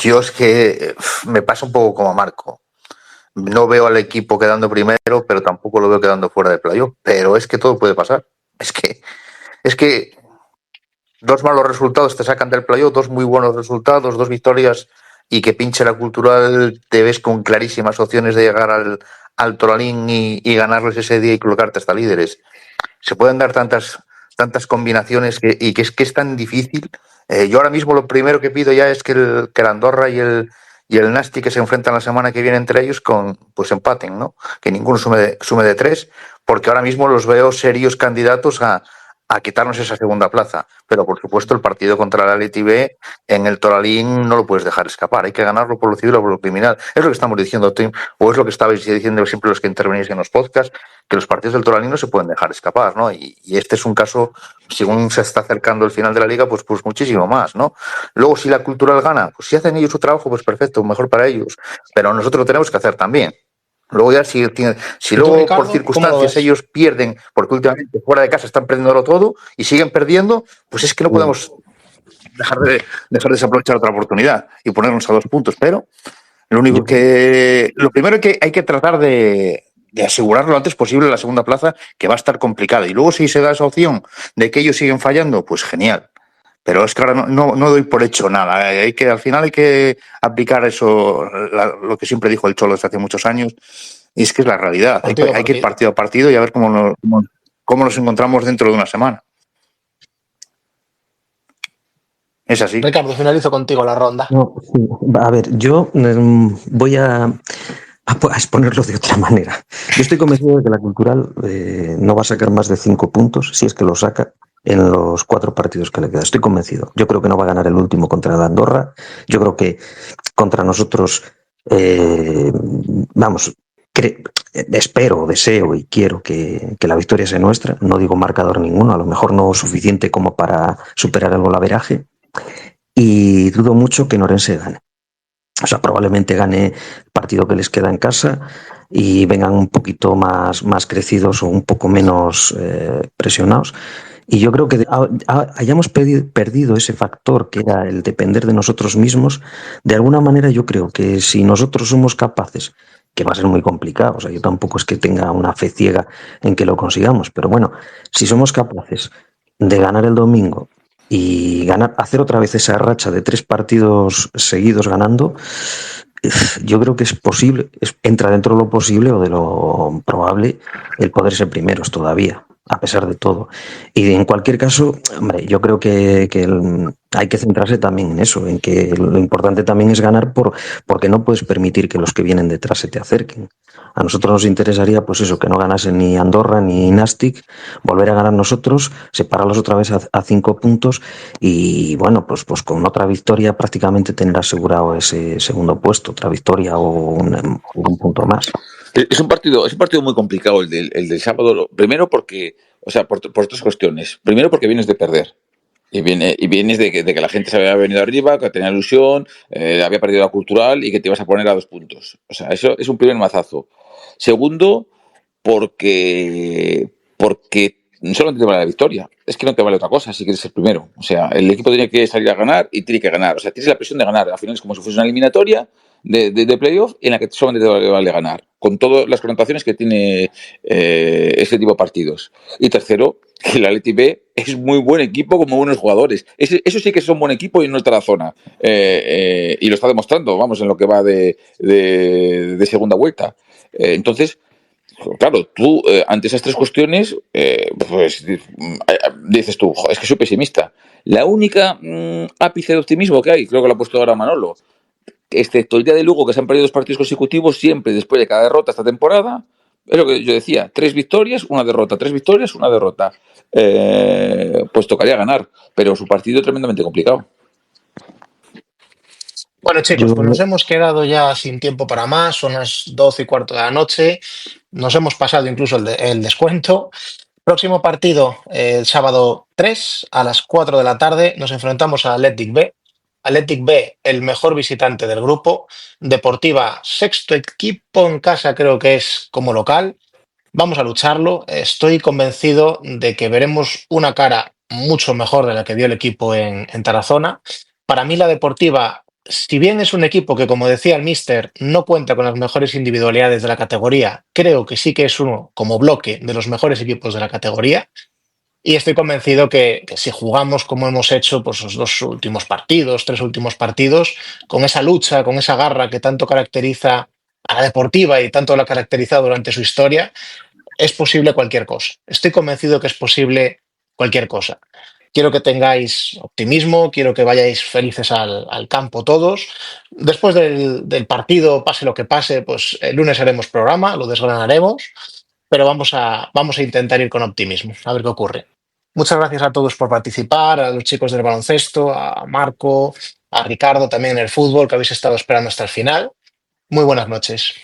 Yo es que me pasa un poco como a Marco. No veo al equipo quedando primero, pero tampoco lo veo quedando fuera de playoff. Pero es que todo puede pasar. Es que 2 malos resultados te sacan del playoff, 2 muy buenos resultados, 2 victorias y que pinche la Cultural, te ves con clarísimas opciones de llegar al Toralín y ganarles ese día y colocarte hasta líderes. Se pueden dar tantas combinaciones que es tan difícil. Yo ahora mismo lo primero que pido ya es que el Andorra y el Nasti, que se enfrentan la semana que viene entre ellos, pues empaten, ¿no? Que ninguno sume de 3, porque ahora mismo los veo serios candidatos a quitarnos esa segunda plaza. Pero, por supuesto, el partido contra la Athletic B en el Toralín no lo puedes dejar escapar. Hay que ganarlo por lo civil o por lo criminal. Es lo que estamos diciendo, Tim, o es lo que estabais diciendo siempre los que intervenís en los podcasts, que los partidos del Toralín no se pueden dejar escapar, ¿no? Y este es un caso, según se está acercando el final de la Liga, pues muchísimo más, ¿no? Luego, si la Cultural gana, pues si hacen ellos su trabajo, pues perfecto, mejor para ellos. Pero nosotros lo tenemos que hacer también. Luego ya si luego Ricardo, por circunstancias ellos pierden, porque últimamente fuera de casa están perdiéndolo todo y siguen perdiendo, pues es que no podemos dejar de desaprovechar otra oportunidad y ponernos a 2 puntos. Pero lo primero que hay que tratar de asegurar lo antes posible la segunda plaza, que va a estar complicada. Y luego si se da esa opción de que ellos siguen fallando, pues genial. Pero es que ahora no doy por hecho nada. Al final hay que aplicar eso, lo que siempre dijo el Cholo desde hace muchos años, y es que es la realidad. Hay que ir partido a partido y a ver cómo nos encontramos dentro de una semana. Es así. Ricardo, finalizo contigo la ronda. No, sí. A ver, yo voy a exponerlo de otra manera. Yo estoy convencido de que la Cultural no va a sacar más de 5 puntos, si es que lo saca, en los 4 partidos que le queda. Estoy convencido. Yo creo que no va a ganar el último contra la Andorra. Yo creo que contra nosotros, espero, deseo y quiero que la victoria sea nuestra. No digo marcador ninguno, a lo mejor no suficiente como para superar el golaveraje. Y dudo mucho que Orense gane. O sea, probablemente gane el partido que les queda en casa y vengan un poquito más crecidos o un poco menos presionados. Y yo creo que hayamos perdido ese factor que era el depender de nosotros mismos. De alguna manera yo creo que si nosotros somos capaces, que va a ser muy complicado, o sea, yo tampoco es que tenga una fe ciega en que lo consigamos, pero bueno, si somos capaces de ganar el domingo y hacer otra vez esa racha de 3 partidos seguidos ganando, yo creo que es posible, entra dentro de lo posible o de lo probable el poder ser primeros todavía. a pesar de todo. Y en cualquier caso, hombre, yo creo que hay que centrarse también en eso, en que lo importante también es ganar porque no puedes permitir que los que vienen detrás se te acerquen. A nosotros nos interesaría, pues eso, que no ganase ni Andorra ni Nastic, volver a ganar nosotros, separarlos otra vez a 5 puntos y, bueno, pues con otra victoria prácticamente tener asegurado ese segundo puesto, otra victoria o un punto más. Es un partido muy complicado el del sábado. Primero porque, o sea, por 3 cuestiones. Primero porque vienes de perder. Y vienes de que la gente se había venido arriba, que tenía ilusión, había perdido la cultural y que te ibas a poner a 2 puntos. O sea, eso es un primer mazazo. Segundo, porque solamente te vale la victoria. Es que no te vale otra cosa si quieres ser primero. O sea, el equipo tiene que salir a ganar y tiene que ganar. O sea, tienes la presión de ganar. Al final es como si fuese una eliminatoria de playoff en la que solamente te vale ganar, con todas las connotaciones que tiene ese tipo de partidos. Y tercero, que el Athletic B es muy buen equipo con muy buenos jugadores. Eso sí que es un buen equipo y no está la zona. Y lo está demostrando, vamos, en lo que va de segunda vuelta. Entonces, claro, tú ante esas 3 cuestiones, pues dices tú, es que soy pesimista. La única ápice de optimismo que hay, creo que lo ha puesto ahora Manolo, excepto el día de Lugo, que se han perdido 2 partidos consecutivos, siempre después de cada derrota esta temporada, es lo que yo decía, 3 victorias, 1 derrota, 3 victorias, 1 derrota. Pues tocaría ganar, pero su partido es tremendamente complicado. Bueno, chicos, pues nos hemos quedado ya sin tiempo para más, son las 12:15 de la noche, nos hemos pasado incluso el descuento. Próximo partido, el sábado 3 a las 4 de la tarde, nos enfrentamos a Athletic B. Athletic B, el mejor visitante del grupo. Deportiva, sexto equipo en casa, creo que es como local. Vamos a lucharlo. Estoy convencido de que veremos una cara mucho mejor de la que dio el equipo en Tarazona. Para mí, la Deportiva, si bien es un equipo que, como decía el míster, no cuenta con las mejores individualidades de la categoría, creo que sí que es uno, como bloque, de los mejores equipos de la categoría. Y estoy convencido que si jugamos como hemos hecho pues, los 2 últimos partidos, 3 últimos partidos, con esa lucha, con esa garra que tanto caracteriza a la Deportiva y tanto la ha caracterizado durante su historia, es posible cualquier cosa. Estoy convencido que es posible cualquier cosa. Quiero que tengáis optimismo, quiero que vayáis felices al campo todos. Después del partido, pase lo que pase, pues el lunes haremos programa, lo desgranaremos, pero vamos a intentar ir con optimismo, a ver qué ocurre. Muchas gracias a todos por participar, a los chicos del baloncesto, a Marco, a Ricardo también en el fútbol, que habéis estado esperando hasta el final. Muy buenas noches.